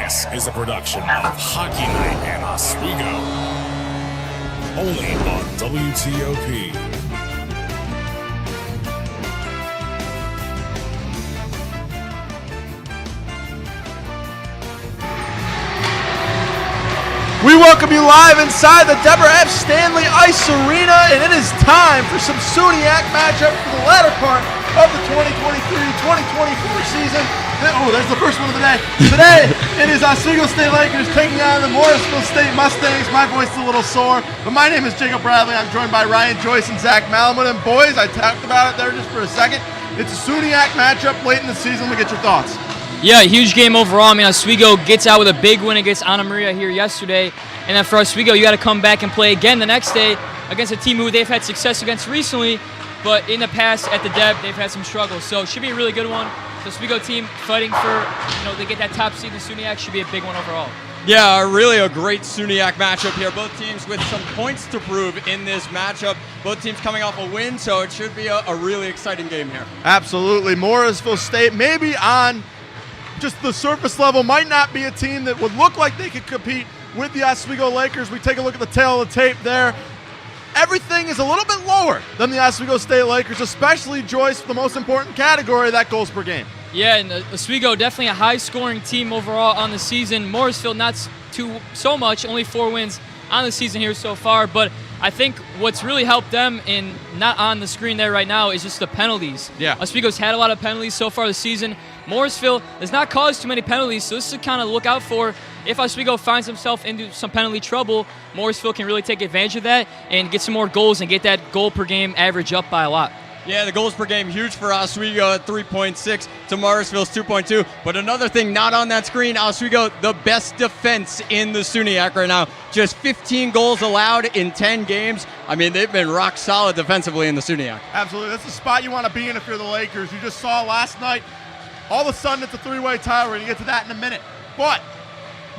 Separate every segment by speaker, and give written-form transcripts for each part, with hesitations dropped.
Speaker 1: This is a production of Hockey Night in Oswego, only on WTOP.
Speaker 2: We welcome you live inside the Deborah F. Stanley Ice Arena, and it is time for some SUNYAC matchup for the latter part of the 2023-2024 season. Oh, there's the first one of the day. Today, it is Oswego State Lakers taking on the Morrisville State Mustangs. My voice is a little sore, but my name is Jacob Bradley. I'm joined by Ryan Joyce and Zach Malamud. And boys, I talked about it there just for a second. It's a SUNYAC matchup late in the season. Let me get your thoughts.
Speaker 3: Yeah, huge game overall. I mean, Oswego gets out with a big win against Anna Maria here yesterday. And then for Oswego, you got to come back and play again the next day against a team who they've had success against recently, but in the past at the Deb, they've had some struggles. So it should be a really good one. The Oswego team fighting for, they get that top seed in SUNYAC should be a big one overall.
Speaker 4: Yeah, really a great SUNYAC matchup here. Both teams with some points to prove in this matchup. Both teams coming off a win, so it should be a really exciting game here.
Speaker 2: Absolutely. Morrisville State maybe on just the surface level might not be a team that would look like they could compete with the Oswego Lakers. We take a look at the tail of the tape there. Everything is a little bit lower than the Oswego State Lakers, especially, Joyce, the most important category, that goals per game.
Speaker 3: Yeah, and Oswego definitely a high-scoring team overall on the season. Morrisville not so much, only 4 wins on the season here so far. But I think what's really helped them, and not on the screen there right now, is just the penalties.
Speaker 2: Yeah.
Speaker 3: Oswego's had a lot of penalties so far this season. Morrisville has not caused too many penalties, so this is to kind of look out for. If Oswego finds himself into some penalty trouble, Morrisville can really take advantage of that and get some more goals and get that goal per game average up by a lot.
Speaker 4: Yeah, the goals per game huge for Oswego at 3.6 to Morrisville's 2.2. But another thing not on that screen, Oswego, the best defense in the SUNYAC right now. Just 15 goals allowed in 10 games. I mean, they've been rock solid defensively in the SUNYAC.
Speaker 2: Absolutely. That's the spot you want to be in if you're the Lakers. You just saw last night, all of a sudden it's a 3-way tie. We're going to get to that in a minute. But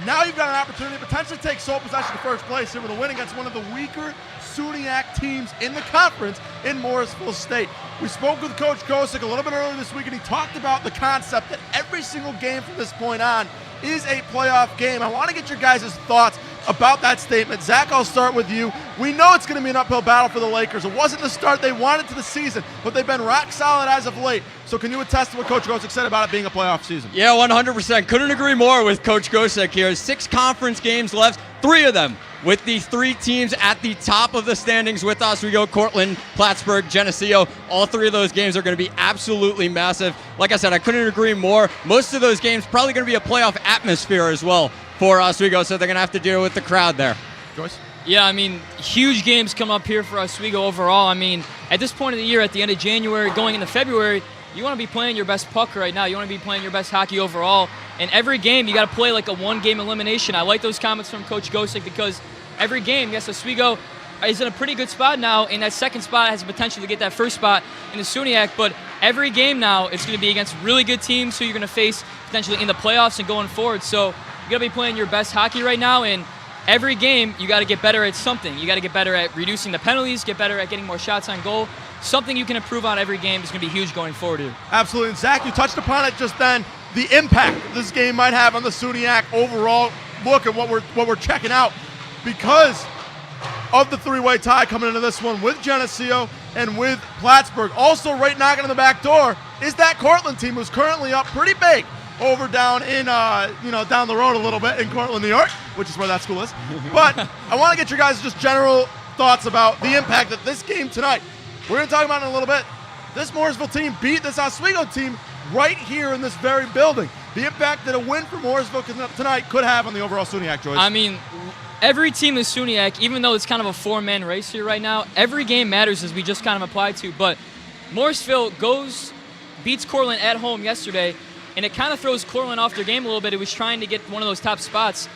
Speaker 2: now you've got an opportunity to potentially take sole possession of first place here with a win against one of the weaker SUNYAC teams in the conference in Morrisville State. We spoke with Coach Gosick a little bit earlier this week, and he talked about the concept that every single game from this point on is a playoff game. I want to get your guys' thoughts about that statement. Zach, I'll start with you. We know it's going to be an uphill battle for the Lakers. It wasn't the start they wanted to the season, but they've been rock solid as of late. So can you attest to what Coach Gosick said about it being a playoff season?
Speaker 4: Yeah, 100%. Couldn't agree more with Coach Gosick here. 6 conference games left, 3 of them with the 3 teams at the top of the standings with Oswego, Cortland, Plattsburgh, Geneseo. All 3 of those games are going to be absolutely massive. Like I said, I couldn't agree more. Most of those games probably going to be a playoff atmosphere as well for Oswego, so they're going to have to deal with the crowd there.
Speaker 2: Joyce?
Speaker 3: Yeah, I mean, huge games come up here for Oswego overall. I mean, at this point of the year, at the end of January, going into February, you want to be playing your best puck right now. You want to be playing your best hockey overall. And every game, you got to play like a 1-game elimination. I like those comments from Coach Gosick because every game, yes, Oswego is in a pretty good spot now, and that second spot has the potential to get that first spot in the SUNYAC. But every game now, it's going to be against really good teams who you're going to face potentially in the playoffs and going forward. So you got to be playing your best hockey right now, and every game you got to get better at something. You got to get better at reducing the penalties, get better at getting more shots on goal. Something you can improve on every game is going to be huge going forward here.
Speaker 2: Absolutely. And Zach, you touched upon it just then, the impact this game might have on the SUNYAC overall look at what we're checking out because of the 3-way tie coming into this one with Geneseo and with Plattsburgh. Also right knocking on the back door is that Cortland team who's currently up pretty big over down in, down the road a little bit in Cortland, New York, which is where that school is. But I want to get your guys' just general thoughts about the impact that this game tonight, we're going to talk about it in a little bit. This Morrisville team beat this Oswego team right here in this very building. The impact that a win for Morrisville tonight could have on the overall SUNYAC, Joyce.
Speaker 3: I mean, every team in SUNYAC, even though it's kind of a 4-man race here right now, every game matters as we just kind of applied to. But Morrisville beats Cortland at home yesterday, and it kind of throws Cortland off their game a little bit. It was trying to get one of those top spots.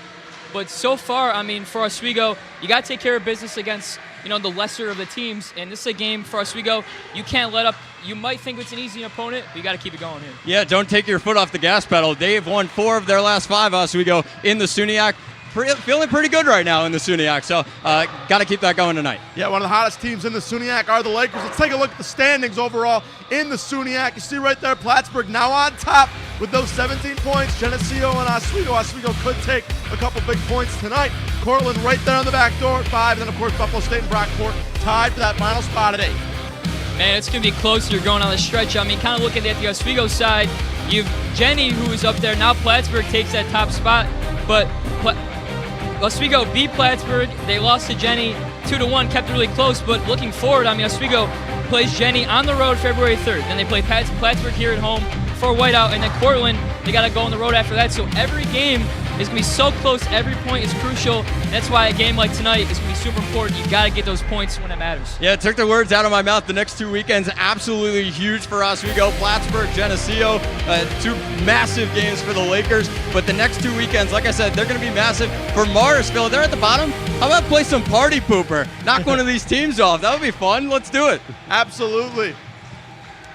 Speaker 3: But so far, I mean, for Oswego, you got to take care of business against, the lesser of the teams. And this is a game for Oswego you can't let up. You might think it's an easy opponent, but you got to keep it going here.
Speaker 4: Yeah, don't take your foot off the gas pedal. They've won 4 of their last 5, Oswego, in the SUNYAC. feeling pretty good right now in the SUNYAC. So got to keep that going tonight.
Speaker 2: Yeah, one of the hottest teams in the SUNYAC are the Lakers. Let's take a look at the standings overall in the SUNYAC. You see right there, Plattsburgh now on top with those 17 points. Geneseo and Oswego. Oswego could take a couple big points tonight. Cortland right there on the back door at 5. And then, of course, Buffalo State and Brockport tied for that final spot at 8.
Speaker 3: Man, it's going to be close. You're going on the stretch. I mean, kind of looking at the Oswego side, you've Jenny, who is up there. Now Plattsburgh takes that top spot. But Oswego beat Plattsburgh. They lost to Jenny 2-1, kept it really close. But looking forward, I mean, Oswego plays Jenny on the road February 3rd. Then they play Plattsburgh here at home for Whiteout. And then Cortland, they got to go on the road after that. So every game is going to be so close. Every point is crucial. That's why a game like tonight is going to be super important. You got to get those points when it matters.
Speaker 4: Yeah, it took the words out of my mouth. The next 2 weekends, absolutely huge for Oswego. Plattsburgh, Geneseo, 2 massive games for the Lakers. But the next 2 weekends, like I said, they're going to be massive for Morrisville. They're at the bottom. How about play some party pooper? Knock one of these teams off. That would be fun. Let's do it.
Speaker 2: Absolutely.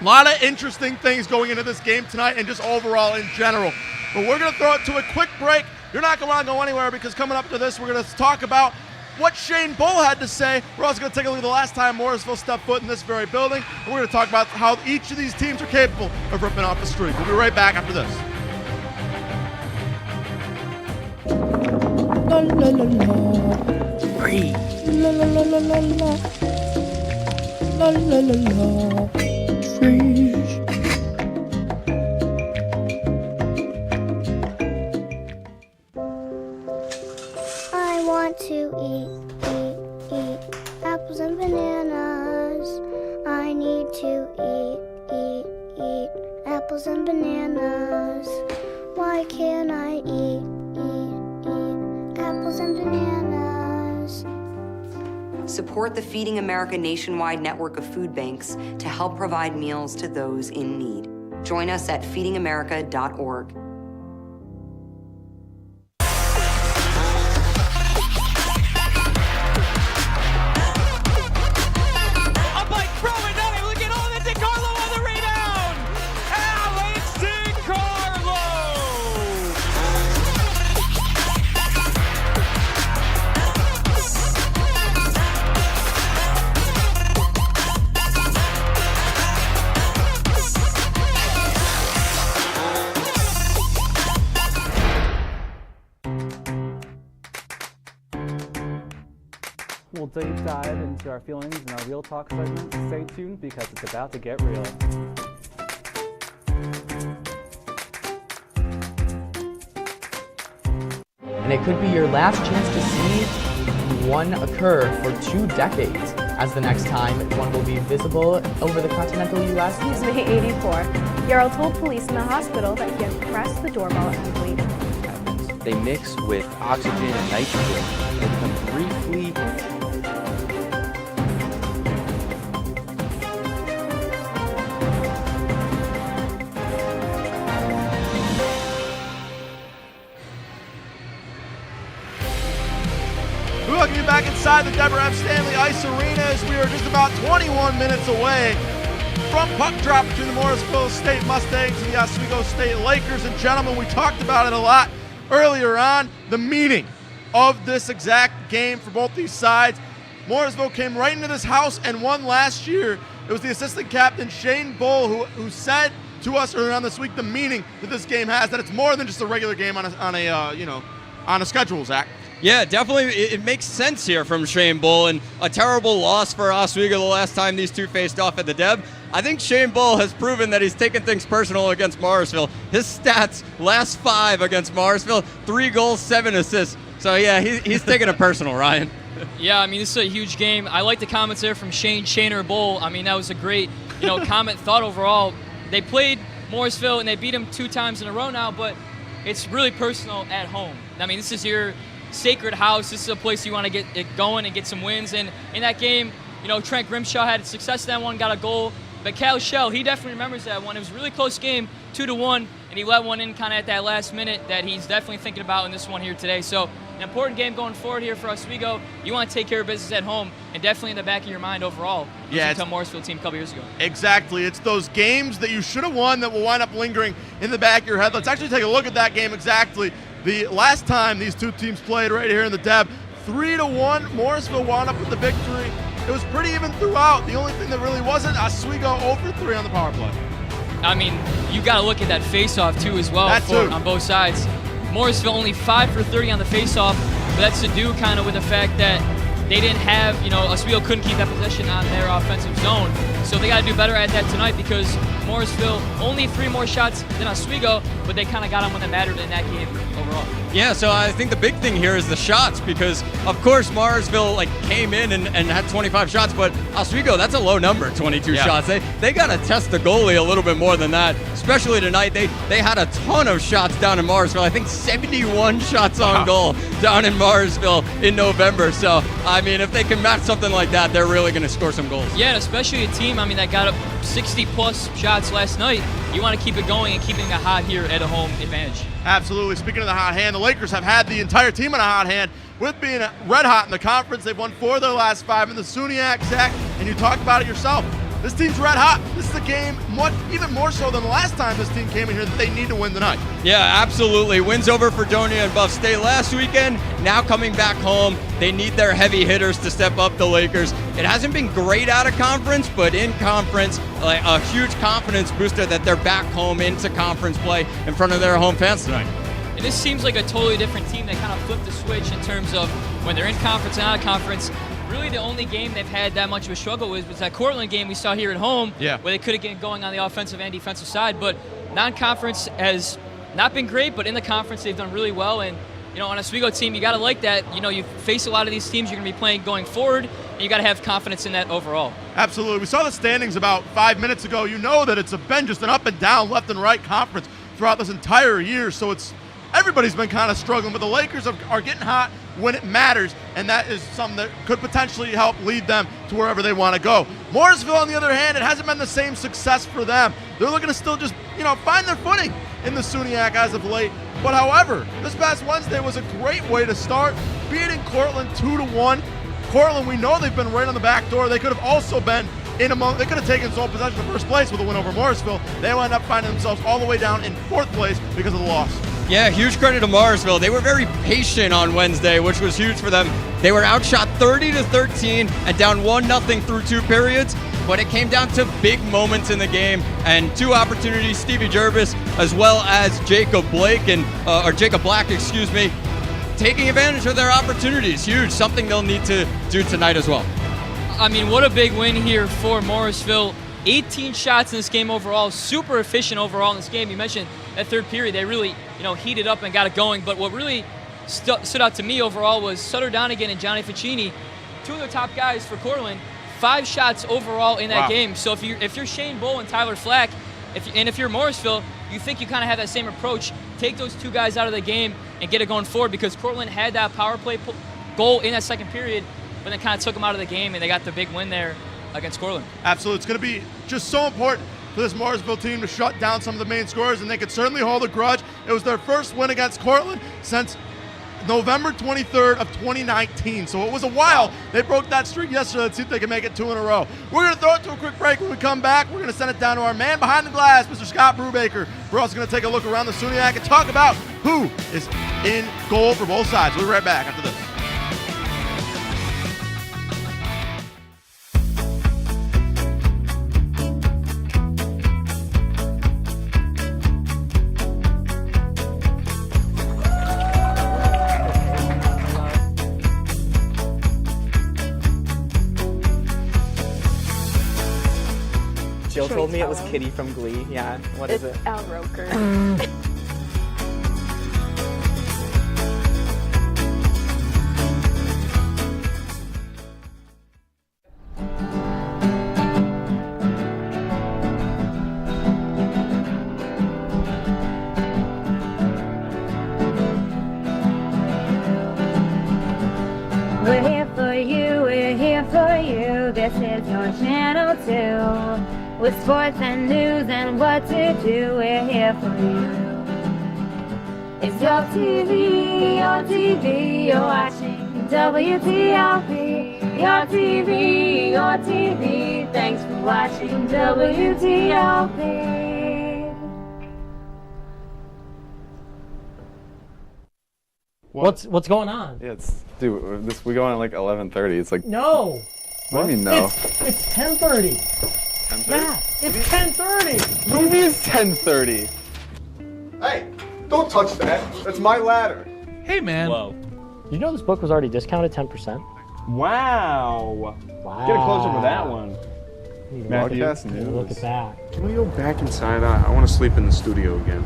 Speaker 2: A lot of interesting things going into this game tonight and just overall in general. But we're going to throw it to a quick break. You're not going to want to go anywhere because coming up to this, we're going to talk about what Shane Bull had to say. We're also going to take a look at the last time Morrisville stepped foot in this very building. And we're going to talk about how each of these teams are capable of ripping off the streak. We'll be right back after this.
Speaker 5: La la la la. Free. La la la la la la. La la la la. Free.
Speaker 6: I want to eat apples and bananas. I need to eat apples and bananas. Why can't I eat apples and bananas?
Speaker 7: Support the Feeding America nationwide network of food banks to help provide meals to those in need. Join us at feedingamerica.org.
Speaker 8: We'll deep dive into our feelings in our Real Talk segment. Stay tuned because it's about to get real.
Speaker 9: And it could be your last chance to see one occur for 2 decades, as the next time one will be visible over the continental U.S.
Speaker 10: He's May 84. Yarrow told police in the hospital that he had pressed the doorbell and waited.
Speaker 11: They mix with oxygen and nitrogen and become briefly
Speaker 2: We're welcome you back inside the Deborah F. Stanley Ice Arena as we are just about 21 minutes away from puck drop between the Morrisville State Mustangs and the Oswego State Lakers. And gentlemen, we talked about it a lot earlier on, the meaning of this exact game for both these sides. Morrisville came right into this house and won last year. It was the assistant captain, Shane Bull, who said to us earlier on this week the meaning that this game has, that it's more than just a regular game on a schedule, Zach.
Speaker 4: Yeah, definitely. It makes sense here from Shane Bull, and a terrible loss for Oswego the last time these two faced off at the Deb. I think Shane Bull has proven that he's taken things personal against Morrisville. His stats, last 5 against Morrisville, 3 goals, 7 assists. So yeah, he's taking it personal, Ryan.
Speaker 3: Yeah, I mean, this is a huge game. I like the comments there from Shaner Bull. I mean, that was a great, comment thought overall. They played Morrisville and they beat them 2 times in a row now, but it's really personal at home. I mean, this is your sacred house. This is a place you want to get it going and get some wins. And in that game, Trent Grimshaw had success in that one, got a goal. But Cal Shell, he definitely remembers that one. It was a really close game, 2-1, and he let one in kind of at that last minute that he's definitely thinking about in this one here today. So an important game going forward here for Oswego. You want to take care of business at home, and definitely in the back of your mind overall.
Speaker 2: Yeah,
Speaker 3: it's a Morrisville team a couple years ago.
Speaker 2: Exactly. It's those games that you should have won that will wind up lingering in the back of your head. Let's actually take a look at that game exactly. The last time these two teams played right here in the Deb, 3-1, Morrisville wound up with the victory. It was pretty even throughout. The only thing that really wasn't, Oswego 0-3 on the power play.
Speaker 3: I mean, you got to look at that face-off too as well on both sides. Morrisville only 5 for 30 on the face-off, but that's to do kind of with the fact that they didn't have, Oswego couldn't keep that possession on their offensive zone. So they got to do better at that tonight because Morrisville only 3 more shots than Oswego, but they kind of got them when it mattered in that game overall.
Speaker 4: Yeah, so I think the big thing here is the shots because, of course, Morrisville came in and had 25 shots, but Oswego, that's a low number, 22 shots. They got to test the goalie a little bit more than that, especially tonight. They had a ton of shots down in Morrisville. I think 71 shots on goal down in Morrisville in November. So, I mean, if they can match something like that, they're really going to score some goals.
Speaker 3: Yeah, and especially a team, that got up 60-plus shots last night. You want to keep it going and keeping it hot here at a home advantage.
Speaker 2: Absolutely. Speaking of the hot hand, the Lakers have had the entire team in a hot hand with being red hot in the conference. They've won 4 of their last 5 in the SUNY, Zach, and you talked about it yourself. This team's red hot. This is a game even more so than the last time this team came in here that they need to win tonight.
Speaker 4: Yeah, absolutely. Wins over Fredonia and Buff State last weekend. Now coming back home, they need their heavy hitters to step up the Lakers. It hasn't been great out of conference, but in conference, a huge confidence booster that they're back home into conference play in front of their home fans tonight.
Speaker 3: And this seems like a totally different team that kind of flipped the switch in terms of when they're in conference and out of conference. Really, the only game they've had that much of a struggle with was that Cortland game we saw here at home, where they couldn't get going on the offensive and defensive side. But non-conference has not been great, but in the conference they've done really well. And on a Oswego team, you got to like that. You face a lot of these teams you're going to be playing going forward, and you got to have confidence in that overall.
Speaker 2: Absolutely. We saw the standings about 5 minutes ago. You know that it's been just an up and down, left and right conference throughout this entire year. So everybody's been kind of struggling, but the Lakers are getting hot when it matters, and that is something that could potentially help lead them to wherever they want to go. Morrisville, on the other hand, it hasn't been the same success for them. They're looking to still just, find their footing in the SUNYAC as of late. But however, this past Wednesday was a great way to start, beating Cortland 2-1. Cortland, we know they've been right on the back door. They could have also been they could have taken sole possession of first place with a win over Morrisville. They wound up finding themselves all the way down in 4th place because of the loss.
Speaker 4: Yeah, huge credit to Morrisville. They were very patient on Wednesday, which was huge for them. They were outshot 30-13 and down 1-0 through 2 periods, but it came down to big moments in the game and 2 opportunities. Stevie Jervis as well as Jacob Black, taking advantage of their opportunities. Huge, something they'll need to do tonight as well.
Speaker 3: What a big win here for Morrisville. 18 shots in this game overall, super efficient overall in this game. You mentioned that third period, they really heated up and got it going. But what really stood out to me overall was Sutter Donegan and Johnny Ficini, 2 of the top guys for Cortland, 5 shots overall in that game. So if you're Shane Bull and Tyler Flack, if you're Morrisville, you think you kind of have that same approach. Take those 2 guys out of the game and get it going forward because Cortland had that power play goal in that second period, but then kind of took them out of the game, and they got the big win there against Cortland.
Speaker 2: Absolutely. It's going to be just so important for this Morrisville team to shut down some of the main scorers, and they could certainly hold a grudge. It was their first win against Cortland since November 23rd of 2019, so it was a while. They broke that streak yesterday. Let's see if they can make it 2 in a row. We're going to throw it to a quick break. When we come back, we're going to send it down to our man behind the glass, Mr. Scott Brubaker. We're also going to take a look around the SUNYAC and talk about who is in goal for both sides. We'll be right back after this.
Speaker 9: Jill told me it was Kitty from Glee. Yeah, what is it?
Speaker 10: Al Roker.
Speaker 12: We're here for you, we're here for you. This is your channel too. With sports and news and what to do, we're here for you. It's your TV, you're watching WTLP. Your TV, thanks for watching WTLP.
Speaker 13: What's going on?
Speaker 14: Yeah, dude, we go on at like 11:30. It's like
Speaker 13: No.
Speaker 14: What do you mean no?
Speaker 13: It's 10:30.
Speaker 14: 10:30?
Speaker 13: Matt, it's 10:30.
Speaker 14: What do you mean it's 10:30?
Speaker 15: Hey, don't touch that. That's my ladder.
Speaker 13: Hey, man.
Speaker 11: Whoa.
Speaker 13: You know this book was already discounted 10%?
Speaker 15: Wow.
Speaker 13: Wow.
Speaker 15: Get a close up of that one. Matthew,
Speaker 14: Broadcast news.
Speaker 13: Look at that.
Speaker 15: can we go back inside? I want to sleep in the studio again.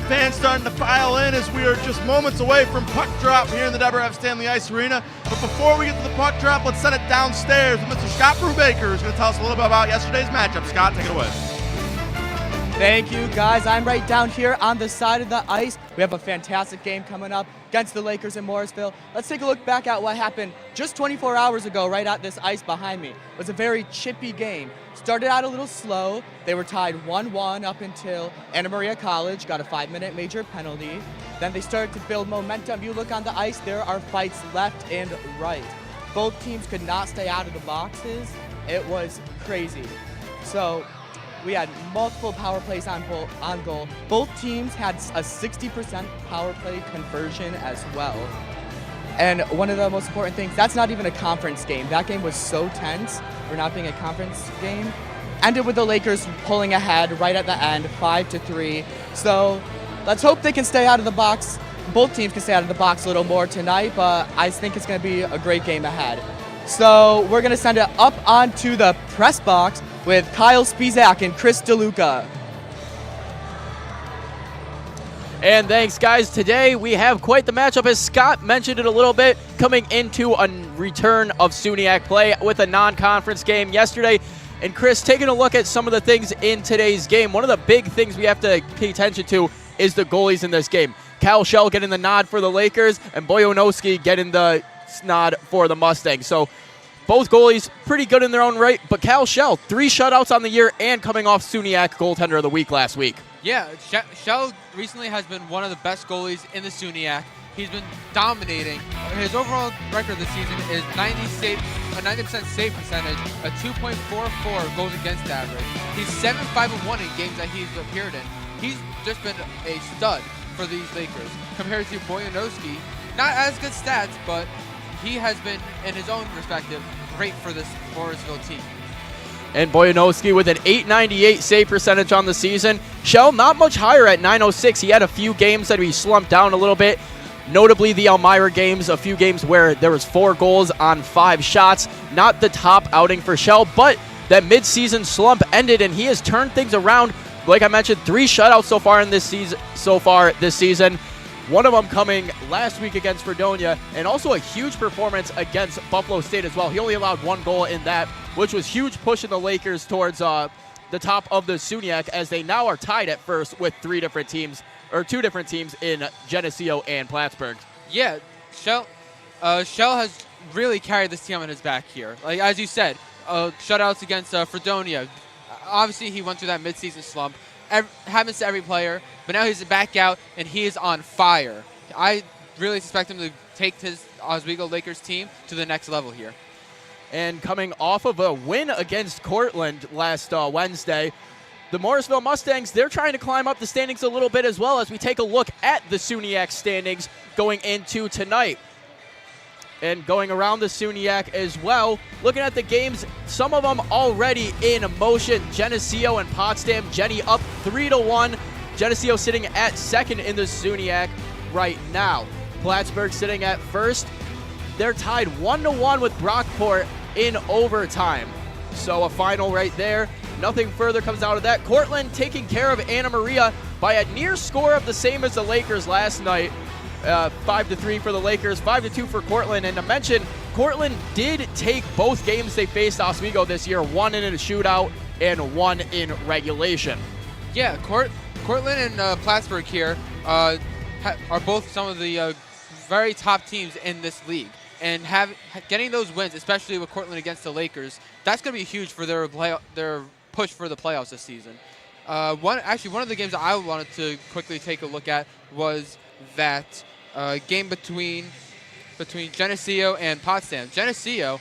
Speaker 2: Fans starting to file in as we are just moments away from puck drop here in the Deborah F. Stanley Ice Arena. But before we get to the puck drop, let's send it downstairs with Mr. Scott Brubaker, who's going to tell us a little bit about yesterday's matchup. Scott, take it away.
Speaker 9: Thank you, guys. I'm right down here on the side of the ice. We have a fantastic game coming up against the Lakers in Morrisville. Let's take a look back at what happened just 24 hours ago right at this ice behind me. It was a very chippy game. Started out a little slow. They were tied 1-1 up until Anna Maria College got a 5-minute major penalty. Then they started to build momentum. You look on the ice, there are fights left and right. Both teams could not stay out of the boxes. It was crazy. So we had multiple power plays on goal. Both teams had a 60% power play conversion as well. And one of the most important things, that's not even a conference game. That game was so tense for not being a conference game. Ended with the Lakers pulling ahead right at the end, 5-3. So let's hope they can stay out of the box. Both teams can stay out of the box a little more tonight, but I think it's going to be a great game ahead. So we're going to send it up onto the press box with Kyle Spizak and Chris DeLuca.
Speaker 11: And thanks, guys. Today we have quite the matchup, as Scott mentioned it a little bit, coming into a return of SUNYAC play with a non-conference game yesterday. And Chris, taking a look at some of the things in today's game, one of the big things we have to pay attention to is the goalies in this game. Cal Shell getting the nod for the Lakers, and Bojanowski getting the nod for the Mustangs. So both goalies pretty good in their own right, but Cal Shell, 3 shutouts on the year and coming off SUNYAC goaltender of the week last week.
Speaker 16: Yeah, Shell recently has been one of the best goalies in the SUNYAC. He's been dominating. His overall record this season is a 90% save percentage, a 2.44 goals against average. He's 7-5-1 in games that he's appeared in. He's just been a stud for these Lakers. Compared to Bojanowski, not as good stats, but he has been, in his own perspective, great for this Morrisville team.
Speaker 11: And Bojanowski with an .898 save percentage on the season. Shell not much higher at .906. He had a few games that he slumped down a little bit. Notably the Elmira games, a few games where there was 4 goals on 5 shots. Not the top outing for Shell, but that midseason slump ended and he has turned things around. Like I mentioned, 3 shutouts so far this season. One of them coming last week against Fredonia, and also a huge performance against Buffalo State as well. He only allowed 1 goal in that, which was huge, pushing the Lakers towards the top of the SUNYAC, as they now are tied at first with 2 different teams in Geneseo and Plattsburgh.
Speaker 16: Yeah, Shell has really carried this team on his back here. Like as you said, shutouts against Fredonia. Obviously, he went through that midseason slump. Happens to every player, but now he's back out and he is on fire. I really expect him to take his Oswego Lakers team to the next level here.
Speaker 11: And coming off of a win against Cortland last Wednesday, the Morrisville Mustangs, they're trying to climb up the standings a little bit as well, as we take a look at the SUNYAC standings going into tonight. And going around the SUNYAC as well, looking at the games, some of them already in motion. Geneseo and Potsdam, Jenny up 3-1. Geneseo sitting at second in the SUNYAC right now. Plattsburgh sitting at first. They're tied 1-1 with Brockport in overtime. So a final right there. Nothing further comes out of that. Cortland taking care of Anna Maria by a near score of the same as the Lakers last night. 5-3 for the Lakers, 5-2 for Cortland. And to mention, Cortland did take both games they faced Oswego this year, 1 in a shootout and 1 in regulation.
Speaker 16: Yeah, Cortland and Plattsburgh here are both some of the very top teams in this league. and getting those wins, especially with Cortland against the Lakers, that's going to be huge for their push for the playoffs this season. One of the games that I wanted to quickly take a look at was that game between Geneseo and Potsdam. Geneseo,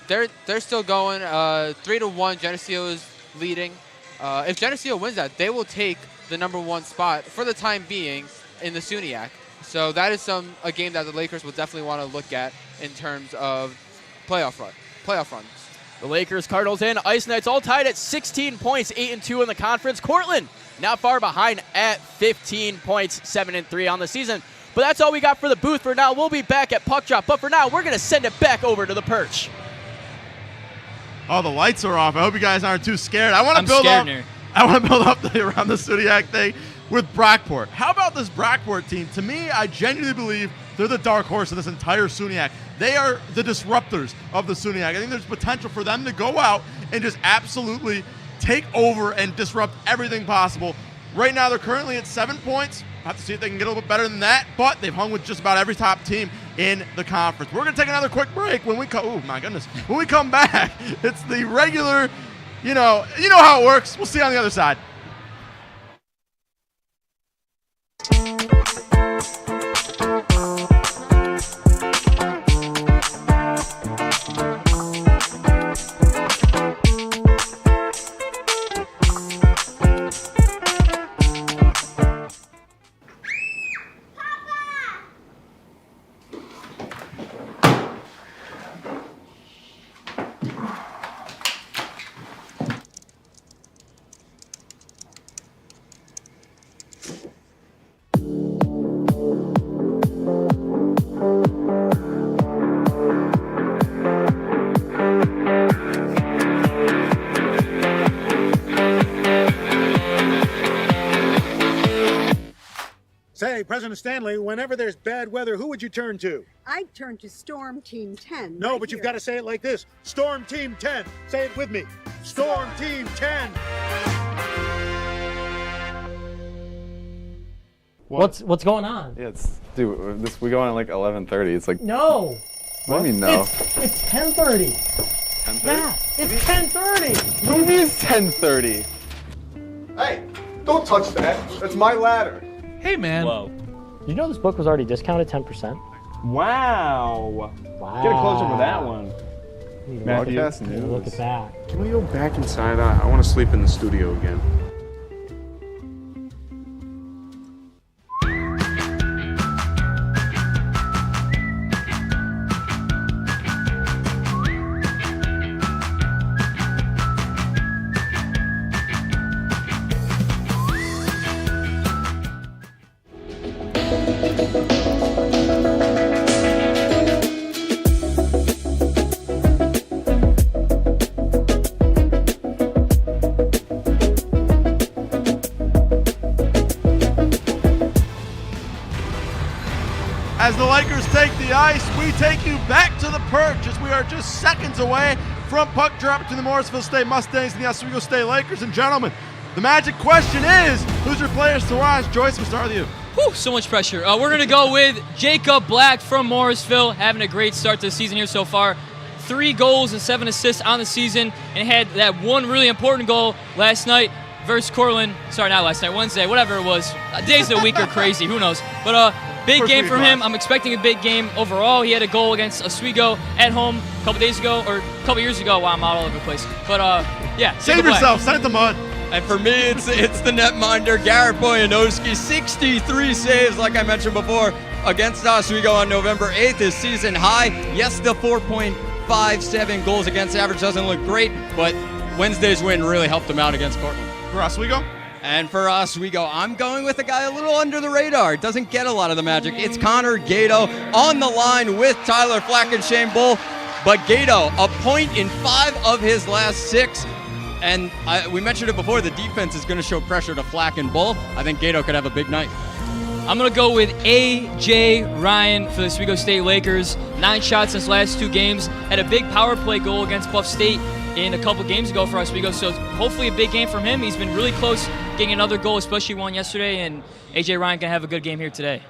Speaker 16: they're still going 3-1. Geneseo is leading. If Geneseo wins that, they will take the #1 spot for the time being in the SUNYAC. So that is a game that the Lakers will definitely want to look at in terms of playoff runs.
Speaker 11: The Lakers, Cardinals, and Ice Knights all tied at 16 points, 8-2 in the conference. Cortland not far behind at 15 points, 7-3 on the season. But that's all we got for the booth for now. We'll be back at Puck Drop. But for now, we're going to send it back over to the perch.
Speaker 2: Oh, the lights are off. I hope you guys aren't too scared. I want to build up around the SUNYAC thing with Brockport. How about this Brockport team? To me, I genuinely believe they're the dark horse of this entire SUNYAC. They are the disruptors of the SUNYAC. I think there's potential for them to go out and just absolutely take over and disrupt everything possible. Right now, they're currently at 7 points. Have to see if they can get a little bit better than that, but they've hung with just about every top team in the conference. We're going to take another quick break. When we oh my goodness, when we come back, it's the regular, you know how it works. We'll see you on the other side.
Speaker 17: Say, President Stanley, whenever there's bad weather, who would you turn to?
Speaker 18: I'd turn to Storm Team 10.
Speaker 17: No, but you've got to say it like this. Storm Team 10. Say it with me. Storm Team 10.
Speaker 13: What's going on?
Speaker 14: Yeah, we go on at like 11:30. It's like
Speaker 13: No.
Speaker 14: What do you mean no?
Speaker 13: It's 10:30.
Speaker 14: 10:30?
Speaker 13: Yeah, it's 10:30.
Speaker 14: What do you mean it's 10:30?
Speaker 15: Hey, don't touch that. That's my ladder.
Speaker 13: Hey, man.
Speaker 14: Whoa.
Speaker 13: You know this book was already discounted 10%?
Speaker 14: Wow. Get a close up of that one.
Speaker 13: Matthew,
Speaker 14: Broadcast news.
Speaker 13: look at that.
Speaker 19: Can we go back inside? I want to sleep in the studio again.
Speaker 2: As the Lakers take the ice, we take you back to the perch as we are just seconds away from puck drop between the Morrisville State Mustangs and the Oswego State Lakers. And gentlemen, the magic question is, who's your players to watch? Joyce, we'll start with you.
Speaker 3: Whew, so much pressure. We're going to go with Jacob Black from Morrisville, having a great start to the season here so far. 3 goals and 7 assists on the season, and had that one really important goal last night versus Cortland. Sorry, not last night, Wednesday, whatever it was. Days of the week are crazy, who knows. But big game from him. I'm expecting a big game overall. He had a goal against Oswego at home a couple days ago, or a couple years ago. Wow, I'm out all over the place. But yeah.
Speaker 2: Save yourself, send it to Mud.
Speaker 4: And for me, it's the netminder, Garrett Boyanowski, 63 saves, like I mentioned before, against Oswego on November 8th, his season high. Yes, the 4.57 goals against average doesn't look great, but Wednesday's win really helped him out against Cortland.
Speaker 2: For Oswego?
Speaker 4: And for Oswego, I'm going with a guy a little under the radar. Doesn't get a lot of the magic. It's Connor Gato on the line with Tyler Flack and Shane Bull. But Gato, a point in 5 of his last 6. And we mentioned it before, the defense is going to show pressure to Flack and Bull. I think Gato could have a big night.
Speaker 3: I'm going to go with A.J. Ryan for the Oswego State Lakers. 9 shots in his last 2 games. Had a big power play goal against Buff State in a couple games ago for Oswego. So hopefully a big game from him. He's been really close getting another goal, especially one yesterday. And A.J. Ryan can have a good game here today.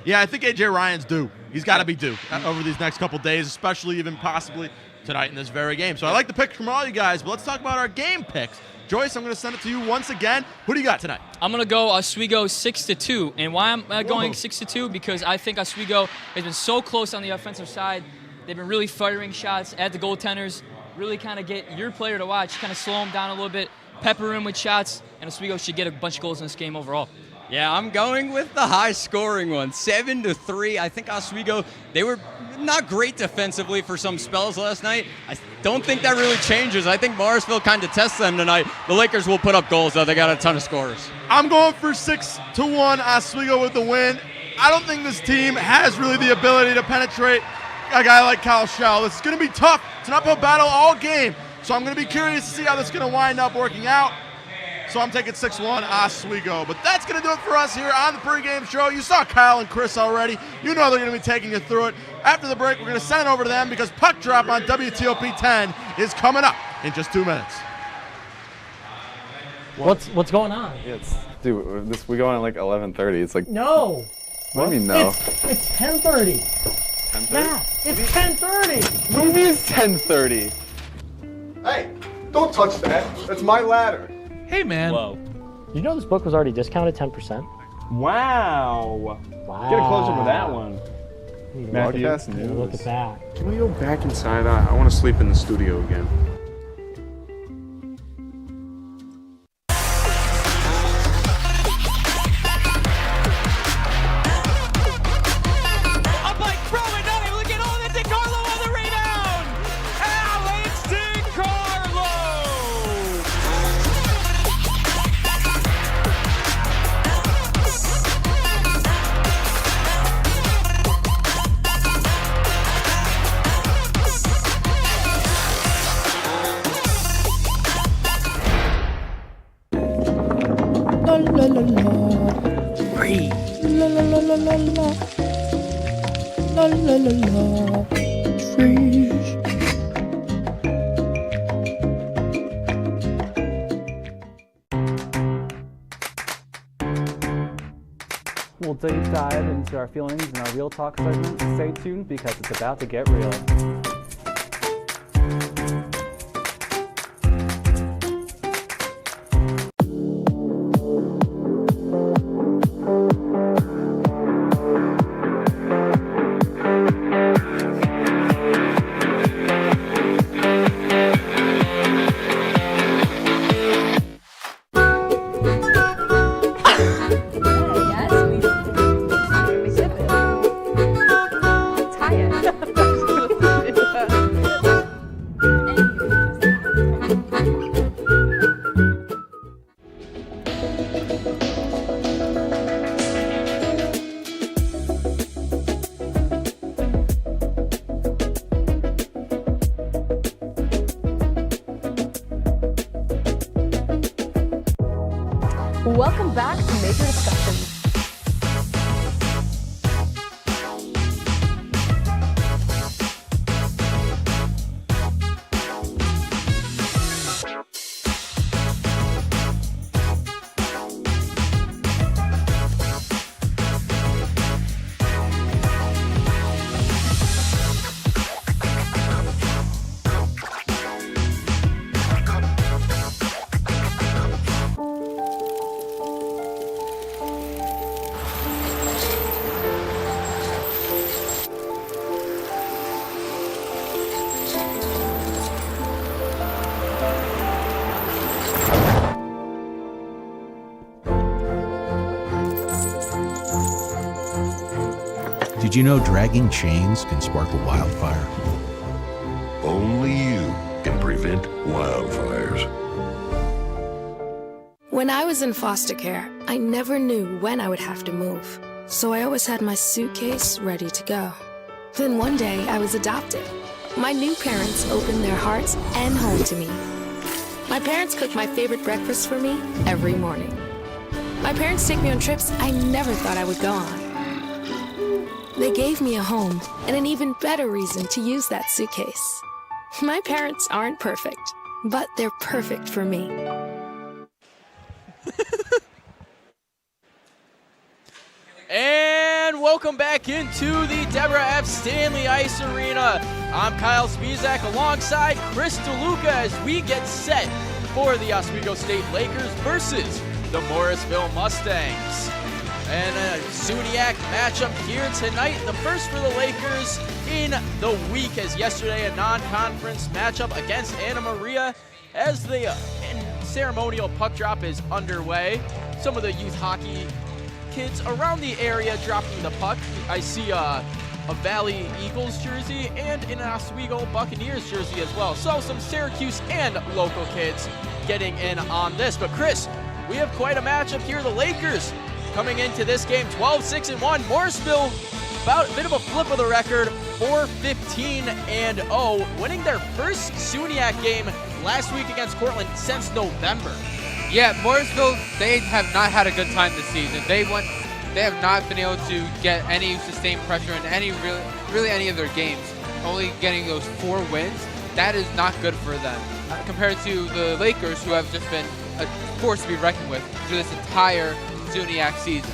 Speaker 2: Yeah, I think A.J. Ryan's due. He's got to be due over these next couple days, especially even possibly tonight in this very game. So I like the picks from all you guys, but let's talk about our game picks. Joyce, I'm going to send it to you once again. Who do you got tonight?
Speaker 3: I'm going to go Oswego 6-2. And why I'm going 6-2? Because I think Oswego has been so close on the offensive side. They've been really firing shots at the goaltenders, really kind of get your player to watch, kind of slow him down a little bit, pepper him with shots, and Oswego should get a bunch of goals in this game overall.
Speaker 4: Yeah, I'm going with the high-scoring one, 7-3. I think Oswego, they were not great defensively for some spells last night. I don't think that really changes. I think Morrisville kind of tests them tonight. The Lakers will put up goals, though. They got a ton of scorers.
Speaker 2: I'm going for 6-1, Oswego with the win. I don't think this team has really the ability to penetrate a guy like Kyle Schell. It's going to be tough. It's an uphill battle all game. So I'm going to be curious to see how this is going to wind up working out. So I'm taking 6-1 Oswego. But that's going to do it for us here on the pregame show. You saw Kyle and Chris already. You know they're going to be taking you through it. After the break, we're going to send it over to them because Puck Drop on WTOP 10 is coming up in just 2 minutes.
Speaker 13: What's going on?
Speaker 14: Dude, we go on at like 11:30. It's like
Speaker 13: No.
Speaker 14: What do you mean no?
Speaker 13: It's 10:30.
Speaker 14: 10:30?
Speaker 13: Yeah, it's 10:30.
Speaker 14: What do you mean it's 10:30?
Speaker 15: Hey, don't touch that. That's my ladder.
Speaker 13: Hey, man.
Speaker 14: Whoa.
Speaker 13: You know this book was already discounted 10%?
Speaker 14: Wow. Get a close up with that one. Matthew,
Speaker 19: Broadcast
Speaker 13: Look
Speaker 19: news.
Speaker 13: at that.
Speaker 19: Can we go back inside? I want to sleep in the studio again.
Speaker 20: Up by Crow and Knight. Look at all that DiCarlo on the rebound. Alex DiCarlo.
Speaker 5: La la la la. Breathe. La la la la la la. La la la la. Breathe.
Speaker 8: We'll deep dive into our feelings in our Real Talk segment. Stay tuned because it's about to get real.
Speaker 10: Welcome back to Major Discussions.
Speaker 21: Did you know dragging chains can spark a wildfire?
Speaker 22: Only you can prevent wildfires.
Speaker 23: When I was in foster care, I never knew when I would have to move. So I always had my suitcase ready to go. Then one day I was adopted. My new parents opened their hearts and home to me. My parents cook my favorite breakfast for me every morning. My parents take me on trips I never thought I would go on. They gave me a home and an even better reason to use that suitcase. My parents aren't perfect, but they're perfect for me.
Speaker 11: And welcome back into the Deborah F. Stanley Ice Arena. I'm Kyle Spizak alongside Chris DeLuca as we get set for the Oswego State Lakers versus the Morrisville Mustangs. And a SUNYAC matchup here tonight, the first for the Lakers in the week, as yesterday a non-conference matchup against Anna Maria as the ceremonial puck drop is underway. Some of the youth hockey kids around the area dropping the puck. I see a Valley Eagles jersey and an Oswego Buccaneers jersey as well. So some Syracuse and local kids getting in on this. But Chris, we have quite a matchup here. The Lakers coming into this game 12-6-1. Morrisville, about a bit of a flip of the record, 4-15-0, winning their first SUNYAC game last week against Cortland since November.
Speaker 16: Yeah, Morrisville, they have not had a good time this season. They have not been able to get any sustained pressure in really any of their games. Only getting those 4 wins, that is not good for them. Compared to the Lakers, who have just been a force to be reckoned with through this entire SUNYAC season.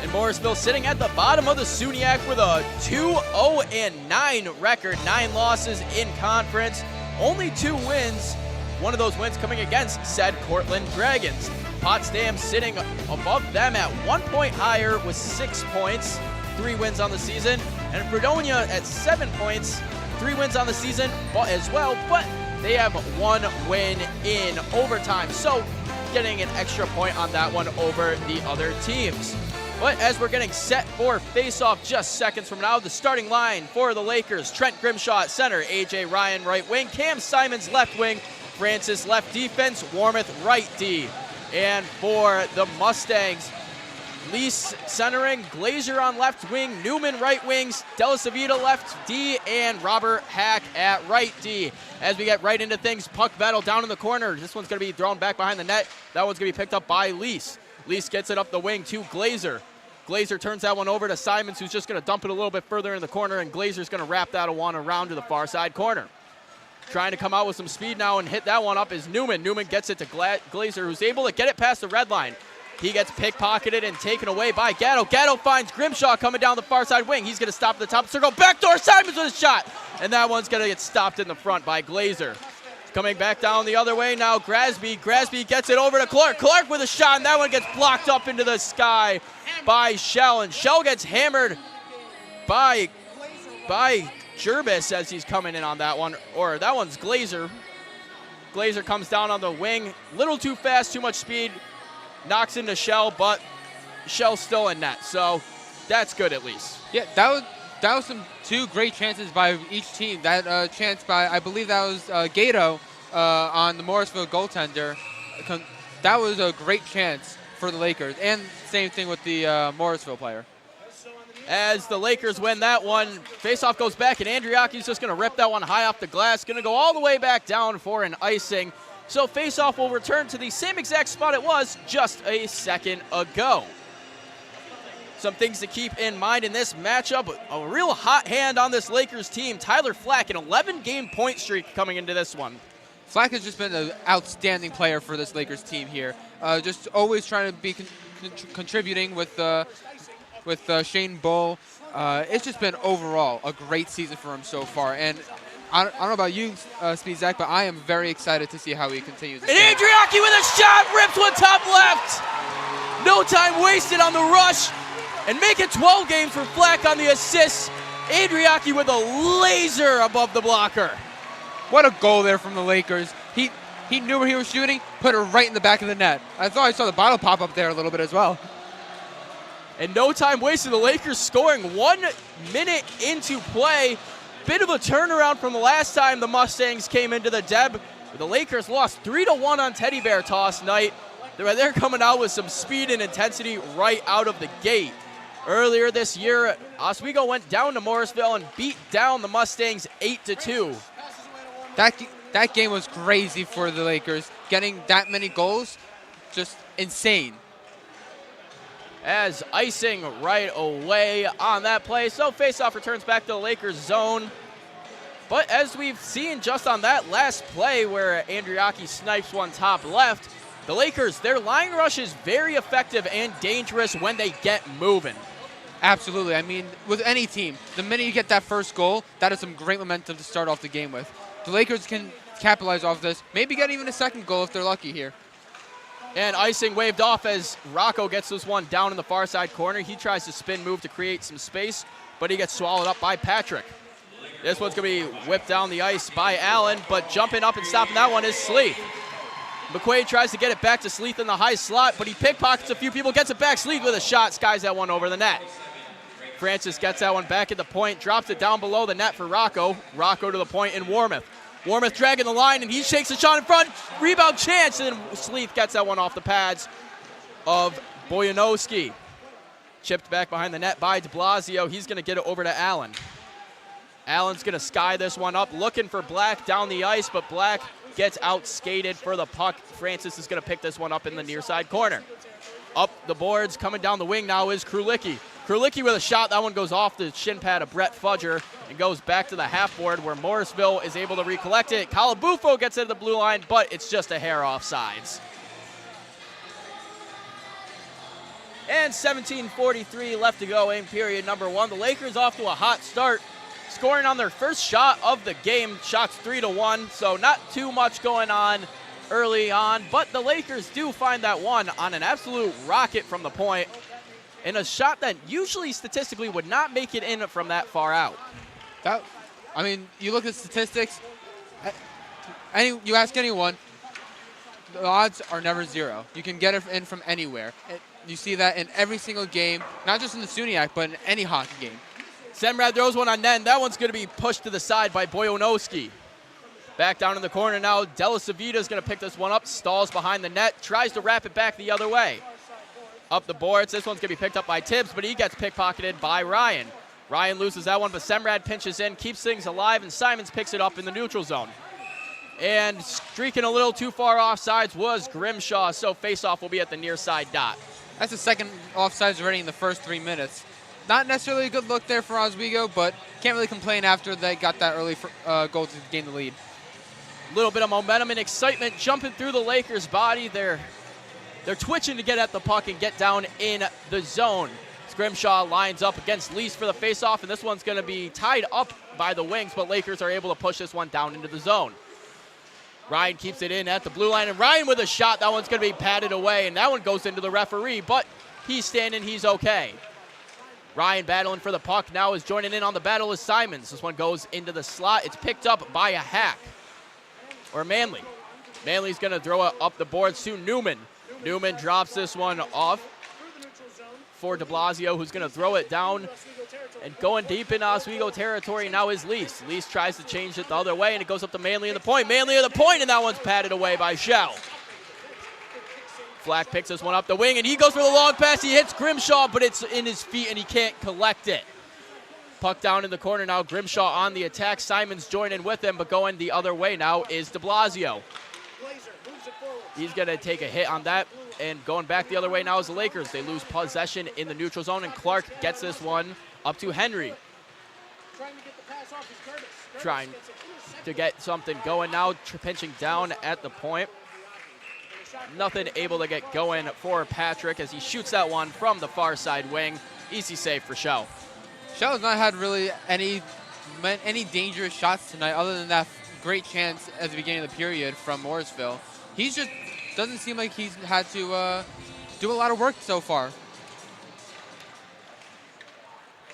Speaker 11: And Morrisville sitting at the bottom of the SUNYAC with a 2-0-9 record, 9 losses in conference, only 2 wins. One of those wins coming against said Cortland Dragons. Potsdam sitting above them at 1 point higher with 6 points, 3 wins on the season. And Fredonia at 7 points, 3 wins on the season as well, but they have 1 win in overtime. So getting an extra point on that one over the other teams. But as we're getting set for face-off just seconds from now, the starting line for the Lakers: Trent Grimshaw at center, A.J. Ryan right wing, Cam Simons left wing, Francis left defense, Warmouth right D. And for the Mustangs, Lease centering, Glazer on left wing, Newman right wings, Delasavita left D, and Robert Hack at right D. As we get right into things, puck battle down in the corner. This one's going to be thrown back behind the net. That one's going to be picked up by Lease. Lease gets it up the wing to Glazer. Glazer turns that one over to Simons, who's just going to dump it a little bit further in the corner, and Glazer's going to wrap that one around to the far side corner. Trying to come out with some speed now and hit that one up is Newman. Newman gets it to Glazer, who's able to get it past the red line. He gets pickpocketed and taken away by Gatto. Gatto finds Grimshaw coming down the far side wing. He's going to stop at the top circle. Backdoor Simons with a shot. And that one's going to get stopped in the front by Glazer. Coming back down the other way now, Grasby. Grasby gets it over to Clark. Clark with a shot, and that one gets blocked up into the sky by Shell. And Shell gets hammered by Jerbis as he's coming in on that one. Or that one's Glazer. Glazer comes down on the wing. Little too fast, too much speed. Knocks into Shell, but Shell's still in net. So that's good at least.
Speaker 16: Yeah, that was some 2 great chances by each team. That chance by, I believe that was Gato on the Morrisville goaltender. That was a great chance for the Lakers. And same thing with the Morrisville player.
Speaker 11: As the Lakers win that one, faceoff goes back, and Andriaki's just going to rip that one high off the glass. Going to go all the way back down for an icing. So faceoff will return to the same exact spot it was just a second ago. Some things to keep in mind in this matchup. A real hot hand on this Lakers team. Tyler Flack, an 11-game point streak coming into this one.
Speaker 16: Flack has just been an outstanding player for this Lakers team here. Just always trying to be contributing with Shane Bull. It's just been overall a great season for him so far. And I don't know about you, Spizak, but I am very excited to see how he continues.
Speaker 11: And Andriaki with a shot, rips one top left. No time wasted on the rush. And make it 12 games for Flack on the assists. Andriaki with a laser above the blocker.
Speaker 16: What a goal there from the Lakers. He knew where he was shooting, put it right in the back of the net. I thought I saw the bottle pop up there a little bit as well.
Speaker 11: And no time wasted, the Lakers scoring 1 minute into play. Bit of a turnaround from the last time the Mustangs came into the Deb. The Lakers lost 3-1 on Teddy Bear Toss night. They're coming out with some speed and intensity right out of the gate. Earlier this year, Oswego went down to Morrisville and beat down the Mustangs 8-2.
Speaker 16: That game was crazy for the Lakers. Getting that many goals, just insane.
Speaker 11: As icing right away on that play. So faceoff returns back to the Lakers zone. But as we've seen just on that last play where Andriaki snipes one top left, the Lakers, their line rush is very effective and dangerous when they get moving.
Speaker 16: Absolutely. I mean, with any team, the minute you get that first goal, that is some great momentum to start off the game with. The Lakers can capitalize off this, maybe get even a second goal if they're lucky here.
Speaker 11: And icing waved off as Rocco gets this one down in the far side corner. He tries to spin move to create some space, but he gets swallowed up by Patrick. This one's going to be whipped down the ice by Allen, but jumping up and stopping that one is Sleeth. McQuaid tries to get it back to Sleeth in the high slot, but he pickpockets a few people, gets it back. Sleeth with a shot, skies that one over the net. Francis gets that one back at the point, drops it down below the net for Rocco. Rocco to the point in Warmoth. Warmoth dragging the line, and he shakes the shot in front. Rebound chance, and Sleeth gets that one off the pads of Bojanowski. Chipped back behind the net by de Blasio. He's going to get it over to Allen. Allen's going to sky this one up, looking for Black down the ice, but Black gets out-skated for the puck. Francis is going to pick this one up in the near side corner. Up the boards, coming down the wing now is Krulicki. Krulicki with a shot. That one goes off the shin pad of Brett Fudger and goes back to the half board where Morrisville is able to recollect it. Calabufo gets into the blue line, but it's just a hair off sides. And 17:43 left to go in period number one. The Lakers off to a hot start, scoring on their first shot of the game. Shots 3-1, so not too much going on early on, but the Lakers do find that one on an absolute rocket from the point, in a shot that usually statistically would not make it in from that far out.
Speaker 16: I mean, you look at statistics, you ask anyone, the odds are never zero. You can get it in from anywhere. You see that in every single game, not just in the SUNYAC, but in any hockey game.
Speaker 11: Semrad throws one on net, and that one's going to be pushed to the side by Bojanowski. Back down in the corner now, Della Savita is going to pick this one up, stalls behind the net, tries to wrap it back the other way. Up the boards, this one's going to be picked up by Tibbs, but he gets pickpocketed by Ryan. Ryan loses that one, but Semrad pinches in, keeps things alive, and Simons picks it up in the neutral zone. And streaking a little too far offsides was Grimshaw, so faceoff will be at the near side dot.
Speaker 16: That's the second offsides already in the first 3 minutes. Not necessarily a good look there for Oswego, but can't really complain after they got that early goal to gain the lead.
Speaker 11: A little bit of momentum and excitement jumping through the Lakers' body. They're twitching to get at the puck and get down in the zone. Grimshaw lines up against Lease for the faceoff, and this one's going to be tied up by the wings, but Lakers are able to push this one down into the zone. Ryan keeps it in at the blue line, and Ryan with a shot. That one's going to be patted away, and that one goes into the referee, but he's standing, he's okay. Ryan battling for the puck now is joining in on the battle is Simons. This one goes into the slot. It's picked up by a Hack, or Manley. Manley's going to throw it up the boards to Newman. Newman drops this one off for de Blasio, who's going to throw it down. And going deep in Oswego territory now is Lease. Lease tries to change it the other way, and it goes up to Manley in the point. Manley at the point, and that one's patted away by Shell. Flack picks this one up the wing, and he goes for the long pass. He hits Grimshaw, but it's in his feet, and he can't collect it. Puck down in the corner now. Grimshaw on the attack. Simons joining with him, but going the other way now is de Blasio. He's going to take a hit on that, and going back the other way now is the Lakers. They lose possession in the neutral zone, and Clark gets this one up to Henry. Trying to get something going now, pinching down at the point. Nothing able to get going for Patrick as he shoots that one from the far side wing. Easy save for Shell.
Speaker 16: Shell has not had really any dangerous shots tonight other than that great chance at the beginning of the period from Morrisville. He's just doesn't seem like he's had to do a lot of work so far.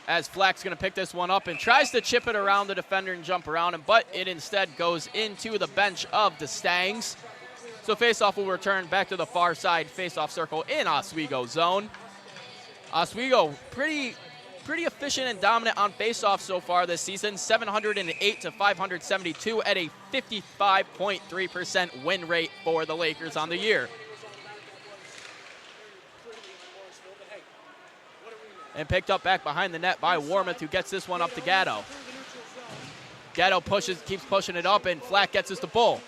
Speaker 11: As Flack's going to pick this one up and tries to chip it around the defender and jump around him, but it instead goes into the bench of the Stangs. So faceoff will return back to the far side faceoff circle in Oswego zone. Oswego pretty efficient and dominant on faceoff so far this season, 708 to 572 at a 55.3% win rate for the Lakers on the year. And picked up back behind the net by Warmoth, who gets this one up to Gatto. Gatto keeps pushing it up, and Flack gets this to Bull.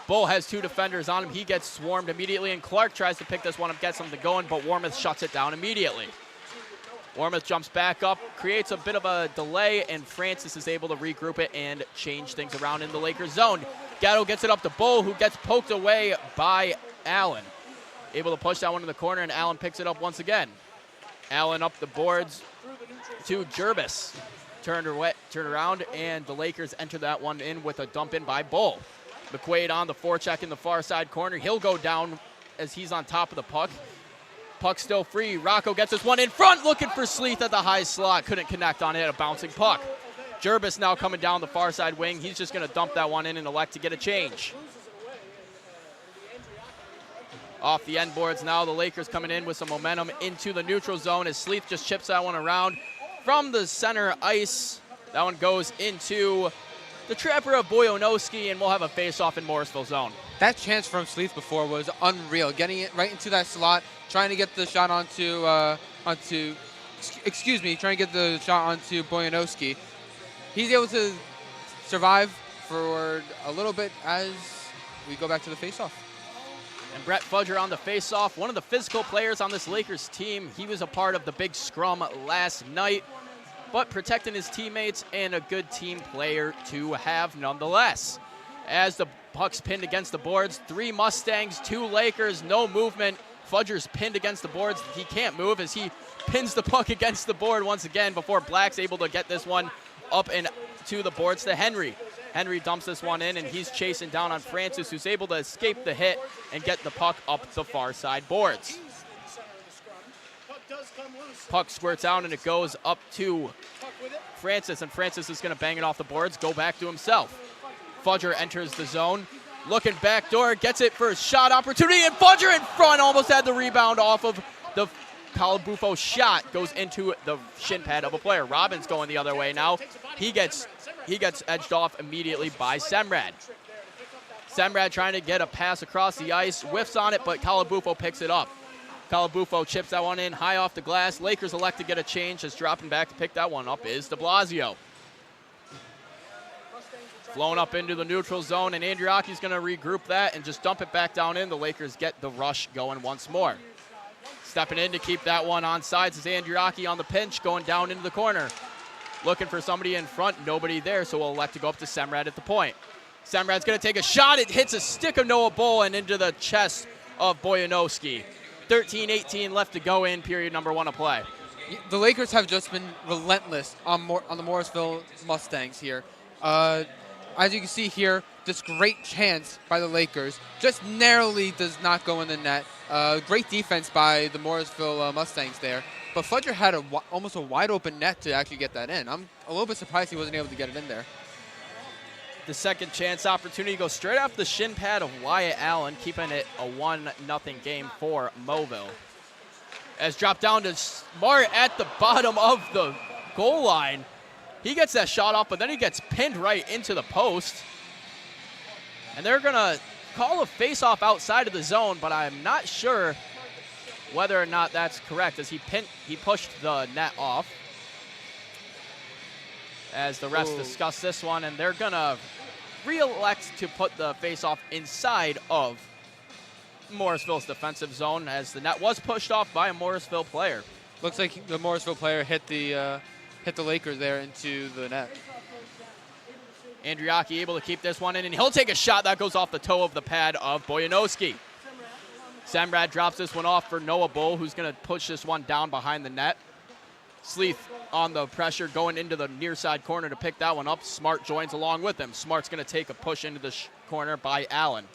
Speaker 11: Bull has two defenders on him. He gets swarmed immediately, and Clark tries to pick this one up, get something going, but Warmoth shuts it down immediately. Warmoth jumps back up, creates a bit of a delay, and Francis is able to regroup it and change things around in the Lakers zone. Gatto gets it up to Bull, who gets poked away by Allen. Able to push that one in the corner, and Allen picks it up once again. Allen up the boards, to Jervis. Turned around, and the Lakers enter that one in with a dump in by Bull. McQuaid on the forecheck in the far side corner. He'll go down as he's on top of the puck. Puck still free. Rocco gets this one in front, looking for Sleeth at the high slot. Couldn't connect on it, a bouncing puck. Jervis now coming down the far side wing. He's just going to dump that one in and elect to get a change. Off the end boards now, the Lakers coming in with some momentum into the neutral zone as Sleeth just chips that one around from the center ice. That one goes into the trapper of Boyanowski, and we'll have a face-off in Morrisville zone.
Speaker 16: That chance from Sleeth before was unreal. Getting it right into that slot, trying to get the shot onto Boyanowski. He's able to survive for a little bit as we go back to the face-off.
Speaker 11: And Brett Fudger on the face-off, one of the physical players on this Lakers team. He was a part of the big scrum last night, but protecting his teammates and a good team player to have nonetheless. As the puck's pinned against the boards, 3 Mustangs, 2 Lakers, no movement. Fudger's pinned against the boards. He can't move as he pins the puck against the board once again before Black's able to get this one up and to the boards to Henry. Henry dumps this one in, and he's chasing down on Francis, who's able to escape the hit and get the puck up the far side boards. Puck squirts out, and it goes up to Francis, and Francis is going to bang it off the boards, go back to himself. Fudger enters the zone, looking backdoor, gets it for a shot opportunity, and Fudger in front almost had the rebound off of the Calabufo shot, goes into the shin pad of a player. Robbins going the other way now. He gets edged off immediately by Semrad. Semrad trying to get a pass across the ice, whiffs on it, but Calabufo picks it up. Calabufo chips that one in high off the glass. Lakers elect to get a change, as dropping back to pick that one up is de Blasio. Flown up into the neutral zone, and Andriaki's going to regroup that and just dump it back down in. The Lakers get the rush going once more. Stepping in to keep that one on sides is Andriaki on the pinch, going down into the corner. Looking for somebody in front, nobody there, so we'll elect to go up to Semrad at the point. Semrad's going to take a shot. It hits a stick of Noah Bull and into the chest of Boyanowski. 13-18 left to go in period number 1 of play.
Speaker 16: The Lakers have just been relentless on the Morrisville Mustangs here. As you can see here, this great chance by the Lakers just narrowly does not go in the net. Great defense by the Morrisville Mustangs there. But Fudger had almost a wide open net to actually get that in. I'm a little bit surprised he wasn't able to get it in there.
Speaker 11: The second chance opportunity goes straight off the shin pad of Wyatt Allen, keeping it a 1-0 game for Moville. As dropped down to Smart at the bottom of the goal line. He gets that shot off, but then he gets pinned right into the post. And they're going to call a face-off outside of the zone, but I'm not sure whether or not that's correct, as he pushed the net off. As the refs discuss this one, and they're going to re-elect to put the face-off inside of Morrisville's defensive zone, as the net was pushed off by a Morrisville player.
Speaker 16: Looks like the Morrisville player hit the Lakers there into the net.
Speaker 11: Andriaki able to keep this one in, and he'll take a shot that goes off the toe of the pad of Boyanowski. Semrad drops this one off for Noah Bull, who's going to push this one down behind the net. Sleeth on the pressure, going into the near side corner to pick that one up. Smart joins along with him. Smart's going to take a push into the corner by Allen.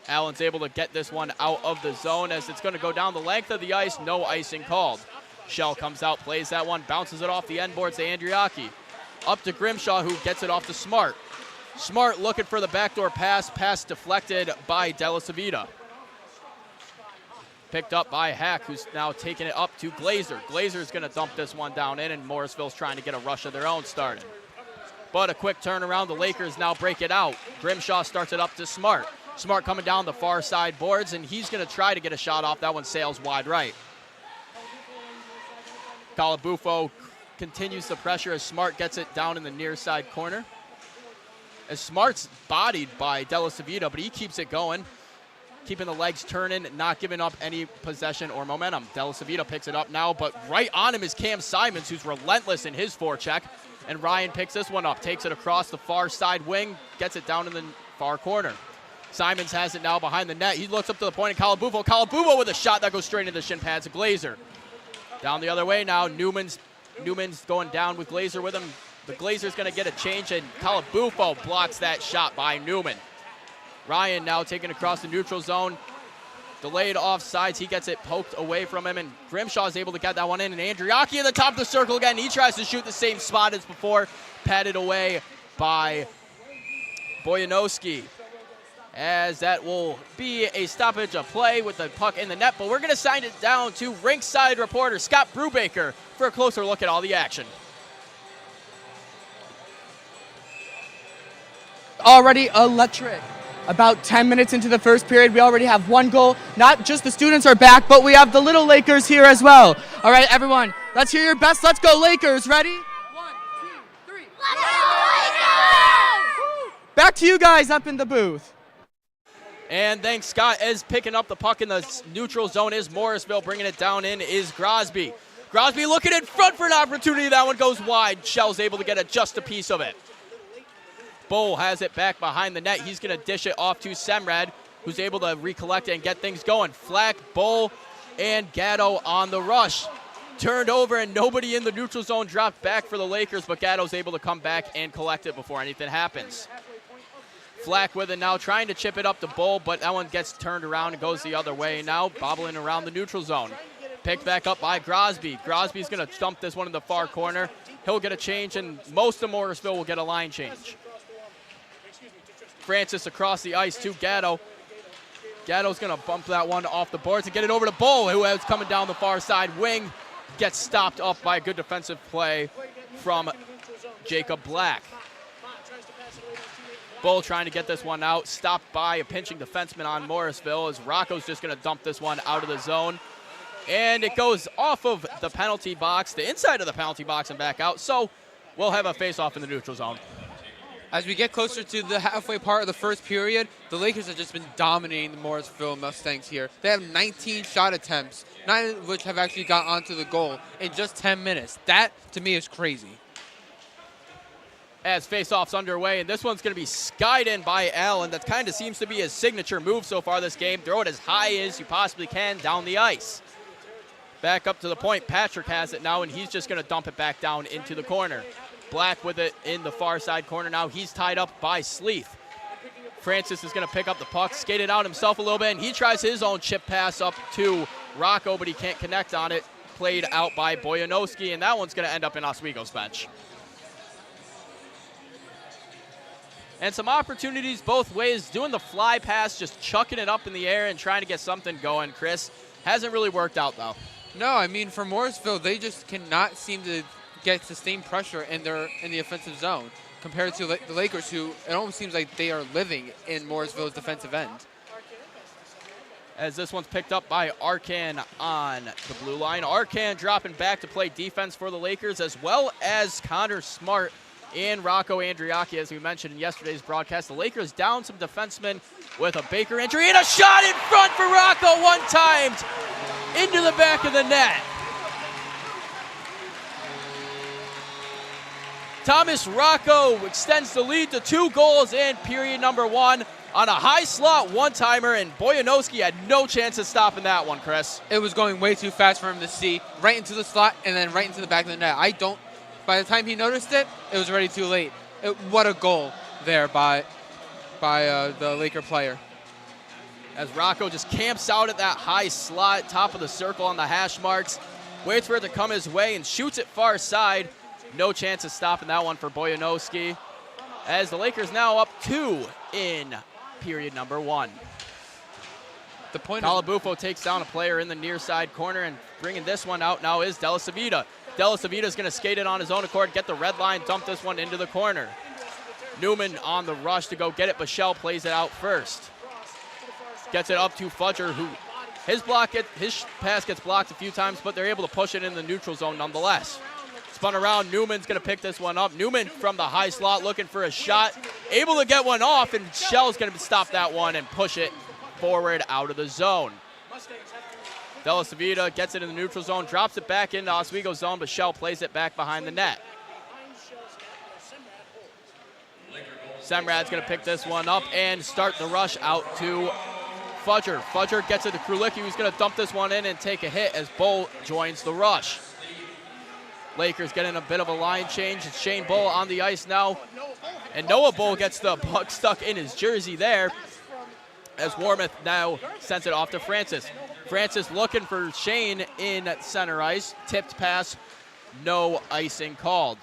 Speaker 11: Allen's able to get this one out of the zone as it's going to go down the length of the ice. No icing called. Shell comes out, plays that one, bounces it off the end boards to Andriaki. Up to Grimshaw, who gets it off to Smart. Smart looking for the backdoor pass deflected by Della Savita. Picked up by Hack, who's now taking it up to Glazer. Glazer's going to dump this one down in, and Morrisville's trying to get a rush of their own started. But a quick turnaround, the Lakers now break it out. Grimshaw starts it up to Smart. Smart coming down the far side boards, and he's going to try to get a shot off. That one sails wide right. Calabufo continues the pressure as Smart gets it down in the near side corner. As Smart's bodied by Della Savita, but he keeps it going. Keeping the legs turning, not giving up any possession or momentum. Della Savita picks it up now, but right on him is Cam Simons, who's relentless in his forecheck. And Ryan picks this one up, takes it across the far side wing, gets it down in the far corner. Simons has it now behind the net. He looks up to the point of Calabufo. Calabufo with a shot that goes straight into the shin pads of Glazer. Down the other way now, Newman's Newman's going down with Glazer with him. The Glazer's going to get a change, and Calabufo blocks that shot by Newman. Ryan now taking across the neutral zone. Delayed offsides. He gets it poked away from him, and Grimshaw is able to get that one in. And Andriaki at the top of the circle again. He tries to shoot the same spot as before. Patted away by Bojanowski. As that will be a stoppage of play with the puck in the net. But we're going to sign it down to rinkside reporter Scott Brubaker for a closer look at all the action.
Speaker 9: Already electric. About 10 minutes into the first period, we already have one goal. Not just the students are back, but we have the little Lakers here as well. All right, everyone, let's hear your best. Let's go, Lakers. Ready? 1, 2, 3. Let's go, Lakers! Back to you guys up in the booth.
Speaker 11: And thanks, Scott, is picking up the puck in the neutral zone is Morrisville. Bringing it down in is Grosby. Grosby looking in front for an opportunity. That one goes wide. Shell's able to get just a piece of it. Bull has it back behind the net. He's going to dish it off to Semrad, who's able to recollect it and get things going. Flack, Bull, and Gatto on the rush. Turned over, and nobody in the neutral zone dropped back for the Lakers, but Gatto's able to come back and collect it before anything happens. Flack with it now, trying to chip it up to Bull, but that one gets turned around and goes the other way. Now bobbling around the neutral zone. Picked back up by Grosby. Grosby's going to dump this one in the far corner. He'll get a change, and most of Morrisville will get a line change. Francis across the ice to Gatto. Gatto's going to bump that one off the boards and get it over to Bull, who is coming down the far side wing. Gets stopped up by a good defensive play from Jacob Black. Bull trying to get this one out. Stopped by a pinching defenseman on Morrisville as Rocco's just going to dump this one out of the zone. And it goes off of the penalty box, the inside of the penalty box and back out. So we'll have a face-off in the neutral zone.
Speaker 16: As we get closer to the halfway part of the first period, the Lakers have just been dominating the Morrisville Mustangs here. They have 19 shot attempts, 9 of which have actually got onto the goal in just 10 minutes. That, to me, is crazy.
Speaker 11: As face-off's underway, and this one's going to be skied in by Allen. That kind of seems to be his signature move so far this game. Throw it as high as you possibly can down the ice. Back up to the point. Patrick has it now, and he's just going to dump it back down into the corner. Black with it in the far side corner now. He's tied up by Sleeth. Francis is going to pick up the puck, skate it out himself a little bit, and he tries his own chip pass up to Rocco, but he can't connect on it. Played out by Bojanowski, and that one's going to end up in Oswego's bench. And some opportunities both ways, doing the fly pass, just chucking it up in the air and trying to get something going, Chris. Hasn't really worked out, though.
Speaker 16: No, I mean, for Morrisville, they just cannot seem to get sustained pressure in the offensive zone compared to the Lakers, who it almost seems like they are living in Morrisville's defensive end.
Speaker 11: As this one's picked up by Arcan on the blue line. Arcan dropping back to play defense for the Lakers, as well as Connor Smart and Rocco Andriaki, as we mentioned in yesterday's broadcast. The Lakers down some defensemen with a Baker injury, and a shot in front for Rocco, one-timed into the back of the net. Thomas Rocco extends the lead to 2 goals in period number 1 on a high slot one-timer, and Bojanowski had no chance of stopping that one, Chris.
Speaker 16: It was going way too fast for him to see, right into the slot and then right into the back of the net. By the time he noticed it, it was already too late. What a goal there by the Laker player.
Speaker 11: As Rocco just camps out at that high slot, top of the circle on the hash marks, waits for it to come his way and shoots it far side. No chance of stopping that one for Bojanowski, as the Lakers now up 2 in period number 1.
Speaker 16: The point
Speaker 11: Calabufo takes down a player in the near side corner, and bringing this one out now is De La Savita. De La Savita is going to skate it on his own accord, get the red line, dump this one into the corner. Newman on the rush to go get it. Bichelle plays it out first. Gets it up to Fudger, who his pass gets blocked a few times, but they're able to push it in the neutral zone nonetheless. Spun around, Newman's going to pick this one up. Newman from the high slot looking for a shot. Able to get one off, and Shell's going to stop that one and push it forward out of the zone. De La Savita gets it in the neutral zone, drops it back into Oswego zone, but Shell plays it back behind the net. Semrad's going to pick this one up and start the rush out to Fudger. Fudger gets it to Krulicki, who's going to dump this one in and take a hit as Bull joins the rush. Lakers getting a bit of a line change. It's Shane Bull on the ice now. And Noah Bull gets the puck stuck in his jersey there, as Warmouth now sends it off to Francis. Francis looking for Shane in center ice. Tipped pass, no icing called.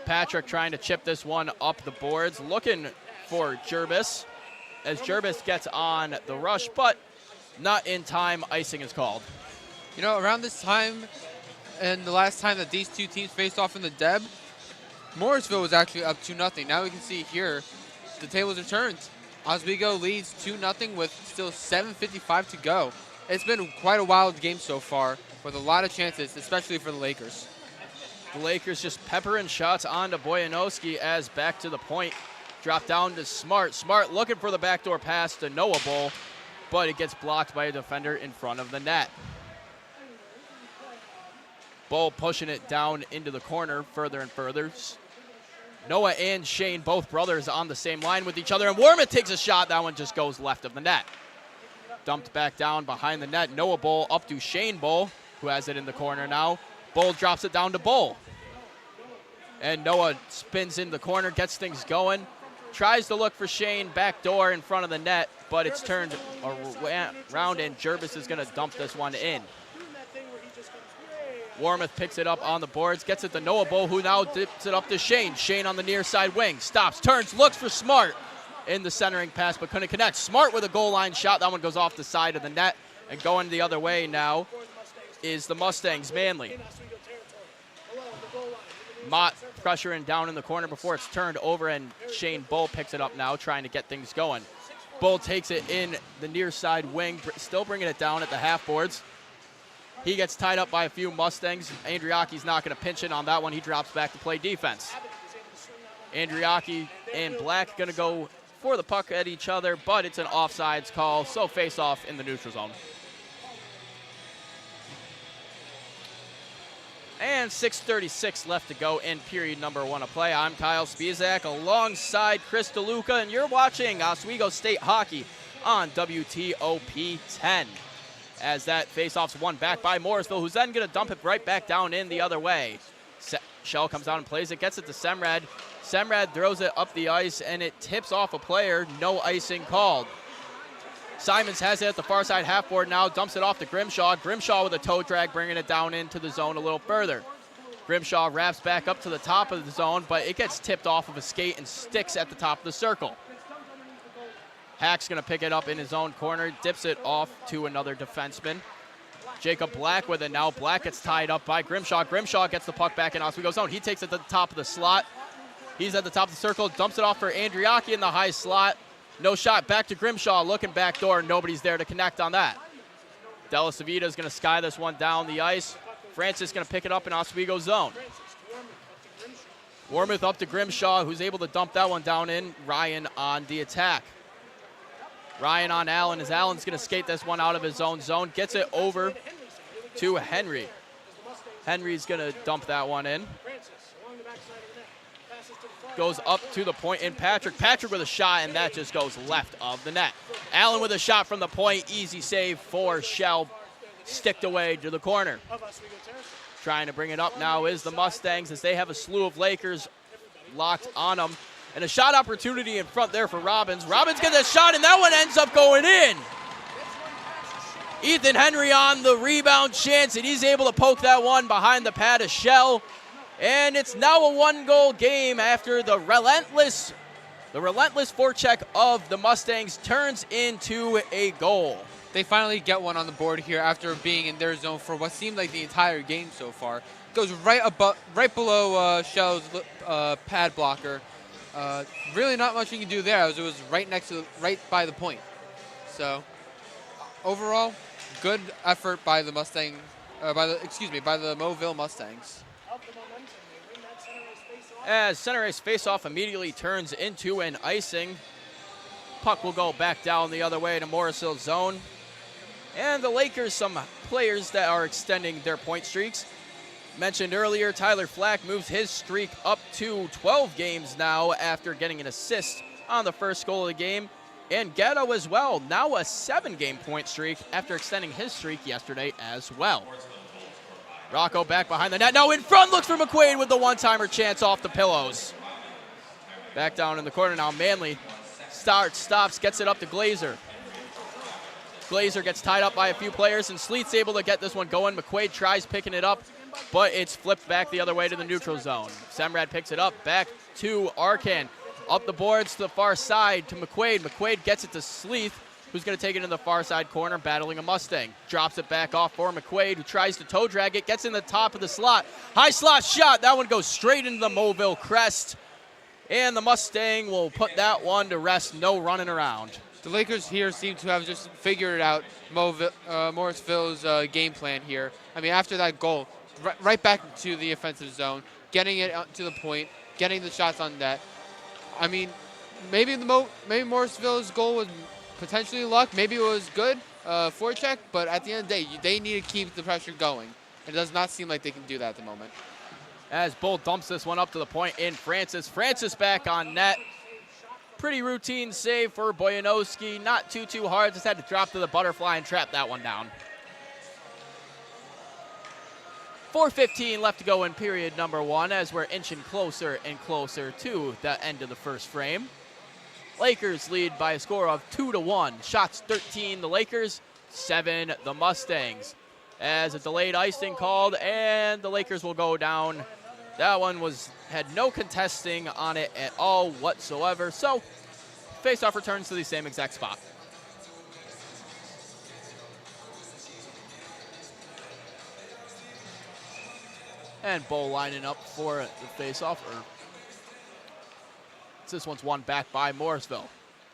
Speaker 11: Patrick trying to chip this one up the boards, looking for Jerbis, as Jerbis gets on the rush, but not in time. Icing is called.
Speaker 16: You know, around this time and the last time that these two teams faced off in the Deb, Morrisville was actually up 2-0. Now we can see here the tables are turned. Oswego leads 2-0 with still 7:55 to go. It's been quite a wild game so far with a lot of chances, especially for the Lakers.
Speaker 11: The Lakers just peppering shots onto Boyanowski as back to the point. Drop down to Smart. Smart looking for the backdoor pass to Noah Bull, but it gets blocked by a defender in front of the net. Bull pushing it down into the corner further and further. Noah and Shane, both brothers, on the same line with each other, and Warmouth takes a shot. That one just goes left of the net. Dumped back down behind the net. Noah Bull up to Shane Bull, who has it in the corner now. Bull drops it down to Bull. And Noah spins in the corner, gets things going. Tries to look for Shane, back door in front of the net, but it's turned around, and Jerbis is going to dump this one in. Warmouth picks it up on the boards, gets it to Noah Bull, who now dips it up to Shane. Shane on the near side wing, stops, turns, looks for Smart in the centering pass, but couldn't connect. Smart with a goal line shot. That one goes off the side of the net, and going the other way now is the Mustangs. Manley. Mott pressuring down in the corner before it's turned over, and Shane Bull picks it up now, trying to get things going. Bull takes it in the near side wing, still bringing it down at the half boards. He gets tied up by a few Mustangs. Andriaki's not going to pinch in on that one. He drops back to play defense. Andriaki and Black going to go for the puck at each other, but it's an offsides call, so face off in the neutral zone. And 6:36 left to go in period number 1 of play. I'm Kyle Spiezak alongside Chris DeLuca, and you're watching Oswego State Hockey on WTOP 10. As that face-off's won back by Morrisville, who's then going to dump it right back down in the other way. Shell comes out and plays it, gets it to Semrad. Semrad throws it up the ice, and it tips off a player. No icing called. Simons has it at the far side half board now, dumps it off to Grimshaw. Grimshaw with a toe drag, bringing it down into the zone a little further. Grimshaw wraps back up to the top of the zone, but it gets tipped off of a skate and sticks at the top of the circle. Hack's going to pick it up in his own corner, dips it off to another defenseman. Jacob Black with it now. Black gets tied up by Grimshaw. Grimshaw gets the puck back in Oswego zone. He takes it to the top of the slot. He's at the top of the circle, dumps it off for Andriaki in the high slot. No shot, back to Grimshaw, looking back door. Nobody's there to connect on that. Della Savita is going to sky this one down the ice. Francis going to pick it up in Oswego zone. Warmouth up to Grimshaw, who's able to dump that one down in. Ryan on the attack. Ryan on Allen, as Allen's going to skate this one out of his own zone. Gets it over to Henry. Henry's going to dump that one in. Goes up to the point in Patrick. Patrick with a shot, and that just goes left of the net. Allen with a shot from the point. Easy save for Shell. Sticked away to the corner. Trying to bring it up now is the Mustangs, as they have a slew of Lakers locked on them. And a shot opportunity in front there for Robbins. Robbins gets a shot, and that one ends up going in. Ethan Henry on the rebound chance, and he's able to poke that one behind the pad of Shell. And it's now a one-goal game after the relentless forecheck of the Mustangs turns into a goal.
Speaker 16: They finally get one on the board here after being in their zone for what seemed like the entire game so far. Goes right below Shell's pad blocker. Really not much you can do there. It was right by the point. So overall, good effort by the by the Moville Mustangs.
Speaker 11: As center ice faceoff immediately turns into an icing. Puck will go back down the other way to Morrisville zone. And the Lakers, some players that are extending their point streaks. Mentioned earlier, Tyler Flack moves his streak up to 12 games now after getting an assist on the first goal of the game. And Gatto as well, now a 7-game point streak after extending his streak yesterday as well. Rocco back behind the net. Now in front, looks for McQuaid with the one-timer chance off the pillows. Back down in the corner now, Manley stops, gets it up to Glazer. Glazer gets tied up by a few players, and Sleeth's able to get this one going. McQuaid tries picking it up, but it's flipped back the other way to the neutral zone. Semrad picks it up, back to Arcan. Up the boards to the far side to McQuaid. McQuaid gets it to Sleeth, who's going to take it in the far side corner, battling a Mustang. Drops it back off for McQuaid, who tries to toe drag it, gets in the top of the slot. High slot shot, that one goes straight into the Moville crest. And the Mustang will put that one to rest, no running around.
Speaker 16: The Lakers here seem to have just figured out Morrisville's game plan here. I mean, after that goal, right back into the offensive zone, getting it to the point, getting the shots on net. I mean, maybe Morrisville's goal was potentially luck. Maybe it was good forecheck, but at the end of the day, they need to keep the pressure going. It does not seem like they can do that at the moment.
Speaker 11: As Bull dumps this one up to the point in Francis. Francis back on net. Pretty routine save for Bojanowski. Not too hard. Just had to drop to the butterfly and trap that one down. 4:15 left to go in period number 1 as we're inching closer and closer to the end of the first frame. Lakers lead by a score of 2-1. Shots 13 the Lakers, 7 the Mustangs. As a delayed icing called, and the Lakers will go down. That one had no contesting on it at all whatsoever. So face-off returns to the same exact spot. And Bo lining up for the face-off. This one's won back by Morrisville.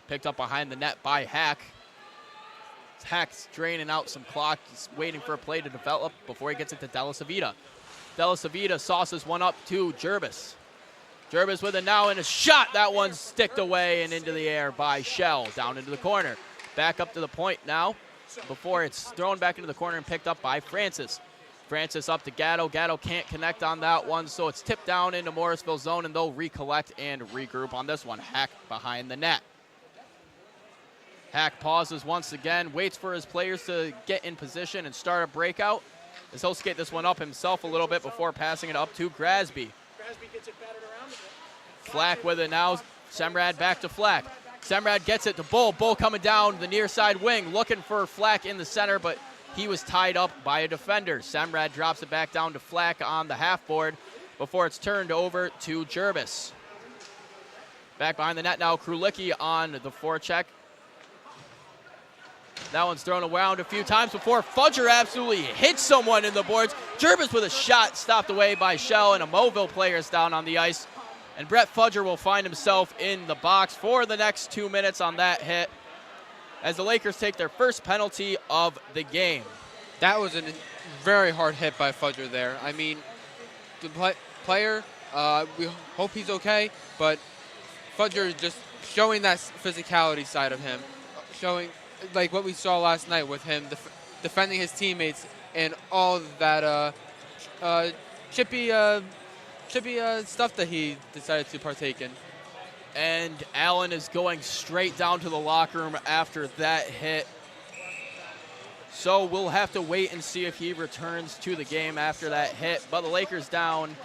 Speaker 11: Picked up behind the net by Hack. Hack's draining out some clock. He's waiting for a play to develop before he gets it to Della Savita. Della Savita sauces one up to Jervis. Jervis with it now and a shot. That one's sticked away and into the air by Shell. Down into the corner. Back up to the point now before it's thrown back into the corner and picked up by Francis. Francis up to Gatto. Gatto can't connect on that one, so it's tipped down into Morrisville zone, and they'll recollect and regroup on this one. Hack behind the net. Hack pauses once again, waits for his players to get in position and start a breakout, as he'll skate this one up himself a little bit before passing it up to Grasby.
Speaker 13: Grasby gets it battered around a bit.
Speaker 11: Flack with it now. Semrad back to Flack. Semrad gets it to Bull. Bull coming down the near side wing, looking for Flack in the center, but he was tied up by a defender. Semrad drops it back down to Flack on the half board before it's turned over to Jervis. Back behind the net now, Krulicki on the forecheck. That one's thrown around a few times before Fudger absolutely hits someone in the boards. Jervis with a shot stopped away by Shell, and a Moville player is down on the ice. And Brett Fudger will find himself in the box for the next 2 minutes on that hit, as the Lakers take their first penalty of the game.
Speaker 16: That was a very hard hit by Fudger there. I mean, the player, we hope he's okay, but Fudger is just showing that physicality side of him, showing like what we saw last night with him defending his teammates and all that chippy stuff that he decided to partake in.
Speaker 11: And Allen is going straight down to the locker room after that hit. So we'll have to wait and see if he returns to the game after that hit. But the Lakers down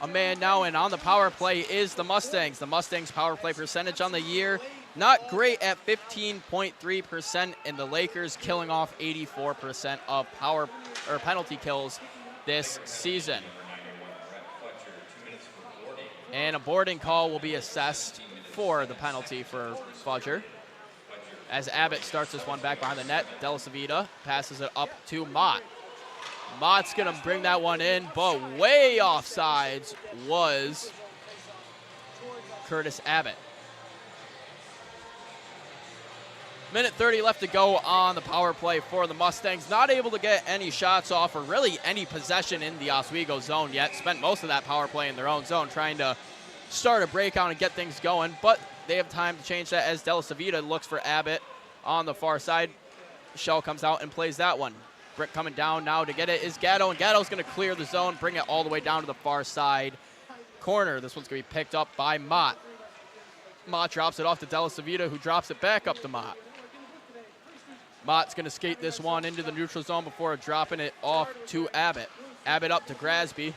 Speaker 11: a man now, and on the power play is the Mustangs. The Mustangs' power play percentage on the year, not great at 15.3%, and the Lakers killing off 84% of penalty kills this season. And a boarding call will be assessed for the penalty for Fudger, as Abbott starts this one back behind the net. Della Savita passes it up to Mott. Mott's going to bring that one in, but way offsides was Curtis Abbott. Minute 30 left to go on the power play for the Mustangs. Not able to get any shots off or really any possession in the Oswego zone yet. Spent most of that power play in their own zone trying to start a breakout and get things going, but they have time to change that as Della Savita looks for Abbott on the far side. Shell comes out and plays that one. Brick coming down now to get it is Gatto, and Gatto's going to clear the zone, bring it all the way down to the far side corner. This one's going to be picked up by Mott. Mott drops it off to Della Savita, who drops it back up to Mott. Mott's going to skate this one into the neutral zone before dropping it off to Abbott. Abbott up to Grasby.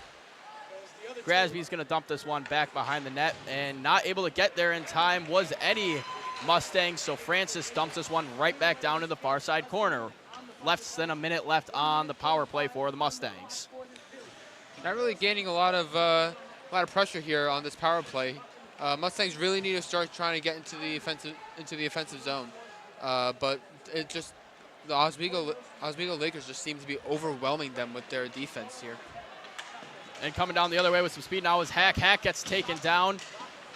Speaker 11: Grasby's going to dump this one back behind the net, and not able to get there in time was any Mustang, so Francis dumps this one right back down to the far side corner. Less than a minute left on the power play for the Mustangs.
Speaker 16: Not really gaining a lot of pressure here on this power play. Mustangs really need to start trying to get into the offensive zone, but it just the Oswego Lakers just seem to be overwhelming them with their defense here.
Speaker 11: And coming down the other way with some speed now is Hack. Hack gets taken down,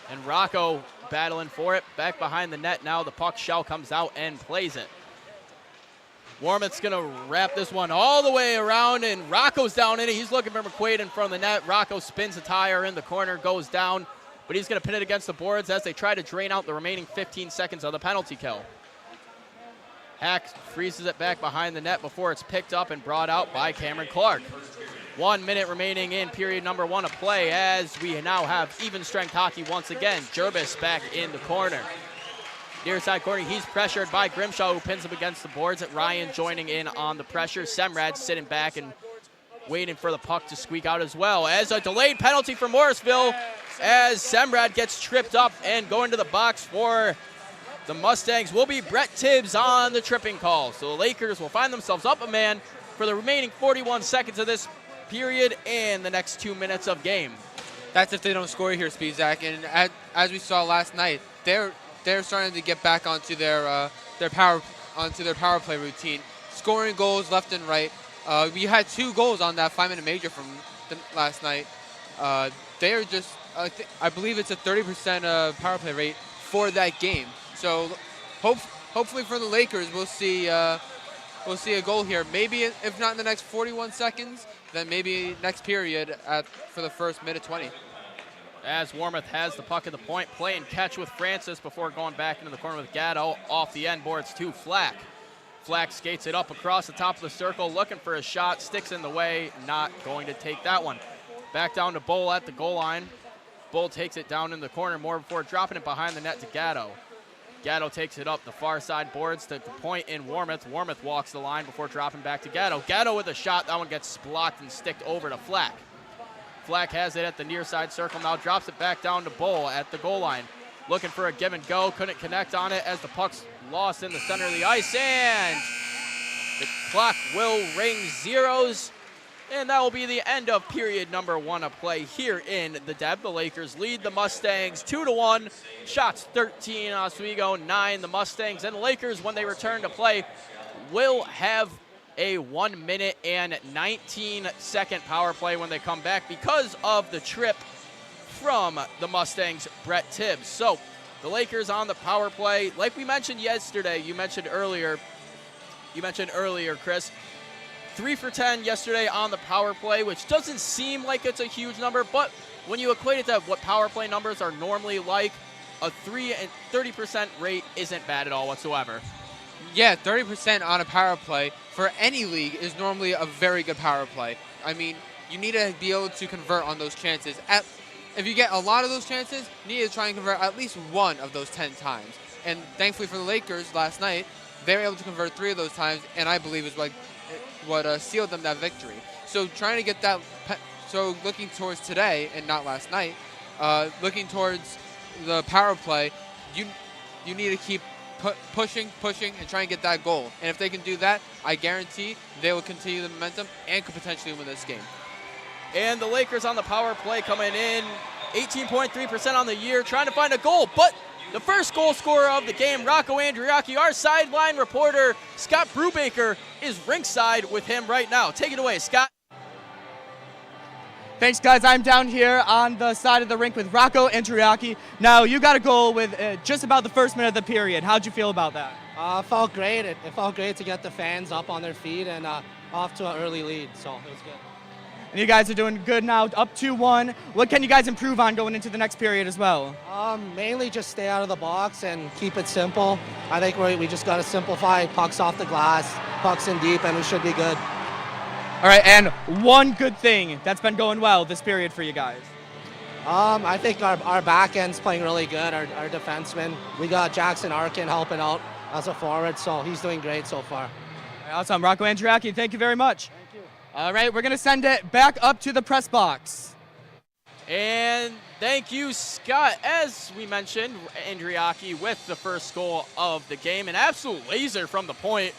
Speaker 11: and Rocco battling for it. Back behind the net now. The puck shell comes out and plays it. Warmoth's going to wrap this one all the way around, and Rocco's down in it. He's looking for McQuaid in front of the net. Rocco spins a tire in the corner, goes down, but he's going to pin it against the boards as they try to drain out the remaining 15 seconds of the penalty kill. Hack freezes it back behind the net before it's picked up and brought out by Cameron Clark. 1 minute remaining in period number 1 of play as we now have even strength hockey once again. Jervis back in the corner. Near side corner, he's pressured by Grimshaw, who pins him against the boards. At Ryan joining in on the pressure. Semrad sitting back and waiting for the puck to squeak out as well. As a delayed penalty for Morrisville, as Semrad gets tripped up and going to the box for the Mustangs will be Brett Tibbs on the tripping call. So the Lakers will find themselves up a man for the remaining 41 seconds of this period and the next 2 minutes of game.
Speaker 16: That's if they don't score here, Speedzak. And as we saw last night, they're starting to get back onto their power play routine, scoring goals left and right. We had 2 goals on that 5-minute major from last night. They are just, I believe it's a 30% power play rate for that game. So hopefully for the Lakers, we'll see a goal here. Maybe if not in the next 41 seconds, then maybe next period for the first minute 20.
Speaker 11: As Warmoth has the puck at the point, play and catch with Francis before going back into the corner with Gatto. Off the end boards to Flack. Flack skates it up across the top of the circle, looking for a shot, sticks in the way, not going to take that one. Back down to Bull at the goal line. Bull takes it down in the corner more before dropping it behind the net to Gatto. Gatto takes it up the far side boards to the point in Warmoth. Warmoth walks the line before dropping back to Gatto. Gatto with a shot. That one gets blocked and sticked over to Flack. Flack has it at the near side circle now, drops it back down to Bull at the goal line. Looking for a give and go, couldn't connect on it as the puck's lost in the center of the ice, and the clock will ring zeros, and that will be the end of period number 1 of play here in the Deb. The Lakers lead the Mustangs 2-1. Shots 13 Oswego, 9 the Mustangs, and the Lakers, when they return to play, will have a 1 minute and 19-second power play when they come back because of the trip from the Mustangs' Brett Tibbs. So the Lakers on the power play, like we mentioned yesterday, you mentioned earlier, Chris, 3 for 10 yesterday on the power play, which doesn't seem like it's a huge number, but when you equate it to what power play numbers are normally like, a 30% rate isn't bad at all whatsoever.
Speaker 16: Yeah, 30% on a power play for any league is normally a very good power play. I mean, you need to be able to convert on those chances. If you get a lot of those chances, you need to try and convert at least 1 of those 10 times. And thankfully for the Lakers last night, they were able to convert 3 of those times, and I believe is what sealed them that victory. So trying to get that, so looking towards today and not last night, looking towards the power play, you need to keep pushing, and try and get that goal. And if they can do that, I guarantee they will continue the momentum and could potentially win this game.
Speaker 11: And the Lakers on the power play coming in 18.3% on the year, trying to find a goal. But the first goal scorer of the game, Rocco Andriaki, our sideline reporter, Scott Brubaker, is ringside with him right now. Take it away, Scott.
Speaker 9: Thanks, guys. I'm down here on the side of the rink with Rocco Andriaki. Now, you got a goal with just about the first minute of the period. How'd you feel about that?
Speaker 1: Felt great. It felt great to get the fans up on their feet and off to an early lead, so it was good.
Speaker 9: And you guys are doing good now, up 2-1. What can you guys improve on going into the next period as well?
Speaker 1: Mainly just stay out of the box and keep it simple. I think we just got to simplify pucks off the glass, pucks in deep, and we should be good.
Speaker 9: All right, and one good thing that's been going well this period for you guys.
Speaker 1: I think our back end's playing really good, our defenseman. We got Jackson Arkin helping out as a forward, so he's doing great so far.
Speaker 9: All right, awesome. Rocco Andriaki, thank you very much.
Speaker 1: Thank you.
Speaker 9: All right, we're going to send it back up to the press box.
Speaker 11: And thank you, Scott. As we mentioned, Andriaki with the first goal of the game. An absolute laser from the point.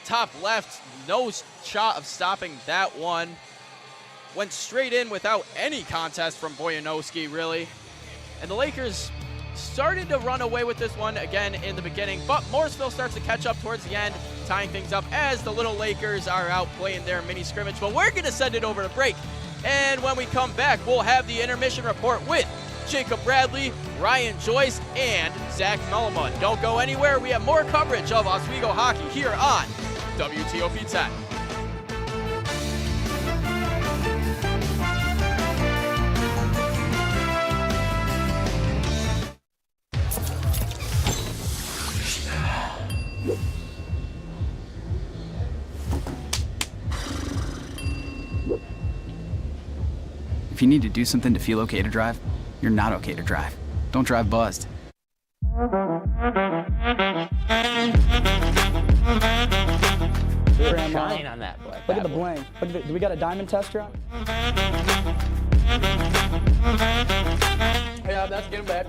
Speaker 11: Top left, no shot of stopping that one. Went straight in without any contest from Bojanowski, really. And the Lakers started to run away with this one again in the beginning, but Morrisville starts to catch up towards the end, tying things up as the Little Lakers are out playing their mini scrimmage. But we're going to send it over to break. And when we come back, we'll have the intermission report with Jacob Bradley, Ryan Joyce, and Zach Melman. Don't go anywhere. We have more coverage of Oswego hockey here on WTOP 10.
Speaker 6: If you need to do something to feel okay to drive, you're not okay to drive. Don't drive buzzed.
Speaker 7: Shine on that boy.
Speaker 12: Look at the bling. Look at do we got a diamond tester on?
Speaker 7: Yeah, that's getting back.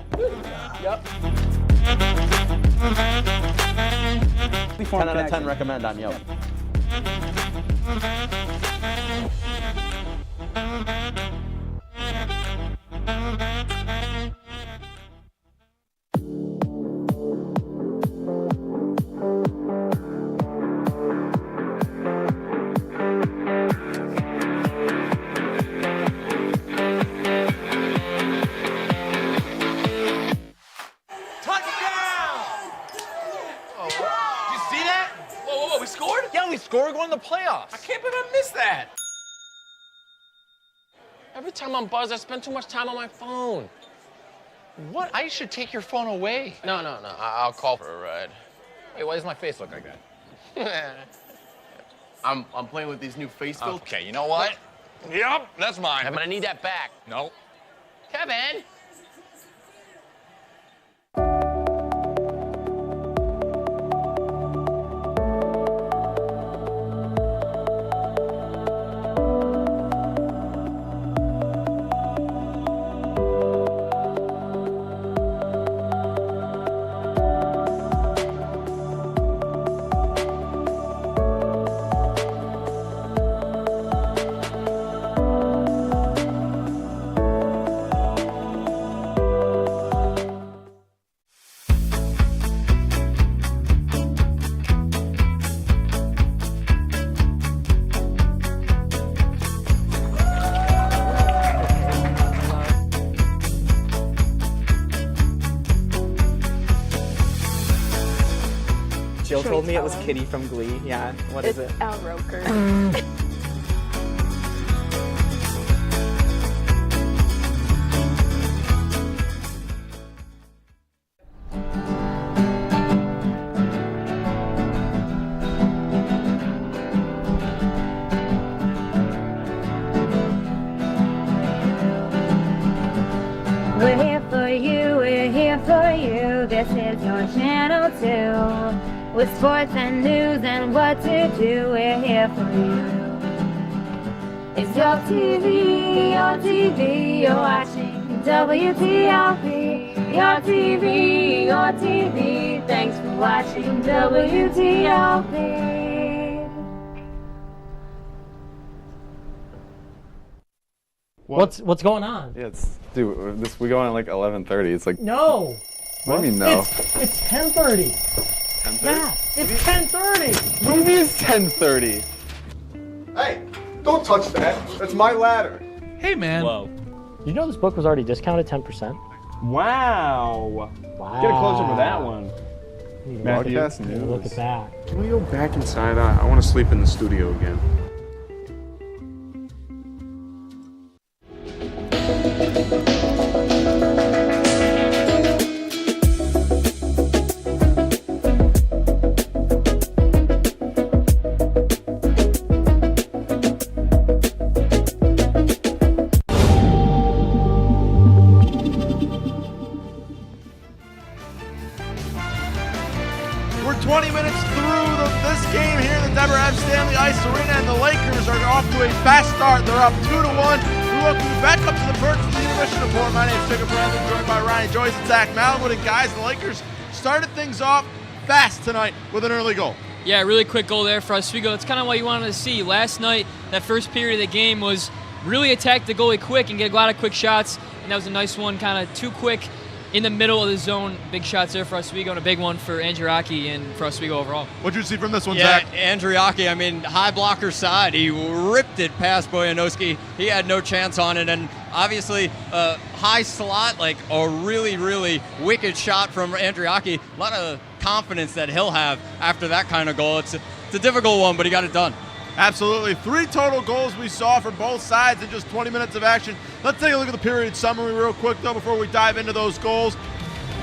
Speaker 7: Yep.
Speaker 12: 10
Speaker 7: out of 10 recommend on Yelp.
Speaker 24: We're going to the playoffs. I can't believe I missed that. Every time I'm buzzed, I spend too much time on my phone. What? I should take your phone away. No. I'll call for a ride. Wait, why does my face look like that? I'm playing with these new face filters. Okay, you know what? Yep, that's mine. But I need that back. No. Kevin!
Speaker 12: Jill told me it was Kitty from Glee. Yeah, what is it?
Speaker 10: It's Al Roker.
Speaker 25: We're here for you, we're here for you. This is your channel too. With sports and news and what to do, we're here for you. It's your TV, you're watching WTOP. Your TV, thanks for watching WTOP.
Speaker 26: What's going on?
Speaker 27: Yeah, we go on at like 11:30. It's like
Speaker 26: No.
Speaker 27: What do you mean no?
Speaker 26: It's 10:30.
Speaker 27: 10:30?
Speaker 26: Yeah, it's 10:30.
Speaker 27: What do you mean it's 10:30?
Speaker 15: Hey, don't touch that. That's my ladder.
Speaker 26: Hey, man.
Speaker 7: Whoa.
Speaker 26: You know this book was already discounted 10%?
Speaker 14: Wow. Get a close up of that one.
Speaker 27: Broadcast news.
Speaker 26: Look at that.
Speaker 19: Can we go back inside? I want to sleep in the studio again.
Speaker 2: We're We're 20 minutes through this game here in the Deborah F. Stanley Ice Arena, and the Lakers are off to a fast start. They're up 2-1. We welcome you back up to the perch of the Intermission Report. My name is Jacob Bradley, joined by Ryan Joyce and Zach Malinwood. And guys, the Lakers started things off fast tonight with an early goal.
Speaker 3: Yeah, really quick goal there for Oswego. It's kind of what you wanted to see. Last night, that first period of the game was really attack the goalie quick and get a lot of quick shots, and that was a nice one, kind of too quick in the middle of the zone. Big shots there for Oswego and a big one for Andriaki and for Oswego overall.
Speaker 2: What'd you see from this one,
Speaker 4: yeah,
Speaker 2: Zach?
Speaker 4: Andriaki, I mean, high blocker side. He ripped it past Bojanowski. He had no chance on it, and obviously high slot, like a really, really wicked shot from Andriaki. A lot of confidence that he'll have after that kind of goal. It's a difficult one, but he got it done.
Speaker 2: Absolutely. 3 total goals we saw for both sides in just 20 minutes of action. Let's take a look at the period summary real quick, though, before we dive into those goals.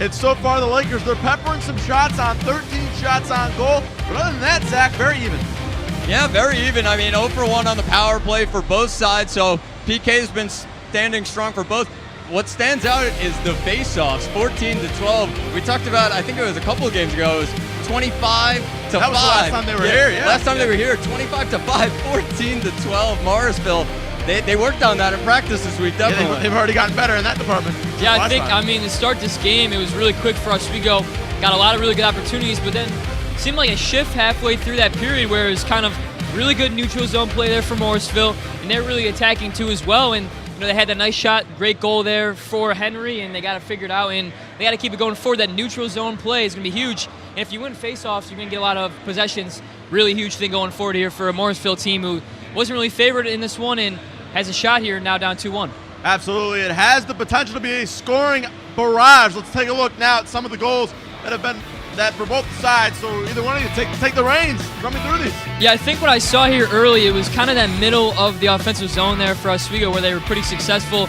Speaker 2: It's so far the Lakers, they're peppering some shots on, 13 shots on goal. But other than that, Zach, very even.
Speaker 4: Yeah, very even. I mean, 0 for 1 on the power play for both sides, so PK's been standing strong for both. What stands out is the face-offs, 14-12. We talked about, I think it was a couple of games ago, it was 25-5.
Speaker 2: That was the last time they were here, yeah.
Speaker 4: Last time they were here, 25-5, 14-12, Morrisville. They worked on that in practice this week, definitely.
Speaker 2: Yeah, they've already gotten better in that department.
Speaker 3: Yeah, I mean, to start this game, it was really quick for Oswego. Got a lot of really good opportunities, but then it seemed like a shift halfway through that period where it was kind of really good neutral zone play there for Morrisville, and they're really attacking too as well. And they had that nice shot, great goal there for Henry, and they got it figured out, and they got to keep it going forward. That neutral zone play is going to be huge, and if you win faceoffs, you're going to get a lot of possessions. Really huge thing going forward here for a Morrisville team who wasn't really favored in this one and has a shot here now down 2-1.
Speaker 2: Absolutely. It has the potential to be a scoring barrage. Let's take a look now at some of the goals that have been for both sides. So either one of you take the reins. Run me through these.
Speaker 3: Yeah, I think what I saw here early, it was kind of that middle of the offensive zone there for Oswego where they were pretty successful.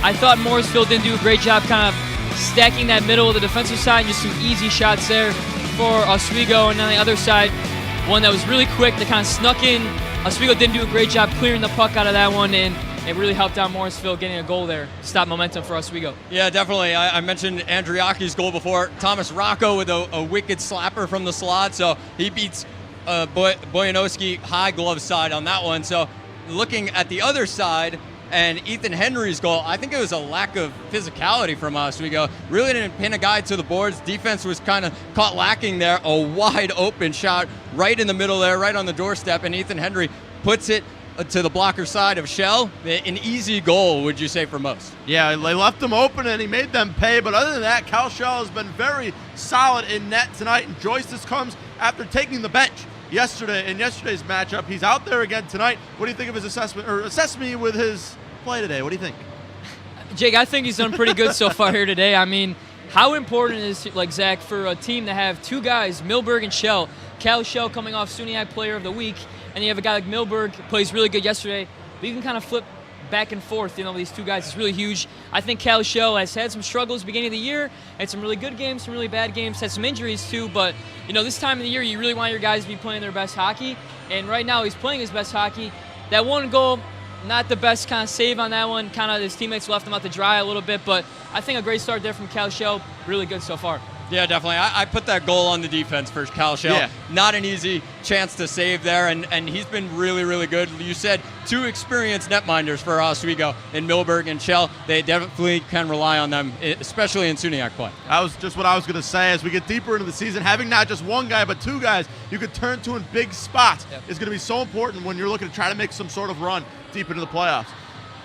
Speaker 3: I thought Morrisville didn't do a great job kind of stacking that middle of the defensive side, just some easy shots there for Oswego. And on the other side, one that was really quick that kind of snuck in. Oswego didn't do a great job clearing the puck out of that one, and it really helped out Morrisville getting a goal there. Stop momentum for Oswego.
Speaker 4: Yeah, definitely. I mentioned Andriaki's goal before. Thomas Rocco with a wicked slapper from the slot, so he beats Bojanowski high glove side on that one. So looking at the other side and Ethan Henry's goal, I think it was a lack of physicality from Oswego. Really didn't pin a guy to the boards. Defense was kind of caught lacking there. A wide open shot right in the middle there, right on the doorstep, and Ethan Henry puts it to the blocker side of Shell. An easy goal, would you say, for most?
Speaker 2: Yeah, they left him open and he made them pay. But other than that, Cal Shell has been very solid in net tonight. And Joyce, this comes after taking the bench yesterday in yesterday's matchup. He's out there again tonight. What do you think of his assessment, or assess me with his play today? What do you think?
Speaker 3: Jake, I think he's done pretty good so far here today. I mean, how important is it, like Zach, for a team to have two guys, Milberg and Shell? Cal Shell coming off SUNY Player of the Week, and you have a guy like Milberg who plays really good yesterday, but you can kind of flip back and forth, these two guys. It's really huge. I think Cal Shell has had some struggles beginning of the year, had some really good games, some really bad games, had some injuries too, but this time of the year you really want your guys to be playing their best hockey, and right now he's playing his best hockey. That one goal, not the best kind of save on that one, kind of his teammates left him out to dry a little bit, but I think a great start there from Cal Shell, really good so far.
Speaker 4: Yeah, definitely. I put that goal on the defense for Cal Shell.
Speaker 2: Yeah.
Speaker 4: Not an easy chance to save there, and he's been really, really good. You said two experienced netminders for Oswego in Milberg and Shell. They definitely can rely on them, especially in SUNY play.
Speaker 2: That was just what I was going to say. As we get deeper into the season, having not just one guy but two guys you could turn to in big spots is going to be so important when you're looking to try to make some sort of run deep into the playoffs.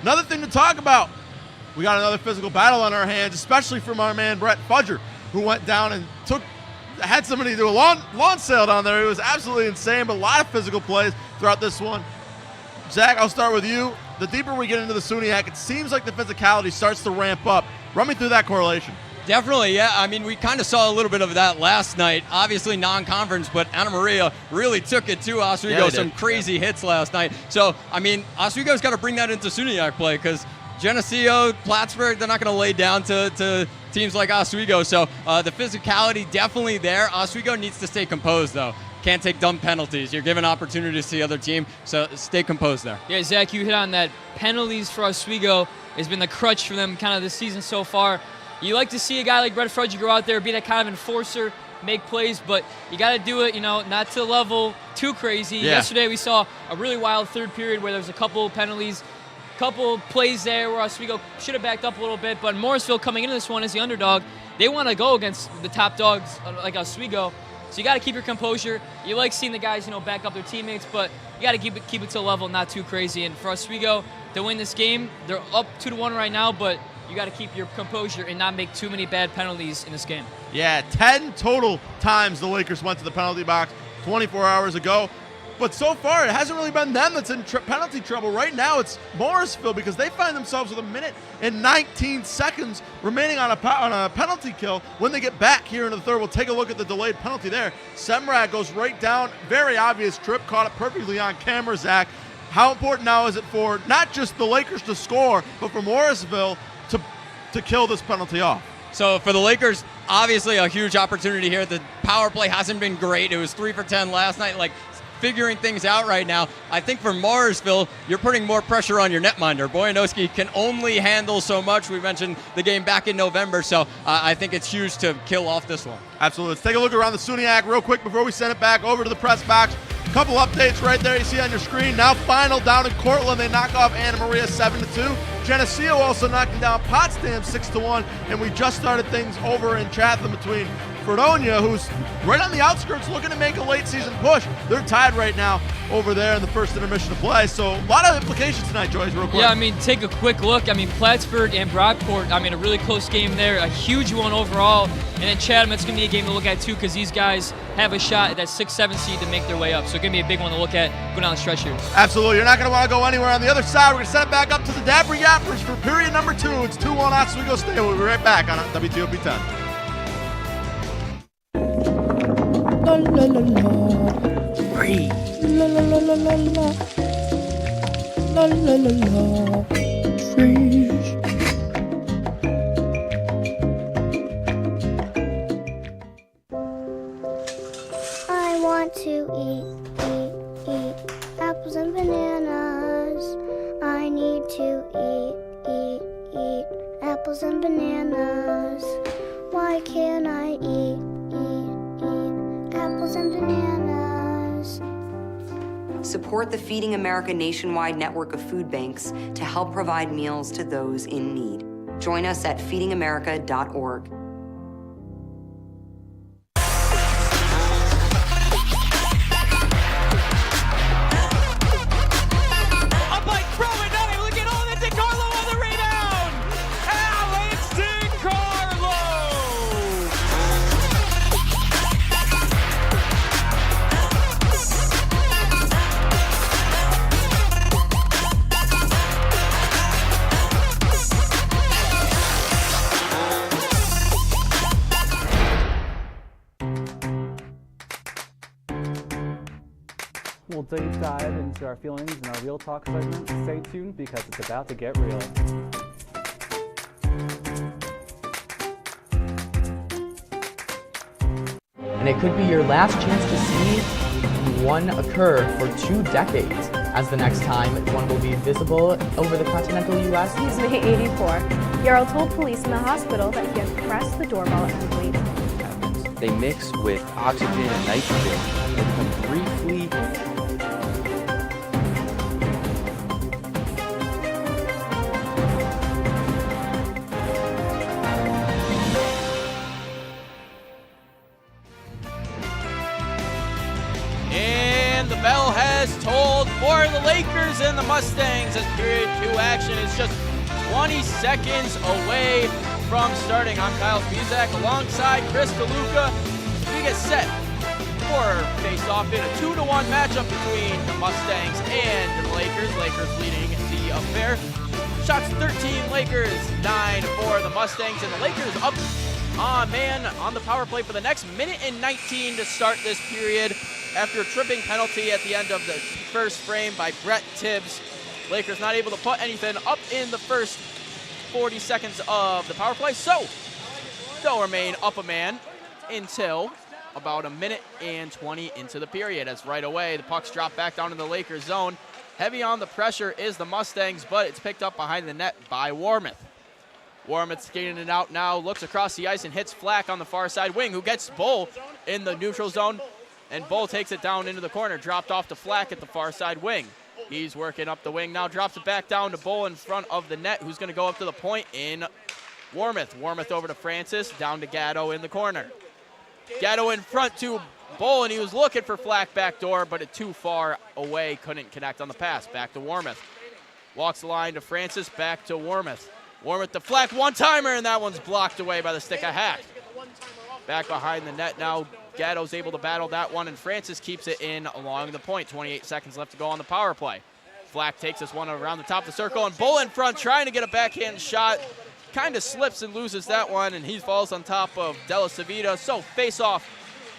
Speaker 2: Another thing to talk about, we got another physical battle on our hands, especially from our man Brett Fudger, who went down and had somebody do a lawn sail down there. It was absolutely insane, but a lot of physical plays throughout this one. Zach, I'll start with you. The deeper we get into the SUNY, it seems like the physicality starts to ramp up. Run me through that correlation.
Speaker 4: Definitely, yeah. I mean, we kind of saw a little bit of that last night. Obviously non-conference, but Anna Maria really took it to Oswego. Some crazy hits last night. So, I mean, Oswego's got to bring that into SUNY play because Geneseo, Plattsburgh, they're not going to lay down to teams like Oswego. So the physicality definitely there. Oswego needs to stay composed, though. Can't take dumb penalties. You're giving opportunities to the other team, so stay composed there.
Speaker 3: Yeah, Zach, you hit on that. Penalties for Oswego has been the crutch for them kind of this season so far. You like to see a guy like Brett Fudger go out there, be that kind of enforcer, make plays, but you got to do it, not to level too crazy.
Speaker 2: Yeah.
Speaker 3: Yesterday we saw a really wild third period where there was a couple penalties, couple plays there where Oswego should have backed up a little bit, but Morrisville coming into this one as the underdog, they want to go against the top dogs like Oswego. So you got to keep your composure. You like seeing the guys, back up their teammates, but you got to keep it to a level not too crazy. And for Oswego to win this game, they're up 2-1 right now, but you got to keep your composure and not make too many bad penalties in this game.
Speaker 2: Yeah, 10 total times the Lakers went to the penalty box 24 hours ago. But so far, it hasn't really been them that's in penalty trouble. Right now, it's Morrisville because they find themselves with 1 minute and 19 seconds remaining on a penalty kill. When they get back here into the third, we'll take a look at the delayed penalty there. Semrad goes right down. Very obvious trip. Caught it perfectly on camera, Zach. How important now is it for not just the Lakers to score, but for Morrisville to kill this penalty off?
Speaker 4: So for the Lakers, obviously a huge opportunity here. The power play hasn't been great. It was 3 for 10 last night. Figuring things out right now. I think for Morrisville, you're putting more pressure on your netminder. Bojanowski can only handle so much. We mentioned the game back in November, so I think it's huge to kill off this one.
Speaker 2: Absolutely. Let's take a look around the SUNY real quick before we send it back over to the press box. Couple updates right there you see on your screen. Now final down in Cortland. They knock off Anna Maria 7-2. Geneseo also knocking down Potsdam 6-1. And we just started things over in Chatham between Fredonia, who's right on the outskirts looking to make a late season push. They're tied right now over there in the first intermission of play. So a lot of implications tonight, Joyce, real quick.
Speaker 3: Yeah, take a quick look. Plattsburgh and Brockport, a really close game there. A huge one overall. And then Chatham, it's going to be a game to look at too because these guys have a shot at that 6-7 seed to make their way up. So it's going to be a big one to look at go down the stretch here.
Speaker 2: Absolutely. You're not going to want to go anywhere on the other side. We're going to send it back up to the Dapper Yappers for period number 2. It's 2-1 Oswego State. We'll be right back on WTOP 10.
Speaker 5: La la la la. Breathe. La la la la la la. La la la la. Breathe.
Speaker 25: I want to eat apples and bananas. I need to eat apples and bananas. Why can't I eat apples and bananas?
Speaker 8: Support the Feeding America nationwide network of food banks to help provide meals to those in need. Join us at feedingamerica.org.
Speaker 17: We'll deep dive into our feelings in our Real Talk segment. Stay tuned because it's about to get real.
Speaker 9: And it could be your last chance to see one occur for 2 decades, as the next time one will be visible over the continental U.S.
Speaker 10: He's May 84. Yarrow told police in the hospital that he had pressed the doorbell and waited.
Speaker 18: They mix with oxygen and nitrogen and become briefly
Speaker 11: The bell has tolled for the Lakers and the Mustangs as period 2 action is just 20 seconds away from starting. I'm Kyle Spizak alongside Chris DeLuca. We get set for face-off in a 2-1 matchup between the Mustangs and the Lakers. Lakers leading the affair. Shots 13 Lakers, 9 for the Mustangs, and the Lakers up on the power play for the next minute and 19 to start this period. After a tripping penalty at the end of the first frame by Brett Tibbs, Lakers not able to put anything up in the first 40 seconds of the power play, so they'll remain up a man until about a minute and 20 into the period, as right away the pucks drop back down in the Lakers zone. Heavy on the pressure is the Mustangs, but it's picked up behind the net by Warmouth. Warmouth skating it out now, looks across the ice and hits Flack on the far side wing, who gets Bull in the neutral zone, and Bull takes it down into the corner, dropped off to Flack at the far side wing. He's working up the wing now, drops it back down to Bull in front of the net, who's going to go up to the point in Warmoth. Warmoth over to Francis, down to Gatto in the corner. Gatto in front to Bull, and he was looking for Flack backdoor, but it too far away, couldn't connect on the pass. Back to Warmoth. Walks the line to Francis, back to Warmoth. Warmoth to Flack, one-timer, and that one's blocked away by the stick of Hack. Back behind the net now. Gatto's able to battle that one, and Francis keeps it in along the point. 28 seconds left to go on the power play. Flack takes this one around the top of the circle, and Bull in front trying to get a backhand shot. Kind of slips and loses that one, and he falls on top of Della Savita. So face off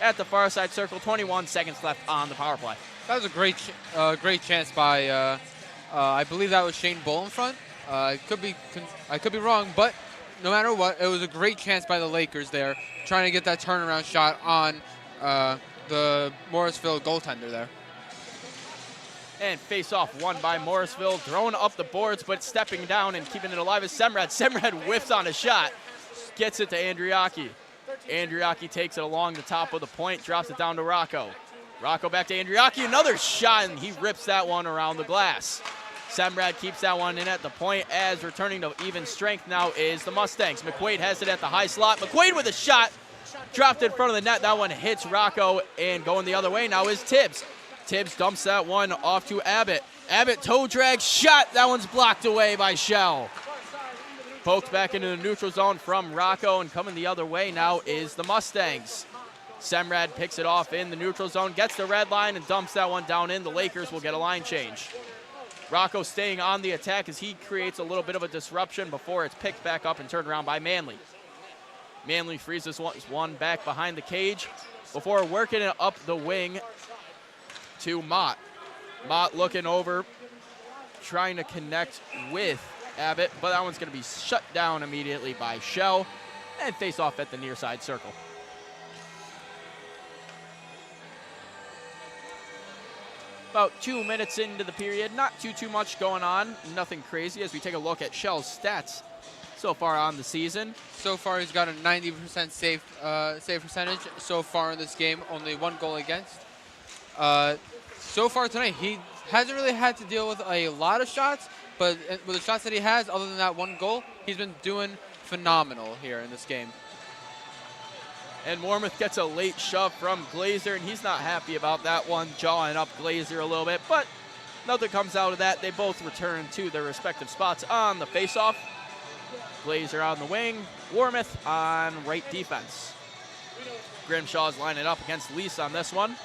Speaker 11: at the far side circle. 21 seconds left on the power play.
Speaker 1: That was a great chance by, I believe that was Shane Bull in front. I could be wrong, but no matter what, it was a great chance by the Lakers there, trying to get that turnaround shot on the Morrisville goaltender there.
Speaker 11: And face-off won by Morrisville, throwing up the boards, but stepping down and keeping it alive is Semrad. Semrad whiffs on a shot, gets it to Andriaki. Andriaki takes it along the top of the point, drops it down to Rocco. Rocco back to Andriaki, another shot, and he rips that one around the glass. Semrad keeps that one in at the point, as returning to even strength now is the Mustangs. McQuaid has it at the high slot. McQuaid with a shot, dropped in front of the net. That one hits Rocco, and going the other way now is Tibbs. Tibbs dumps that one off to Abbott. Abbott toe drag shot. That one's blocked away by Shell. Poked back into the neutral zone from Rocco, and coming the other way now is the Mustangs. Semrad picks it off in the neutral zone, gets the red line, and dumps that one down in. The Lakers will get a line change. Rocco staying on the attack as he creates a little bit of a disruption before it's picked back up and turned around by Manley. Manley frees this one back behind the cage before working it up the wing to Mott. Mott looking over, trying to connect with Abbott, but that one's going to be shut down immediately by Shell, and face off at the near side circle. About 2 minutes into the period, not too much going on, nothing crazy as we take a look at Shell's stats so far on the season.
Speaker 1: So far, he's got a 90% save percentage so far in this game, only 1 goal against. So far tonight, he hasn't really had to deal with a lot of shots, but with the shots that he has, other than that 1 goal, he's been doing phenomenal here in this game.
Speaker 11: And Warmoth gets a late shove from Glazer, and he's not happy about that one, jawing up Glazer a little bit, but nothing comes out of that. They both return to their respective spots on the faceoff. Glazer on the wing, Warmoth on right defense. Grimshaw's lining up against Lease on this one.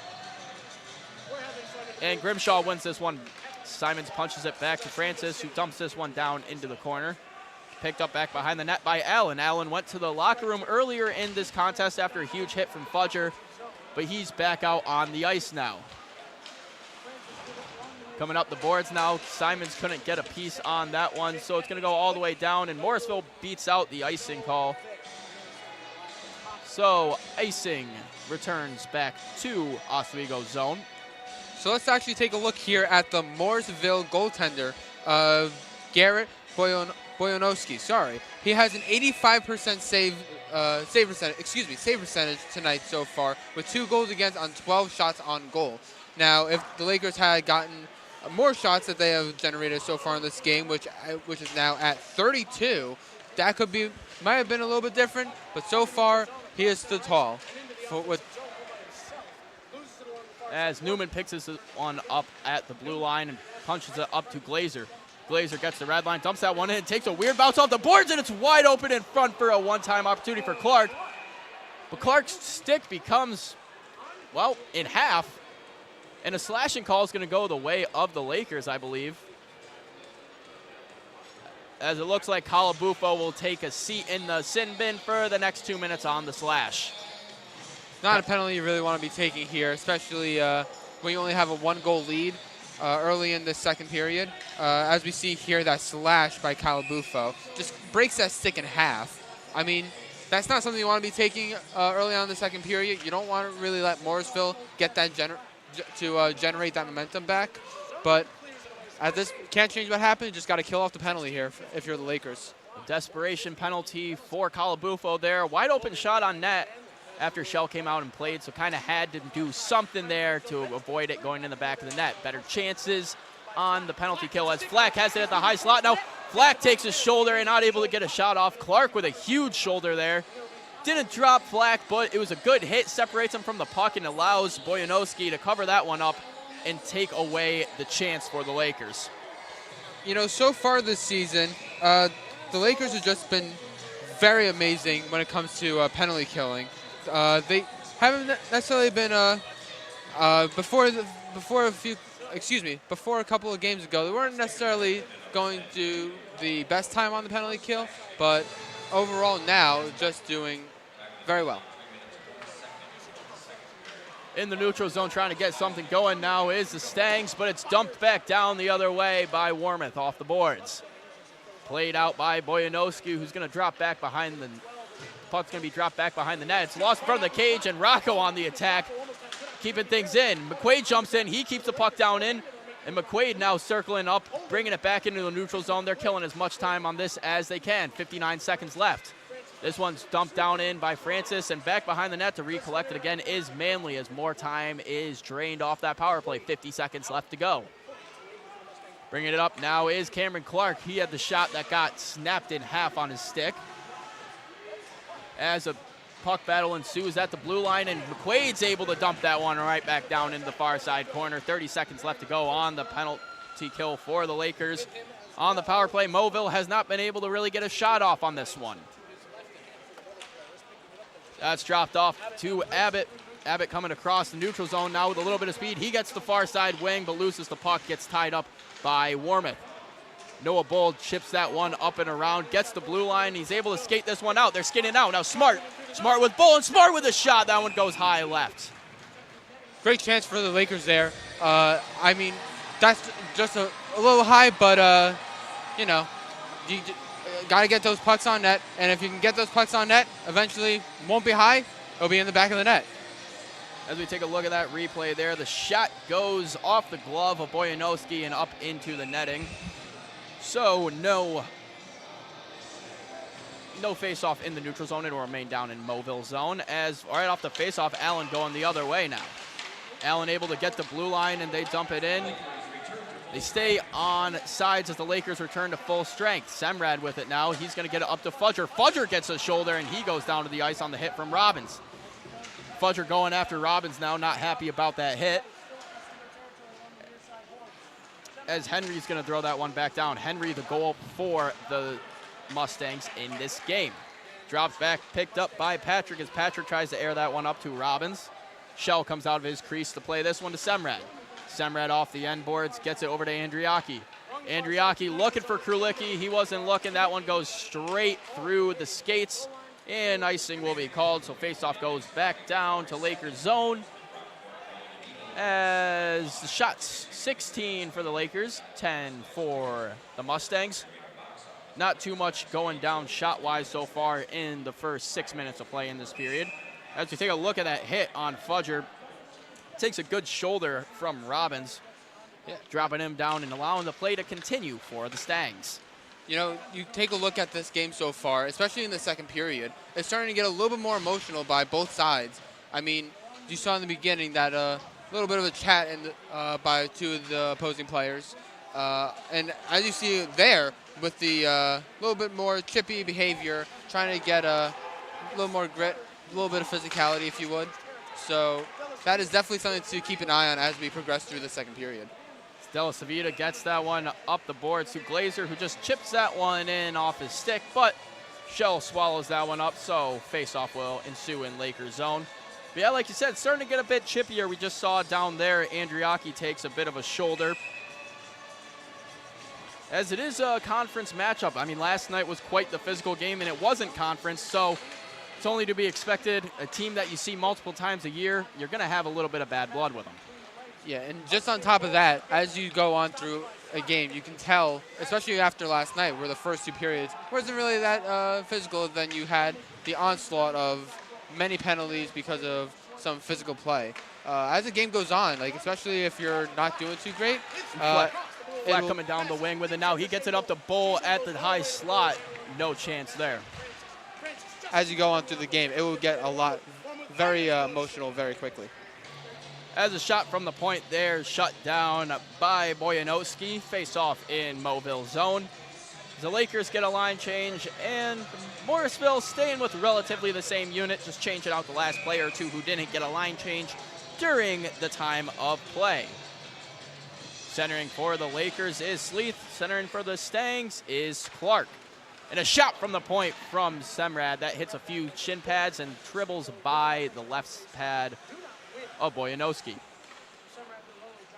Speaker 11: And Grimshaw wins this one. Simons punches it back to Francis, who dumps this one down into the corner. Picked up back behind the net by Allen. Allen went to the locker room earlier in this contest after a huge hit from Fudger, but he's back out on the ice now. Coming up the boards now, Simons couldn't get a piece on that one, so it's going to go all the way down, and Morrisville beats out the icing call. So icing returns back to Oswego zone.
Speaker 1: So let's actually take a look here at the Morrisville goaltender, Garrett Boyanowski. Sorry, he has an 85% save percentage tonight so far, with 2 goals against on 12 shots on goal. Now, if the Lakers had gotten more shots that they have generated so far in this game, which is now at 32, that might have been a little bit different. But so far, he has stood tall.
Speaker 11: As Newman picks this one up at the blue line and punches it up to Glazer. Glazer gets the red line, dumps that one in, takes a weird bounce off the boards, and it's wide open in front for a one-time opportunity for Clark. But Clark's stick becomes, well, in half, and a slashing call is going to go the way of the Lakers, I believe. As it looks like Calabufo will take a seat in the sin bin for the next 2 minutes on the slash.
Speaker 1: Not a penalty you really want to be taking here, especially when you only have a 1-goal lead early in the second period. As we see here, that slash by Calabufo just breaks that stick in half. I mean, that's not something you want to be taking early on in the second period. You don't want to really let Morrisville get that generate that momentum back. But at this, can't change what happened. You just got to kill off the penalty here if you're the Lakers.
Speaker 11: A desperation penalty for Calabufo there. Wide open shot on net. after Shell came out and played, so kind of had to do something there to avoid it going in the back of the net. Better chances on the penalty kill as Flack has it at the high slot. Now Flack takes his shoulder and not able to get a shot off. Clark with a huge shoulder there. Didn't drop Flack, but it was a good hit. Separates him from the puck and allows Bojanowski to cover that one up and take away the chance for the Lakers.
Speaker 1: You know, so far this season, the Lakers have just been very amazing when it comes to penalty killing. They haven't necessarily been before a couple of games ago, they weren't necessarily going to do the best time on the penalty kill, but overall now just doing very well.
Speaker 11: In the neutral zone trying to get something going now is the Stangs, but it's dumped back down the other way by Wormuth off the boards. Played out by Bojanowski, who's going to drop back behind the puck's going to be dropped back behind the net. It's lost in front of the cage, and Rocco on the attack, keeping things in. McQuaid jumps in. He keeps the puck down in, and McQuaid now circling up, bringing it back into the neutral zone. They're killing as much time on this as they can. 59 seconds left. This one's dumped down in by Francis, and back behind the net to recollect it again is Manley as more time is drained off that power play. 50 seconds left to go. Bringing it up now is Cameron Clark. He had the shot that got snapped in half on his stick. As a puck battle ensues at the blue line, and McQuaid's able to dump that one right back down into the far side corner. 30 seconds left to go on the penalty kill for the Lakers. On the power play, Moville has not been able to really get a shot off on this one. That's dropped off to Abbott. Abbott coming across the neutral zone now with a little bit of speed. He gets the far side wing, but loses the puck, gets tied up by Wormuth. Noah Bold chips that one up and around, gets the blue line. He's able to skate this one out. They're skating out. Now Smart with Bull, and Smart with a shot. That one goes high left.
Speaker 1: Great chance for the Lakers there. I mean, that's just a little high, but, you know, you got to get those pucks on net. And if you can get those pucks on net, eventually won't be high. It'll be in the back of the net.
Speaker 11: As we take a look at that replay there, the shot goes off the glove of Bojanowski and up into the netting. So no face-off in the neutral zone. It will remain down in Moville zone as right off the face-off, Allen going the other way now. Allen able to get the blue line, and they dump it in. They stay on sides as the Lakers return to full strength. Semrad with it now. He's going to get it up to Fudger. Fudger gets a shoulder, and he goes down to the ice on the hit from Robbins. Fudger going after Robbins now, not happy about that hit. As Henry's going to throw that one back down. Henry, the goal for the Mustangs in this game. Drops back, picked up by Patrick as Patrick tries to air that one up to Robbins. Shell comes out of his crease to play this one to Semrad. Semrad off the end boards, gets it over to Andriaki. Andriaki looking for Krulicki. He wasn't looking. That one goes straight through the skates, and icing will be called, so faceoff goes back down to Lakers zone. As the shots, 16 for the Lakers, 10 for the Mustangs. Not too much going down shot-wise so far in the first 6 minutes of play in this period. As we take a look at that hit on Fudger, takes a good shoulder from Robbins, dropping him down and allowing the play to continue for the Stangs.
Speaker 1: You know, you take a look at this game so far, especially in the second period, it's starting to get a little bit more emotional by both sides. I mean, you saw in the beginning that little bit of a chat by two of the opposing players. And as you see there, with the little bit more chippy behavior, trying to get a little more grit, a little bit of physicality, if you would. So that is definitely something to keep an eye on as we progress through the second period.
Speaker 11: Stella Savita gets that one up the board to Glazer, who just chips that one in off his stick, but Shell swallows that one up, so face-off will ensue in Lakers zone. But yeah, like you said, starting to get a bit chippier. We just saw down there, Andriaki takes a bit of a shoulder. As it is a conference matchup. I mean, last night was quite the physical game, and it wasn't conference, so it's only to be expected. A team that you see multiple times a year, you're going to have a little bit of bad blood with them.
Speaker 1: Yeah, and just on top of that, as you go on through a game, you can tell, especially after last night, where the first two periods wasn't really that physical, then you had the onslaught of many penalties because of some physical play. As the game goes on, like especially if you're not doing too great,
Speaker 11: Flack coming down the wing with it now. He gets it up to Bull at the high slot. No chance there.
Speaker 1: As you go on through the game, it will get a lot very emotional very quickly.
Speaker 11: As a shot from the point there, shut down by Boyanowski. Face off in Mobile zone. The Lakers get a line change, and Morrisville staying with relatively the same unit, just changing out the last player or two who didn't get a line change during the time of play. Centering for the Lakers is Sleeth. Centering for the Stangs is Clark. And a shot from the point from Semrad that hits a few shin pads and dribbles by the left pad of Boyanowski.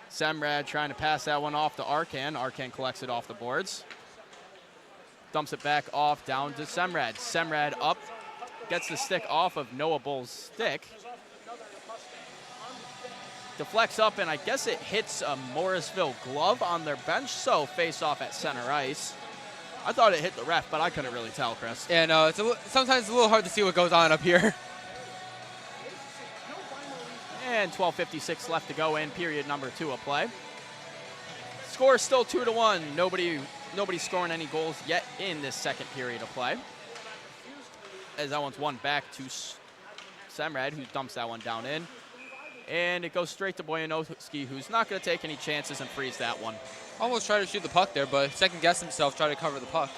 Speaker 11: Semrad trying to pass that one off to Arkan. Arkan collects it off the boards. Dumps it back off down to Semrad. Semrad up, gets the stick off of Noah Bull's stick. Deflects up, and I guess it hits a Morrisville glove on their bench, so face off at center ice. I thought it hit the ref, but I couldn't really tell, Chris.
Speaker 1: Yeah, no, sometimes it's a little hard to see what goes on up here.
Speaker 11: And 12:56 left to go in period number 2 of play. Score still 2-1. Nobody's scoring any goals yet in this second period of play. As that one's won back to Semrad, who dumps that one down in. And it goes straight to Boyanowski, who's not going to take any chances and frees that one.
Speaker 1: Almost tried to shoot the puck there, but second-guessed himself, tried to cover the puck.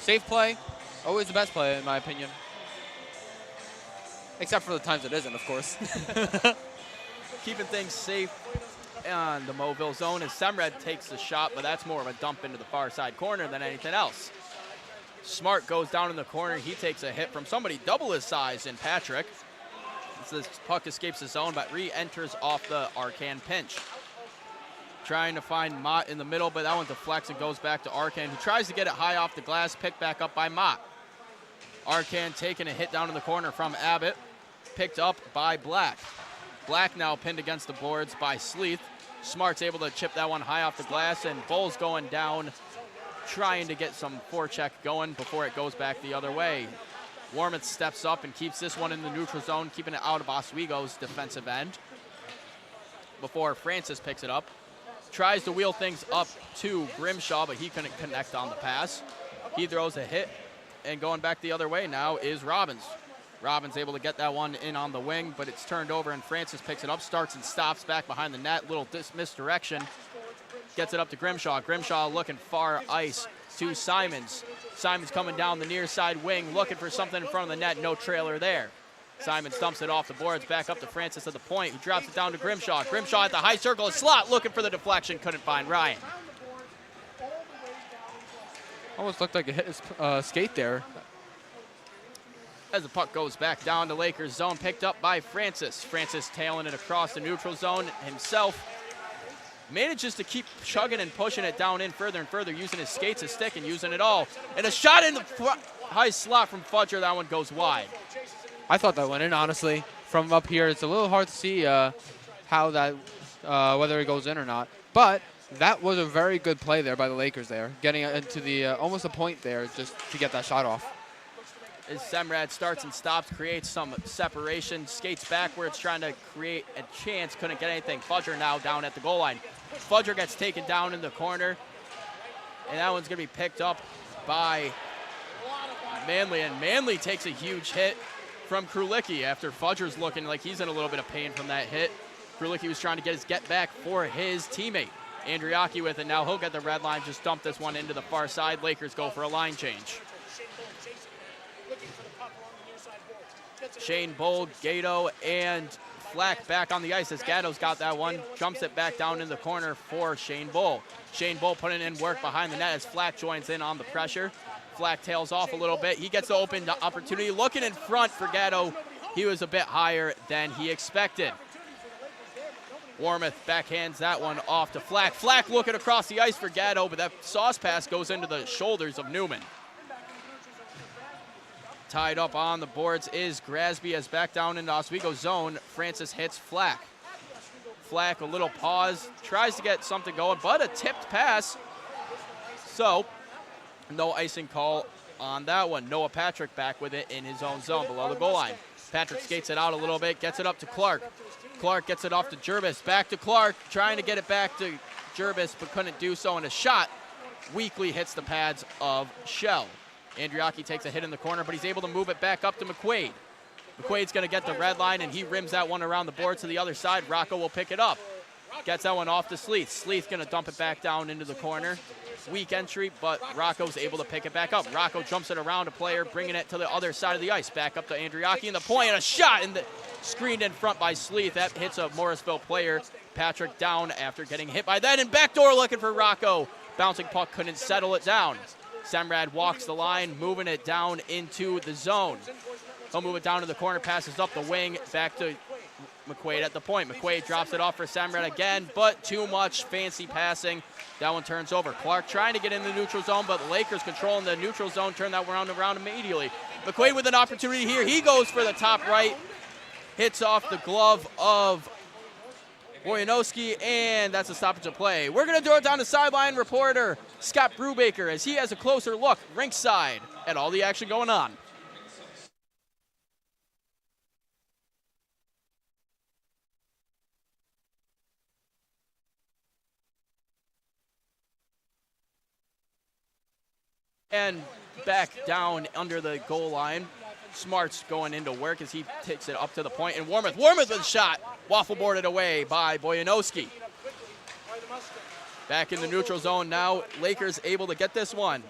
Speaker 1: Safe play, always the best play in my opinion. Except for the times it isn't, of course.
Speaker 11: Keeping things safe on the Mobile zone as Semrad takes the shot, but that's more of a dump into the far side corner than anything else. Smart goes down in the corner. He takes a hit from somebody double his size in Patrick. This puck escapes the zone, but re-enters off the Arkan pinch. Trying to find Mott in the middle, but that one deflects and goes back to Arkan, who tries to get it high off the glass, picked back up by Mott. Arkan taking a hit down in the corner from Abbott, picked up by Black. Black now pinned against the boards by Sleeth. Smart's able to chip that one high off the glass, and Bull's going down, trying to get some forecheck going before it goes back the other way. Warmouth steps up and keeps this one in the neutral zone, keeping it out of Oswego's defensive end. Before Francis picks it up. Tries to wheel things up to Grimshaw, but he couldn't connect on the pass. He throws a hit, and going back the other way now is Robbins. Robbins able to get that one in on the wing, but it's turned over, and Francis picks it up, starts and stops back behind the net. Little misdirection. Gets it up to Grimshaw. Grimshaw looking far ice to Simons. Simons coming down the near side wing, looking for something in front of the net. No trailer there. Simons dumps it off the boards, back up to Francis at the point, who drops it down to Grimshaw. Grimshaw at the high circle, a slot, looking for the deflection, couldn't find Ryan.
Speaker 1: Almost looked like it hit his skate there.
Speaker 11: As the puck goes back down to Lakers zone, picked up by Francis. Francis tailing it across the neutral zone himself. Manages to keep chugging and pushing it down in further and further, using his skates, his stick, and using it all. And a shot in the high slot from Fudger. That one goes wide.
Speaker 1: I thought that went in, honestly. From up here, it's a little hard to see how that, whether it goes in or not. But that was a very good play there by the Lakers there, getting into the almost a point there just to get that shot off.
Speaker 11: As Semrad starts and stops, creates some separation, skates backwards, trying to create a chance, couldn't get anything. Fudger now down at the goal line. Fudger gets taken down in the corner, and that one's going to be picked up by Manley, and Manley takes a huge hit from Krulicki after Fudger's looking like he's in a little bit of pain from that hit. Krulicki was trying to get his get back for his teammate. Andriaki with it now. He'll get the red line, just dump this one into the far side. Lakers go for a line change. Shane Bull, Gato, and Flack back on the ice as Gato's got that one. Jumps it back down in the corner for Shane Bull. Shane Bull putting in work behind the net as Flack joins in on the pressure. Flack tails off a little bit. He gets the open opportunity. Looking in front for Gatto. He was a bit higher than he expected. Warmouth backhands that one off to Flack. Flack looking across the ice for Gatto, but that sauce pass goes into the shoulders of Newman. Tied up on the boards is Grasby as back down into Oswego zone. Francis hits Flack. Flack, a little pause, tries to get something going, but a tipped pass. So, no icing call on that one. Noah Patrick back with it in his own zone below the goal line. Patrick skates it out a little bit, gets it up to Clark. Clark gets it off to Jervis, back to Clark, trying to get it back to Jervis, but couldn't do so, and a shot weakly hits the pads of Shell. Andriaki takes a hit in the corner, but he's able to move it back up to McQuaid. McQuaid's going to get the red line, and he rims that one around the board to the other side. Rocco will pick it up. Gets that one off to Sleeth. Sleeth going to dump it back down into the corner. Weak entry, but Rocco's able to pick it back up. Rocco jumps it around a player, bringing it to the other side of the ice. Back up to Andriaki in the point, and a shot in the screened in front by Sleeth. That hits a Morrisville player. Patrick down after getting hit by that, and backdoor looking for Rocco. Bouncing puck couldn't settle it down. Semrad walks the line, moving it down into the zone. He'll move it down to the corner, passes up the wing, back to McQuaid at the point. McQuaid drops it off for Semrad again, but too much fancy passing. That one turns over. Clark trying to get in the neutral zone, but the Lakers controlling the neutral zone, turn that round around immediately. McQuaid with an opportunity here. He goes for the top right, hits off the glove of Boyanowski, and that's a stoppage of play. We're going to throw it down to sideline reporter Scott Brubaker as he has a closer look rinkside at all the action going on. And back down under the goal line. Smart's going into work as he takes it up to the point. And Warmouth with a shot. Waffle boarded away by Boyanowski. Back in the neutral zone now. Lakers able to get this one.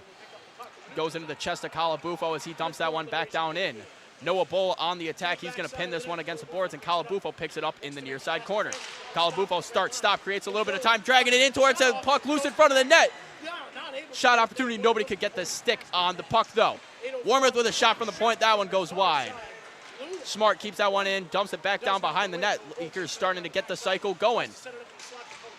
Speaker 11: Goes into the chest of Calabufo as he dumps that one back down in. Noah Bull on the attack. He's going to pin this one against the boards, and Calabufo picks it up in the near side corner. Calabufo stop, creates a little bit of time, dragging it in towards the puck, loose in front of the net. Shot opportunity, nobody could get the stick on the puck though. Warmouth with a shot from the point, that one goes wide. Smart keeps that one in, dumps it back down behind the net. Lakers starting to get the cycle going.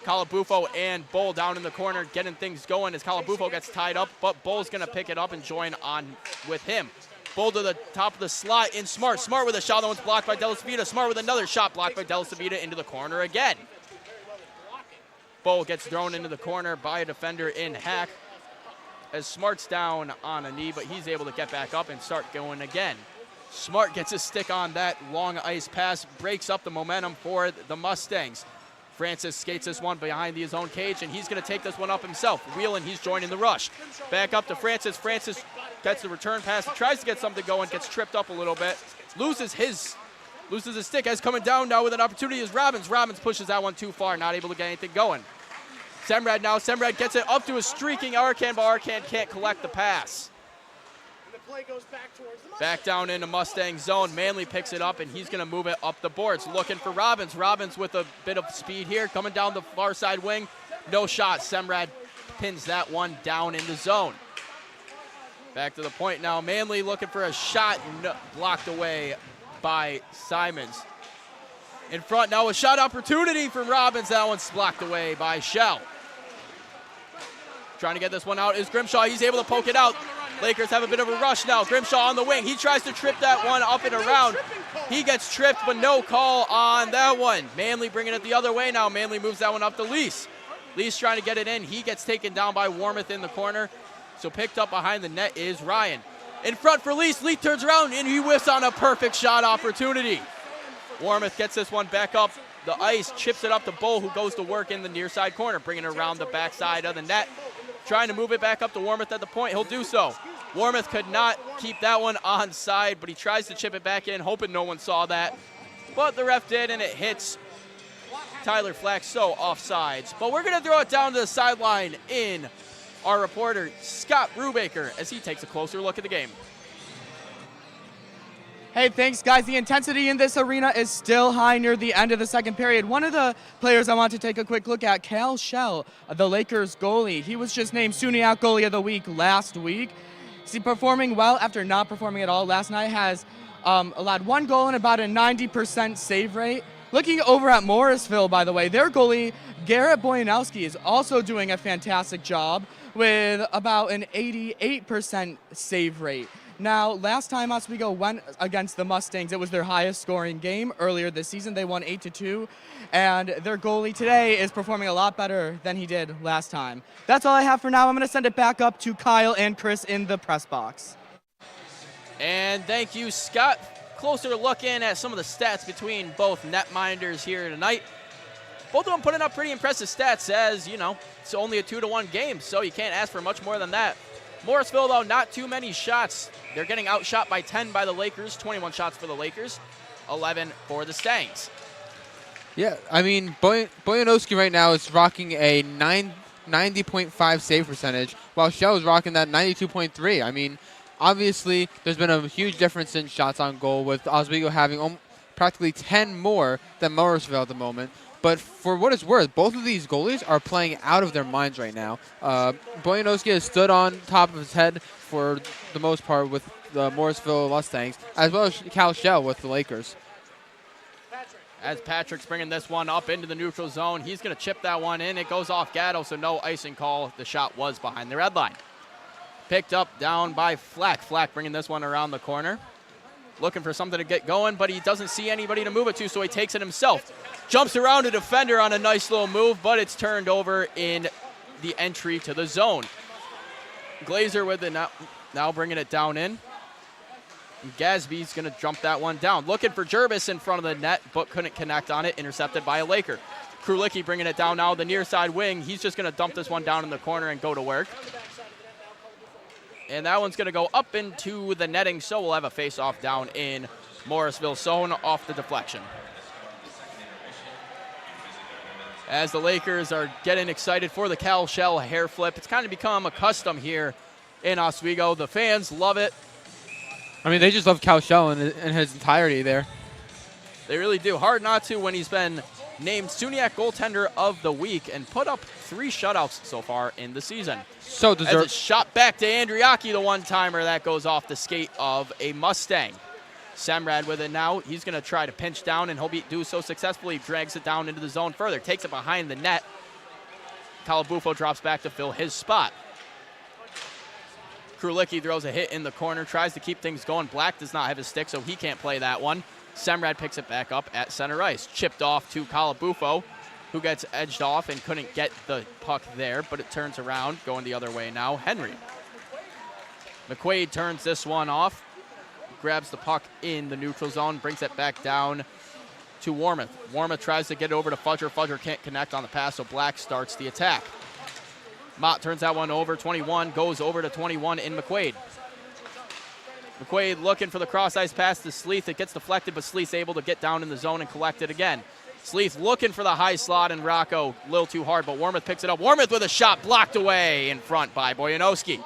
Speaker 11: Calabufo and Bull down in the corner getting things going as Calabufo gets tied up, but Bull's going to pick it up and join on with him. Bull to the top of the slot in Smart. Smart with a shot that one's blocked by De La Savita. Smart with another shot blocked by De La Savita into the corner again. Bull gets thrown into the corner by a defender in Hack as Smart's down on a knee, but he's able to get back up and start going again. Smart gets his stick on that long ice pass, breaks up the momentum for the Mustangs. Francis skates this one behind his own cage, and he's going to take this one up himself. Wheelan, he's joining the rush. Back up to Francis. Francis gets the return pass, tries to get something going, gets tripped up a little bit, loses his stick as coming down now with an opportunity is Robbins. Robbins pushes that one too far, not able to get anything going. Semrad now. Semrad gets it up to a streaking Arcan, but Arcan can't collect the pass. Back down into Mustang zone. Manley picks it up, and he's going to move it up the boards. Looking for Robbins. Robbins with a bit of speed here, coming down the far side wing. No shot. Semrad pins that one down in the zone. Back to the point now. Manley looking for a shot, blocked away by Simons. In front now, a shot opportunity for Robbins. That one's blocked away by Shell. Trying to get this one out is Grimshaw. He's able to poke it out. Lakers have a bit of a rush now. Grimshaw on the wing. He tries to trip that one up and around. He gets tripped, but no call on that one. Manley bringing it the other way now. Manley moves that one up to Lease. Lease trying to get it in. He gets taken down by Warmouth in the corner. So picked up behind the net is Ryan. In front for Lease. Lease turns around, and he whiffs on a perfect shot opportunity. Warmouth gets this one back up the ice, chips it up to Bull, who goes to work in the near side corner, bringing it around the backside of the net. Trying to move it back up to Warmouth at the point. He'll do so. Warmouth could not keep that one onside, but he tries to chip it back in, hoping no one saw that. But the ref did, and it hits Tyler Flack, so offsides. But we're going to throw it down to the sideline in our reporter, Scott Brubaker, as he takes a closer look at the game.
Speaker 9: Hey, thanks, guys. The intensity in this arena is still high near the end of the second period. One of the players I want to take a quick look at, Cal Shell, the Lakers goalie. He was just named SUNY Goalie of the Week last week. He's performing well after not performing at all last night. Has allowed one goal and about a 90% save rate. Looking over at Morrisville, by the way, their goalie, Garrett Boyanowski, is also doing a fantastic job with about an 88% save rate. Now, last time Oswego went against the Mustangs, it was their highest scoring game earlier this season. They won 8-2, and their goalie today is performing a lot better than he did last time. That's all I have for now. I'm going to send it back up to Kyle and Chris in the press box.
Speaker 11: And thank you, Scott. Closer look in at some of the stats between both netminders here tonight. Both of them putting up pretty impressive stats as, you know, it's only a 2-1 game, so you can't ask for much more than that. Morrisville, though, not too many shots. They're getting outshot by 10 by the Lakers. 21 shots for the Lakers, 11 for the Stangs.
Speaker 1: Yeah, I mean, Bojanowski right now is rocking a 90.5 save percentage, while Shell is rocking that 92.3. I mean, obviously, there's been a huge difference in shots on goal, with Oswego having practically 10 more than Morrisville at the moment. But for what it's worth, both of these goalies are playing out of their minds right now. Bojanowski has stood on top of his head for the most part with the Morrisville Mustangs, as well as Cal Shell with the Lakers.
Speaker 11: As Patrick's bringing this one up into the neutral zone, he's going to chip that one in. It goes off Gatto, so no icing call. The shot was behind the red line. Picked up down by Flack. Flack bringing this one around the corner. Looking for something to get going, but he doesn't see anybody to move it to, so he takes it himself. Jumps around a defender on a nice little move, but it's turned over in the entry to the zone. Glazer with it now bringing it down in. Gasby's going to jump that one down. Looking for Jervis in front of the net, but couldn't connect on it. Intercepted by a Laker. Krulicki bringing it down now the near side wing. He's just going to dump this one down in the corner and go to work. And that one's going to go up into the netting, so we'll have a face-off down in Morrisville zone off the deflection. As the Lakers are getting excited for the Cal Shell hair flip, it's kind of become a custom here in Oswego. The fans love it.
Speaker 1: I mean, they just love Cal Shell in his entirety there.
Speaker 11: They really do. Hard not to when he's been named SUNYAC Goaltender of the Week and put up 3 shutouts so far in the season.
Speaker 1: So
Speaker 11: As a shot back to Andriaki, the one-timer, that goes off the skate of a Mustang. Semrad with it now. He's going to try to pinch down, and he'll do so successfully. Drags it down into the zone further. Takes it behind the net. Calabufo drops back to fill his spot. Krulicki throws a hit in the corner, tries to keep things going. Black does not have his stick, so he can't play that one. Semrad picks it back up at center ice. Chipped off to Calabufo, who gets edged off and couldn't get the puck there, but it turns around, going the other way now. Henry. McQuaid turns this one off, grabs the puck in the neutral zone, brings it back down to Warmoth. Warmoth tries to get it over to Fudger. Fudger can't connect on the pass, so Black starts the attack. Mott turns that one over. 21 goes over to 21 in McQuaid. McQuaid looking for the cross-ice pass to Sleeth. It gets deflected, but Sleeth's able to get down in the zone and collect it again. Sleeth looking for the high slot, and Rocco a little too hard, but Warmoth picks it up. Warmoth with a shot blocked away in front by Bojanowski.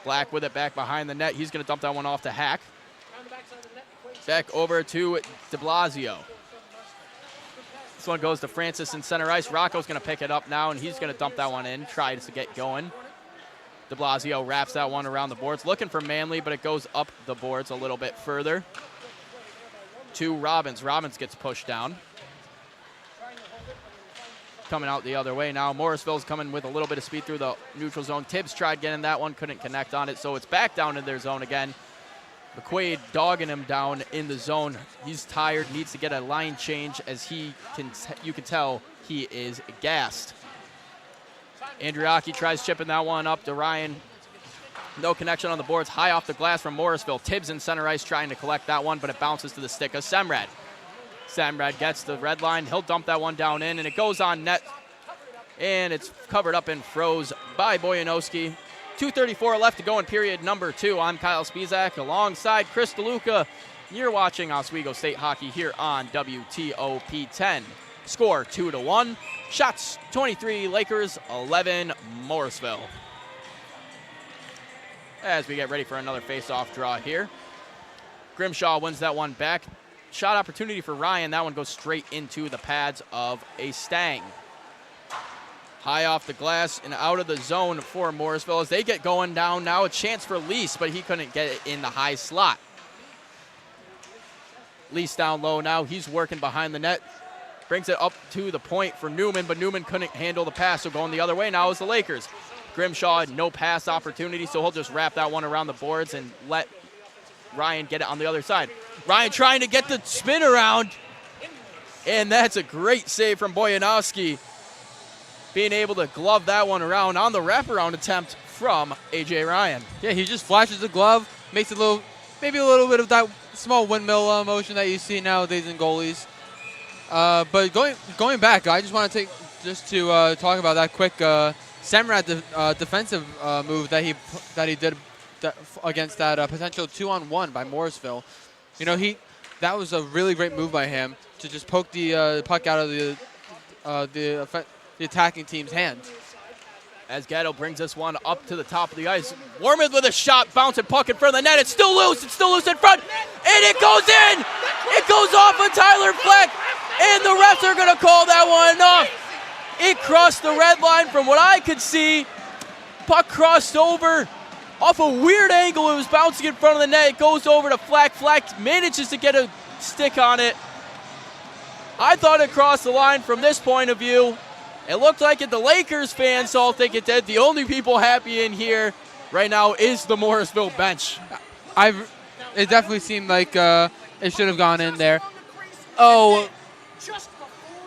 Speaker 11: Black with it back behind the net. He's going to dump that one off to Hack. Back over to de Blasio. This one goes to Francis in center ice. Rocco's going to pick it up now, and he's going to dump that one in, tries to get going. De Blasio wraps that one around the boards, looking for Manley, but it goes up the boards a little bit further to Robbins. Robbins gets pushed down. Coming out the other way now. Morrisville's coming with a little bit of speed through the neutral zone. Tibbs tried getting that one, couldn't connect on it, so it's back down in their zone again. McQuaid dogging him down in the zone. He's tired, needs to get a line change as you can tell he is gassed. Andriaki tries chipping that one up to Ryan. No connection on the boards. High off the glass from Morrisville. Tibbs in center ice trying to collect that one, but it bounces to the stick of Semrad. Semrad gets the red line. He'll dump that one down in, and it goes on net. And it's covered up and froze by Bojanowski. 2:34 left to go in period number 2. I'm Kyle Spizak alongside Chris DeLuca. You're watching Oswego State Hockey here on WTOP 10. Score 2-1. Shots 23 Lakers, 11 Morrisville. As we get ready for another face-off draw here. Grimshaw wins that one back. Shot opportunity for Ryan. That one goes straight into the pads of a Stang. High off the glass and out of the zone for Morrisville as they get going down now. A chance for Lease, but he couldn't get it in the high slot. Lease down low now. He's working behind the net. Brings it up to the point for Newman, but Newman couldn't handle the pass, so going the other way now is the Lakers. Grimshaw had no pass opportunity, so he'll just wrap that one around the boards and let Ryan get it on the other side. Ryan trying to get the spin around, and that's a great save from Bojanowski, being able to glove that one around on the wraparound attempt from A.J. Ryan.
Speaker 1: Yeah, he just flashes the glove, makes maybe a little bit of that small windmill motion that you see nowadays in goalies. But going back, I just want to talk about that quick Semrad defensive move that he did against that potential 2-on-1 by Morrisville. You know, that was a really great move by him to just poke the puck out of the attacking team's hand.
Speaker 11: As Gatto brings this one up to the top of the ice. Warmith with a shot, bouncing puck in front of the net. It's still loose in front, and it goes in! It goes off of Tyler Fleck, and the refs are gonna call that one off. It crossed the red line from what I could see. Puck crossed over off a weird angle. It was bouncing in front of the net. It goes over to Fleck. Fleck manages to get a stick on it. I thought it crossed the line from this point of view. It looked like it. The Lakers fans all think it did. The only people happy in here right now is the Morrisville bench.
Speaker 1: It definitely seemed like it should have gone in there. Oh,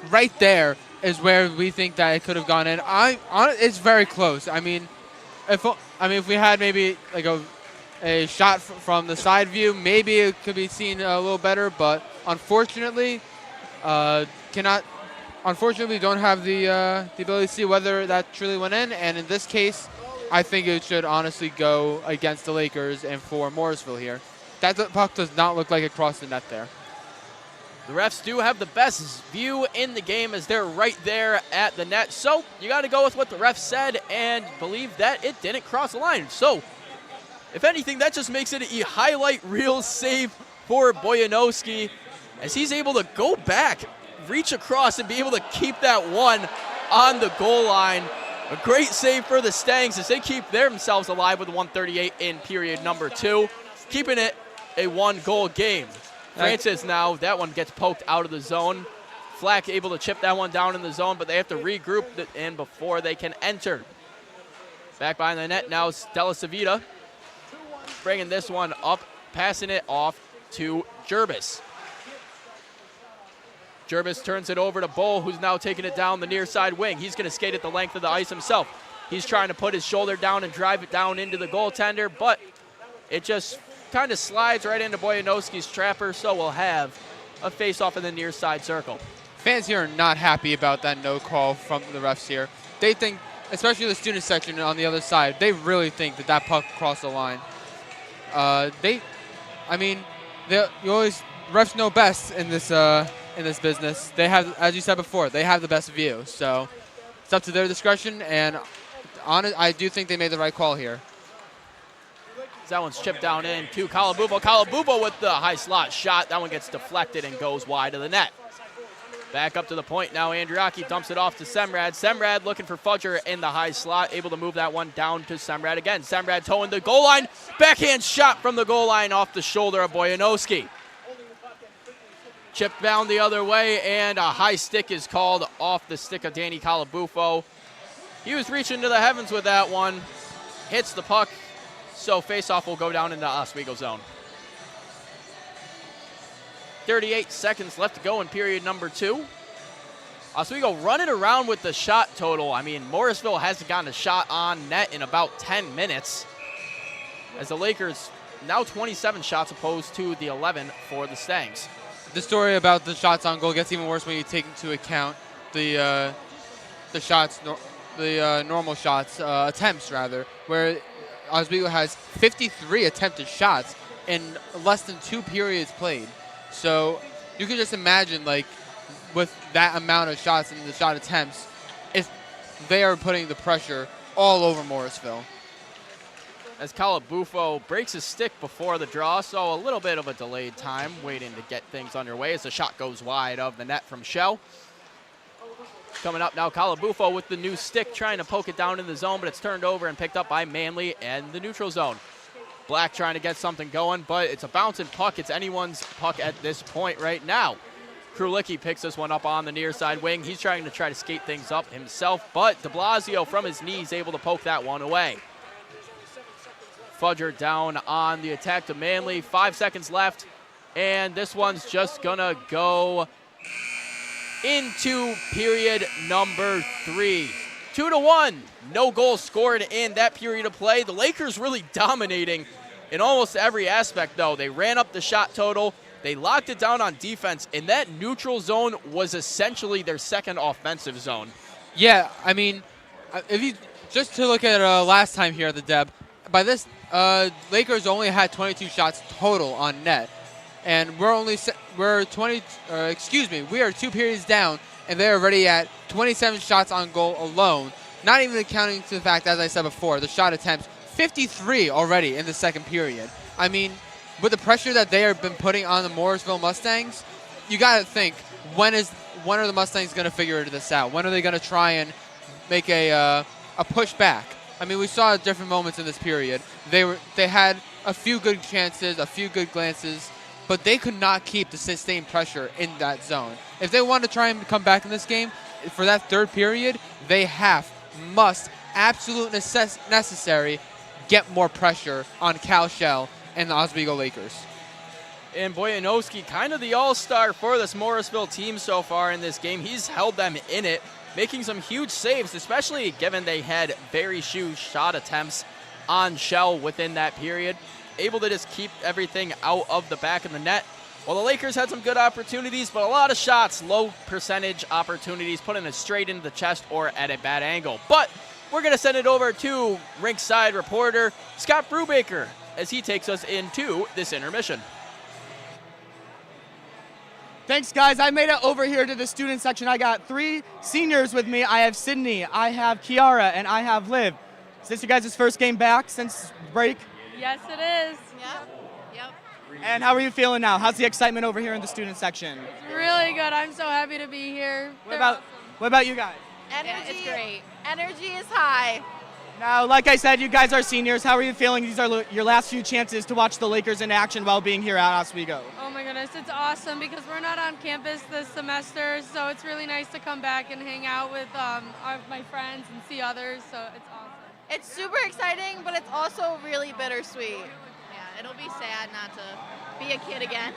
Speaker 1: right there is where we think that it could have gone in. It's very close. I mean, if we had maybe like a shot from the side view, maybe it could be seen a little better. But unfortunately, Unfortunately, don't have the ability to see whether that truly went in. And in this case, I think it should honestly go against the Lakers and for Morrisville here. That puck does not look like it crossed the net there.
Speaker 11: The refs do have the best view in the game as they're right there at the net. So you got to go with what the refs said and believe that it didn't cross the line. So if anything, that just makes it a highlight reel save for Boyanowski as he's able to go back, reach across, and be able to keep that one on the goal line. A great save for the Stangs as they keep themselves alive with 1:38 in period number 2, keeping it a 1-goal game. Francis now, that one gets poked out of the zone. Flack able to chip that one down in the zone, but they have to regroup it in before they can enter. Back behind the net now, Stella Savita bringing this one up, passing it off to Jerbis. Jerbis turns it over to Bull, who's now taking it down the near side wing. He's going to skate at the length of the ice himself. He's trying to put his shoulder down and drive it down into the goaltender, but it just kind of slides right into Boyanowski's trapper, so we'll have a face-off in the near side circle.
Speaker 1: Fans here are not happy about that no call from the refs here. They think, especially the student section on the other side, they really think that puck crossed the line. Refs know best in this business. They have, as you said before, they have the best view. So it's up to their discretion, and I do think they made the right call here.
Speaker 11: That one's chipped down in to Calabubo. Calabubo with the high slot shot. That one gets deflected and goes wide of the net. Back up to the point now. Andriaki dumps it off to Semrad. Semrad looking for Fudger in the high slot. Able to move that one down to Semrad again. Semrad towing the goal line. Backhand shot from the goal line off the shoulder of Boyanowski. Chipped down the other way, and a high stick is called off the stick of Danny Calabufo. He was reaching to the heavens with that one. Hits the puck, so faceoff will go down in the Oswego zone. 38 seconds left to go in period number 2. Oswego running around with the shot total. I mean, Morrisville hasn't gotten a shot on net in about 10 minutes. As the Lakers now 27 shots opposed to the 11 for the Stangs.
Speaker 1: The story about the shots on goal gets even worse when you take into account the normal shots, attempts rather, where Oswego has 53 attempted shots in less than 2 periods played. So you can just imagine, like, with that amount of shots and the shot attempts, if they are putting the pressure all over Morrisville.
Speaker 11: As Calabufo breaks his stick before the draw, so a little bit of a delayed time waiting to get things underway as the shot goes wide of the net from Shell. Coming up now, Calabufo with the new stick, trying to poke it down in the zone, but it's turned over and picked up by Manley and the neutral zone. Black trying to get something going, but it's a bouncing puck. It's anyone's puck at this point right now. Krulicki picks this one up on the near side wing. He's trying to skate things up himself, but de Blasio from his knees able to poke that one away. Fudger down on the attack to Manley. 5 seconds left, and this one's just gonna go into period number 3. 2-1. No goal scored in that period of play. The Lakers really dominating in almost every aspect, though. They ran up the shot total. They locked it down on defense, and that neutral zone was essentially their second offensive zone.
Speaker 1: Yeah, I mean, if you just to look at last time here at the Deb, by this, Lakers only had 22 shots total on net, and we are 2 periods down, and they're already at 27 shots on goal alone. Not even accounting to the fact, as I said before, the shot attempts 53 already in the second period. I mean, with the pressure that they have been putting on the Morrisville Mustangs, you got to think, when are the Mustangs going to figure this out? When are they going to try and make a push back? I mean, we saw at different moments in this period. They had a few good chances, a few good glances, but they could not keep the sustained pressure in that zone. If they want to try and come back in this game, for that third period, they must, absolute necessary, get more pressure on Cal Shell and the Oswego Lakers.
Speaker 11: And Boyanowski, kind of the all-star for this Morrisville team so far in this game. He's held them in it, making some huge saves, especially given they had very few shot attempts on Shell within that period. Able to just keep everything out of the back of the net. Well, the Lakers had some good opportunities, but a lot of shots, low percentage opportunities, putting it straight into the chest or at a bad angle. But we're going to send it over to rinkside reporter Scott Brubaker as he takes us into this intermission.
Speaker 9: Thanks, guys. I made it over here to the student section. I got 3 seniors with me. I have Sydney, I have Kiara, and I have Liv. Is this you guys' first game back since break?
Speaker 6: Yes, it is. Yep.
Speaker 9: And how are you feeling now? How's the excitement over here in the student section?
Speaker 6: It's really good. I'm so happy to be here.
Speaker 9: What about you guys?
Speaker 6: Energy, it's great. Energy is high.
Speaker 9: Now, like I said, you guys are seniors. How are you feeling? These are your last few chances to watch the Lakers in action while being here at Oswego.
Speaker 6: Oh my goodness, it's awesome because we're not on campus this semester, so it's really nice to come back and hang out with my friends and see others, so it's awesome.
Speaker 13: It's super exciting, but it's also really bittersweet. Yeah, it'll be sad not to be a kid again.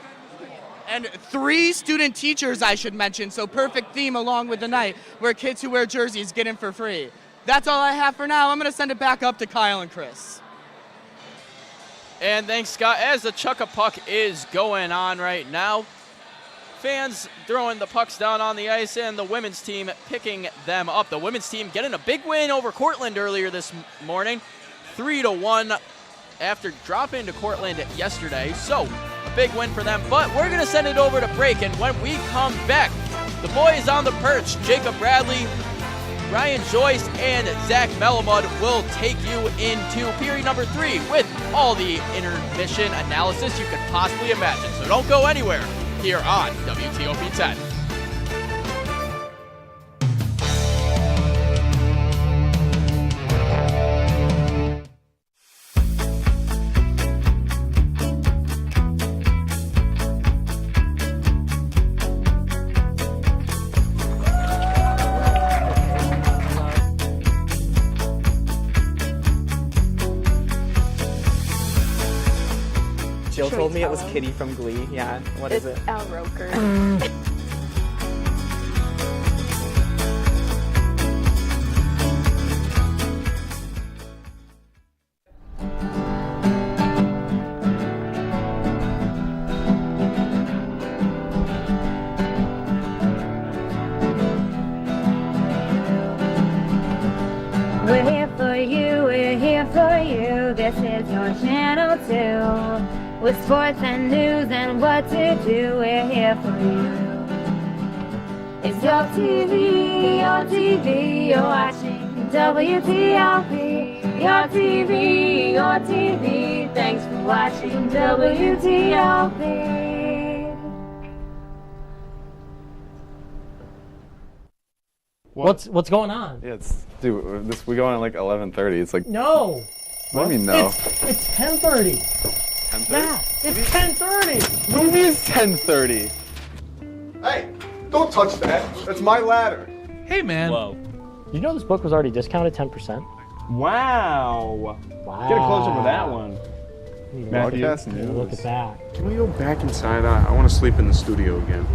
Speaker 9: And 3 student teachers, I should mention, so perfect theme along with the night, where kids who wear jerseys get in for free. That's all I have for now. I'm going to send it back up to Kyle and Chris.
Speaker 11: And thanks, Scott. As the chuck-a-puck is going on right now, fans throwing the pucks down on the ice and the women's team picking them up. The women's team getting a big win over Cortland earlier this morning, 3-1 after dropping to Cortland yesterday. So a big win for them, but we're going to send it over to break. And when we come back, the boys on the perch, Jacob Bradley, Ryan Joyce, and Zach Melamud will take you into period number 3 with all the intermission analysis you could possibly imagine. So don't go anywhere here on WTOP 10.
Speaker 12: Jill told me it was Kitty from Glee. Yeah, what is it?
Speaker 10: It's Al Roker.
Speaker 25: We're here for you, we're here for you. This is your channel 2. With sports and news and what to do, we're here for you. It's your TV, you're watching WTOP. Your TV, thanks for watching WTOP.
Speaker 26: What's going on?
Speaker 27: Yeah, we go on at like 11:30. It's like
Speaker 26: No.
Speaker 27: What do you mean no?
Speaker 26: It's 10:30.
Speaker 27: 10:30?
Speaker 26: Yeah, it's 10:30.
Speaker 27: What do you mean it's 10:30?
Speaker 15: Hey, don't touch that. That's my ladder.
Speaker 26: Hey, man.
Speaker 17: Whoa.
Speaker 26: You know this book was already discounted 10%?
Speaker 14: Wow.
Speaker 26: Wow.
Speaker 14: Get a close-up of that one.
Speaker 27: Matthew, broadcast news.
Speaker 26: Look at that.
Speaker 19: Can we go back inside? I want to sleep in the studio again.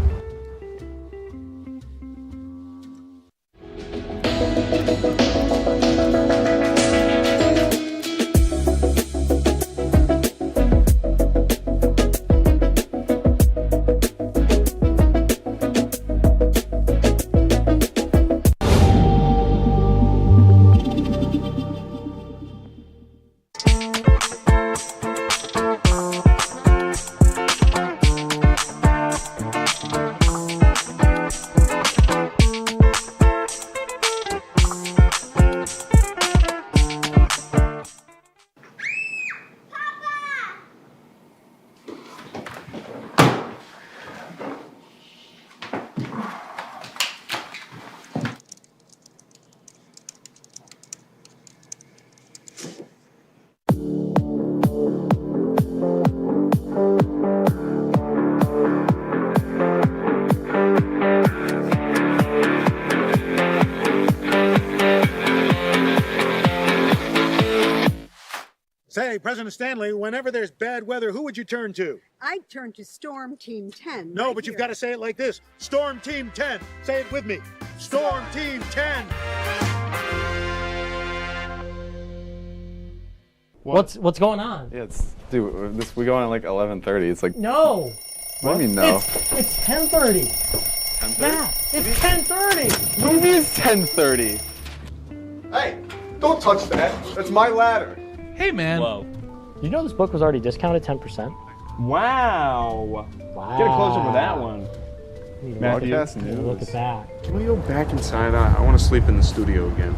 Speaker 7: Hey, President Stanley, whenever there's bad weather, who would you turn to?
Speaker 16: I'd turn to Storm Team 10.
Speaker 7: No,
Speaker 16: right
Speaker 7: but you've
Speaker 16: here.
Speaker 7: got to say it like this. Storm Team 10. Say it with me. Storm Team 10.
Speaker 26: What's going on?
Speaker 27: Yeah, we go on at like 11:30. It's like
Speaker 26: No.
Speaker 27: What do you mean no?
Speaker 26: It's 10:30.
Speaker 27: 10:30?
Speaker 26: Yeah, it's 10:30.
Speaker 27: What do you mean it's 10:30?
Speaker 15: Hey, don't touch that. That's my ladder.
Speaker 26: Hey, man.
Speaker 12: Whoa.
Speaker 26: You know this book was already discounted 10%?
Speaker 14: Wow. Get a close up with that one.
Speaker 27: Matthew,
Speaker 26: Look at that.
Speaker 19: Can we go back inside? I want to sleep in the studio again.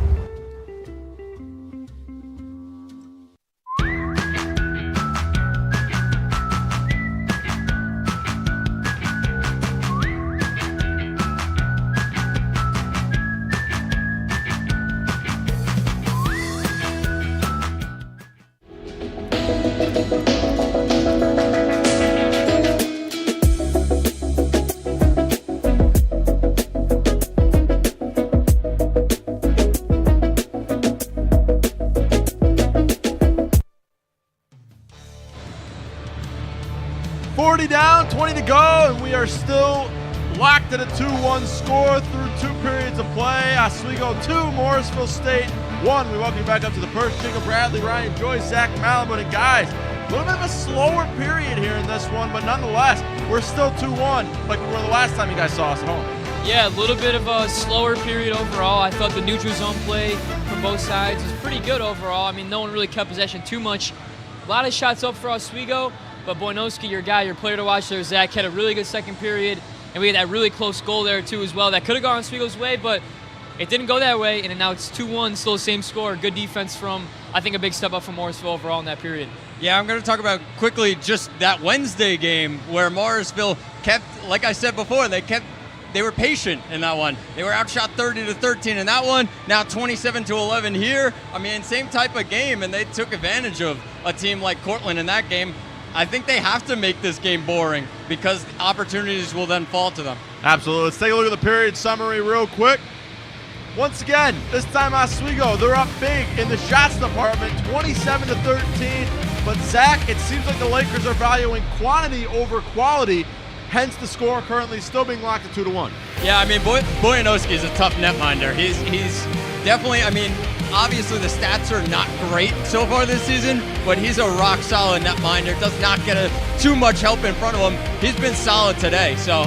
Speaker 2: Down, 20 to go, and we are still locked at a 2-1 score through 2 periods of play. Oswego 2, Morrisville State 1. We welcome you back up to the first. Jacob Bradley, Ryan Joyce, Zach Malamud, and guys, a little bit of a slower period here in this one, but nonetheless, we're still 2-1 like we were the last time you guys saw us at home.
Speaker 3: Yeah, a little bit of a slower period overall. I thought the neutral zone play from both sides was pretty good overall. I mean, no one really kept possession too much. A lot of shots up for Oswego. But Boynowski, your guy, your player to watch there, Zach, had a really good second period. And we had that really close goal there, too, as well. That could have gone Oswego's way, but it didn't go that way. And now it's 2-1, still the same score. Good defense from, I think, a big step up from Morrisville overall in that period.
Speaker 4: Yeah, I'm going to talk about quickly just that Wednesday game where Morrisville kept, like I said before, they were patient in that one. They were outshot 30-13 in that one. Now 27-11 here. I mean, same type of game, and they took advantage of a team like Cortland in that game. I think they have to make this game boring because opportunities will then fall to them.
Speaker 2: Absolutely. Let's take a look at the period summary real quick. Once again, this time Oswego, they're up big in the shots department, 27-13. But Zach, it seems like the Lakers are valuing quantity over quality, hence the score currently still being locked at 2-1.
Speaker 4: Yeah, I mean, Boyanowski is a tough netminder. He's definitely, I mean, obviously the stats are not great so far this season, but he's a rock solid netminder. Does not get too much help in front of him. He's been solid today. So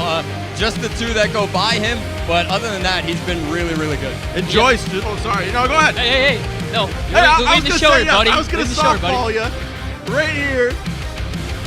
Speaker 4: just the two that go by him, but other than that, he's been really, really good.
Speaker 2: And Joyce, oh sorry, no, go ahead.
Speaker 3: Hey, no,
Speaker 2: I was
Speaker 3: the show here, buddy.
Speaker 2: I was going to softball you right here.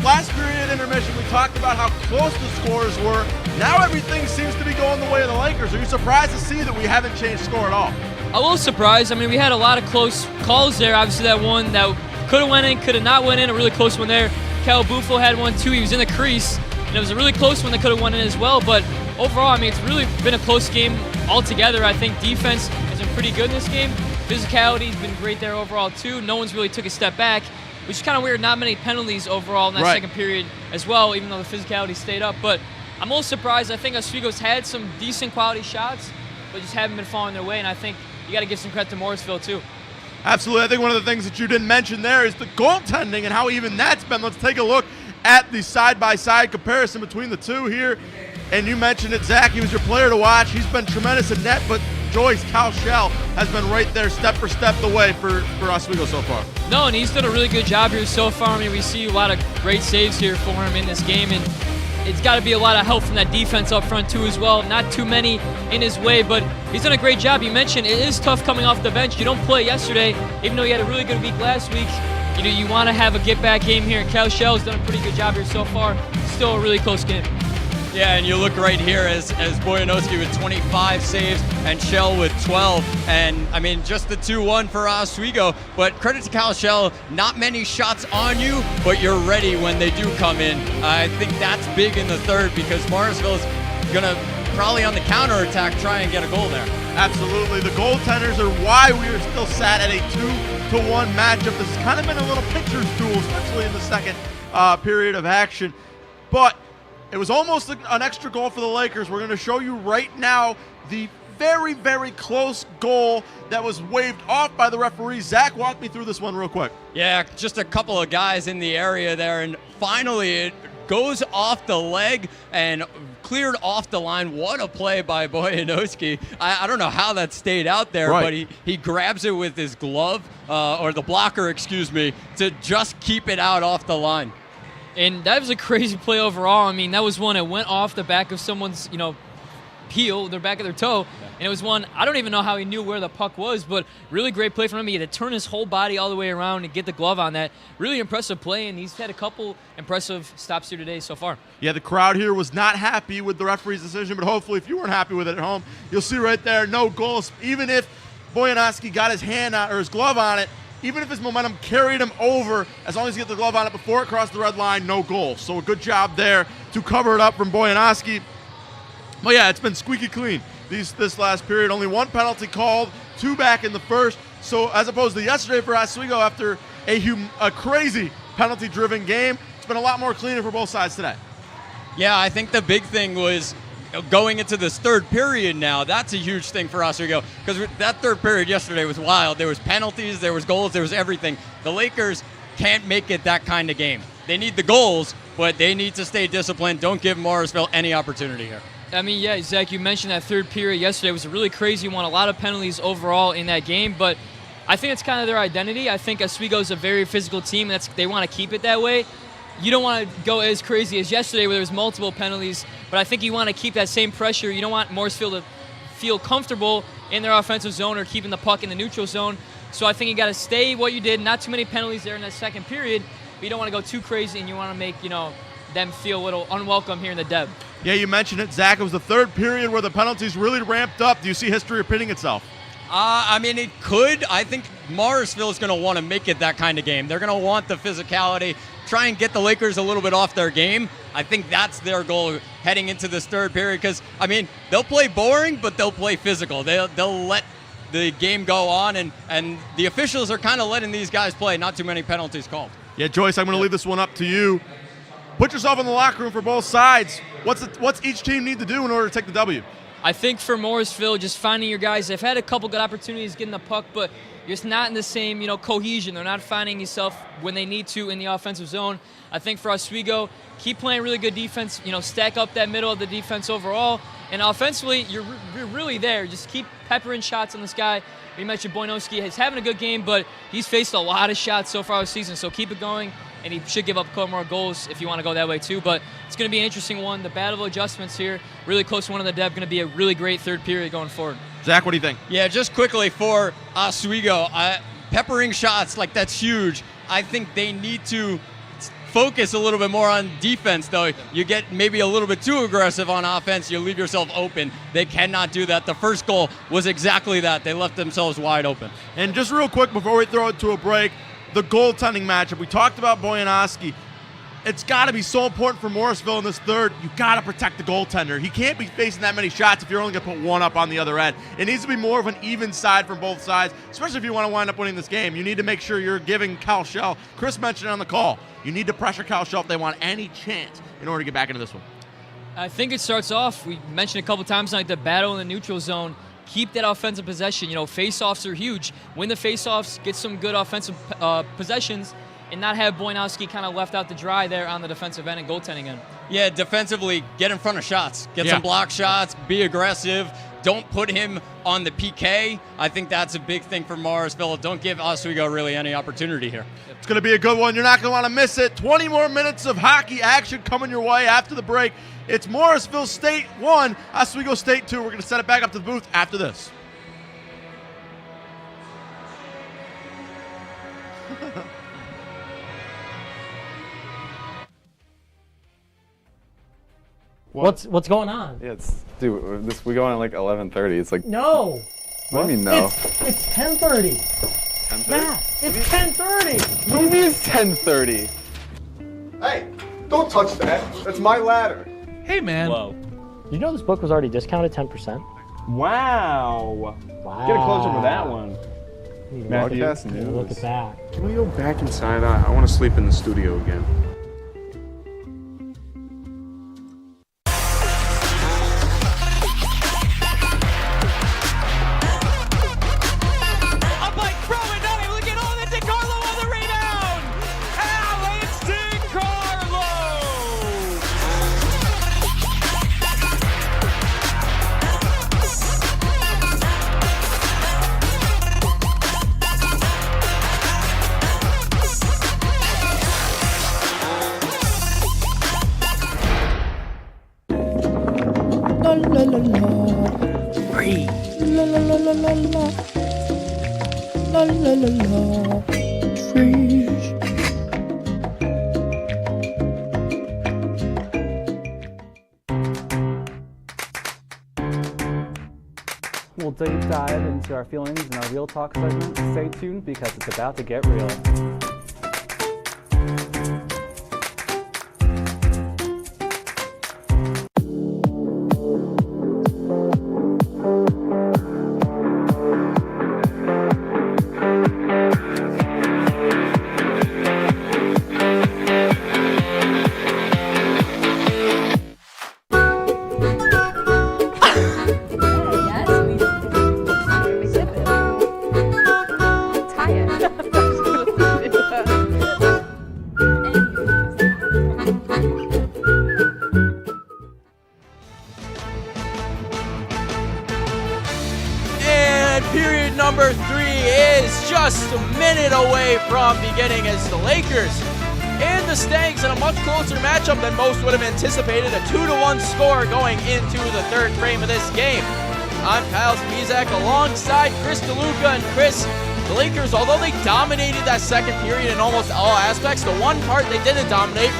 Speaker 2: Last period intermission, we talked about how close the scores were. Now everything seems to be going the way of the Lakers. Are you surprised to see that we haven't changed score at all?
Speaker 3: A little surprised. I mean, we had a lot of close calls there. Obviously, that one that could have went in, could have not went in. A really close one there. Cal Bufo had one too. He was in the crease, and it was a really close one that could have went in as well. But overall, I mean, it's really been a close game altogether. I think defense has been pretty good in this game. Physicality has been great there overall too. No one's really took a step back, which is kind of weird. Not many penalties overall in that second period as well, even though the physicality stayed up. But I'm a little surprised. I think Oswego's had some decent quality shots, but just haven't been falling their way. And I think you got to give some credit to Morrisville too.
Speaker 2: Absolutely. I think one of the things that you didn't mention there is the goaltending and how even that's been. Let's take a look at the side-by-side comparison between the two here. And you mentioned it, Zach. He was your player to watch. He's been tremendous in net, but Joyce, Cal Shell, has been right there step for step the way for Oswego so far.
Speaker 3: No, and he's done a really good job here so far. I mean, we see a lot of great saves here for him in this game, and it's got to be a lot of help from that defense up front too as well. Not too many in his way, but he's done a great job. You mentioned it is tough coming off the bench. You don't play yesterday, even though you had a really good week last week. You know, you want to have a get-back game here, and Cal Shell's done a pretty good job here so far. Still a really close game.
Speaker 4: Yeah, and you look right here as Boyanowski with 25 saves and Shell with 12. And, I mean, just the 2-1 for Oswego. But credit to Cal Shell, not many shots on you, but you're ready when they do come in. I think that's big in the third because Morrisville is going to probably on the counterattack try and get a goal there.
Speaker 2: Absolutely. The goaltenders are why we are still sat at a 2-1 matchup. This has kind of been a little pitcher's duel, especially in the second period of action. But it was almost an extra goal for the Lakers. We're going to show you right now the very, very close goal that was waved off by the referee. Zach, walk me through this one real quick.
Speaker 4: Yeah, just a couple of guys in the area there, and finally it goes off the leg and cleared off the line. What a play by Bojanowski. I don't know how that stayed out there,
Speaker 2: Right.
Speaker 4: but he grabs it with his glove, or the blocker, excuse me, to just keep it out off the line.
Speaker 3: And that was a crazy play overall. I mean, that was one that went off the back of someone's, heel, their back of their toe. And it was one, I don't even know how he knew where the puck was, but really great play from him. He had to turn his whole body all the way around and get the glove on that. Really impressive play, and he's had a couple impressive stops here today so far.
Speaker 2: Yeah, the crowd here was not happy with the referee's decision, but hopefully if you weren't happy with it at home, you'll see right there, no goals. Even if Bojanowski got his hand on, or his glove on it, even if his momentum carried him over, as long as he gets the glove on it before it crossed the red line, no goal. So a good job there to cover it up from Bojanowski. But yeah, it's been squeaky clean this last period. Only one penalty called, 2 back in the first. So as opposed to yesterday for Oswego, after a crazy penalty-driven game, it's been a lot more cleaner for both sides today.
Speaker 4: Yeah, I think the big thing was going into this third period now. That's a huge thing for Oswego, because that third period yesterday was wild. There was penalties, there was goals, there was everything. The Lakers can't make it that kind of game. They need the goals, but they need to stay disciplined. Don't give Morrisville any opportunity here.
Speaker 3: I mean, yeah, Zach, you mentioned that third period yesterday. It was a really crazy one. A lot of penalties overall in that game, but I think it's kind of their identity. I think Oswego is a very physical team, and they want to keep it that way. You don't want to go as crazy as yesterday where there was multiple penalties, but I think you want to keep that same pressure. You don't want Morrisville to feel comfortable in their offensive zone or keeping the puck in the neutral zone. So I think you got to stay what you did. Not too many penalties there in that second period, but you don't want to go too crazy, and you want to make, them feel a little unwelcome here in the Deb.
Speaker 2: Yeah, you mentioned it, Zach. It was the third period where the penalties really ramped up. Do you see history repeating itself?
Speaker 4: I mean, it could. I think Morrisville is going to want to make it that kind of game. They're going to want the physicality, try and get the Lakers a little bit off their game. I think that's their goal heading into this third period because, I mean, they'll play boring, but they'll play physical. They'll let the game go on, and the officials are kind of letting these guys play. Not too many penalties called.
Speaker 2: Yeah, Joyce, I'm going to leave this one up to you. Put yourself in the locker room for both sides. What's each team need to do in order to take the W?
Speaker 3: I think for Morrisville, just finding your guys. They've had a couple good opportunities getting the puck, but you're just not in the same, cohesion. They're not finding yourself when they need to in the offensive zone. I think for Oswego, keep playing really good defense. Stack up that middle of the defense overall. And offensively, you're really there. Just keep peppering shots on this guy. You mentioned Bojanowski. He's having a good game, but he's faced a lot of shots so far this season. So keep it going. And he should give up a couple more goals if you want to go that way too. But it's going to be an interesting one. The battle of adjustments here, really close to one of the Deb, going to be a really great third period going forward.
Speaker 2: Zach, what do you think?
Speaker 4: Yeah, just quickly for Oswego, peppering shots, that's huge. I think they need to focus a little bit more on defense, though. You get maybe a little bit too aggressive on offense, you leave yourself open. They cannot do that. The first goal was exactly that. They left themselves wide open.
Speaker 2: And just real quick before we throw it to a break, the goaltending matchup. We talked about Bojanowski. It's got to be so important for Morrisville in this third. You got to protect the goaltender. He can't be facing that many shots if you're only going to put one up on the other end. It needs to be more of an even side from both sides, especially if you want to wind up winning this game. You need to make sure you're giving Cal Shell. Chris mentioned it on the call. You need to pressure Cal Shell if they want any chance in order to get back into this one.
Speaker 3: I think it starts off, we mentioned a couple times, the battle in the neutral zone. Keep that offensive possession. Face-offs are huge. Win the face-offs, get some good offensive possessions, and not have Bojanowski kind of left out to dry there on the defensive end and goaltending end.
Speaker 4: Yeah, defensively, get in front of shots. Get some block shots, be aggressive. Don't put him on the PK. I think that's a big thing for Morrisville. Don't give Oswego really any opportunity here.
Speaker 2: It's going to be a good one. You're not going to want to miss it. 20 more minutes of hockey action coming your way after the break. It's Morrisville State 1, Oswego State 2. We're going to set it back up to the booth after this.
Speaker 26: What's going on?
Speaker 27: Yeah, we go on at 11:30. It's like
Speaker 26: No.
Speaker 27: What do you mean no?
Speaker 26: It's 10:30.
Speaker 27: 10:30?
Speaker 26: Matt, it's 10:30.
Speaker 27: What do you mean it's 10:30?
Speaker 15: Hey, don't touch that. That's my ladder.
Speaker 26: Hey, man.
Speaker 17: Whoa.
Speaker 26: Did you know this book was already discounted 10%?
Speaker 14: Wow. Get a closer with that one.
Speaker 27: Matthew,
Speaker 26: Look at that.
Speaker 19: Can we go back inside? I want to sleep in the studio again.
Speaker 11: La la la la la la. La la la la. Trees.
Speaker 17: We'll deep dive into our feelings in our Real Talk segment. Stay tuned because it's about to get real.
Speaker 11: And period number 3 is just a minute away from beginning as the Lakers and the Stanks in a much closer matchup than most would have anticipated. A 2-1 score going into the third frame of this game. I'm Kyle Spizak alongside Chris DeLuca and Chris. The Lakers, although they dominated that second period in almost all aspects, the one part they didn't dominate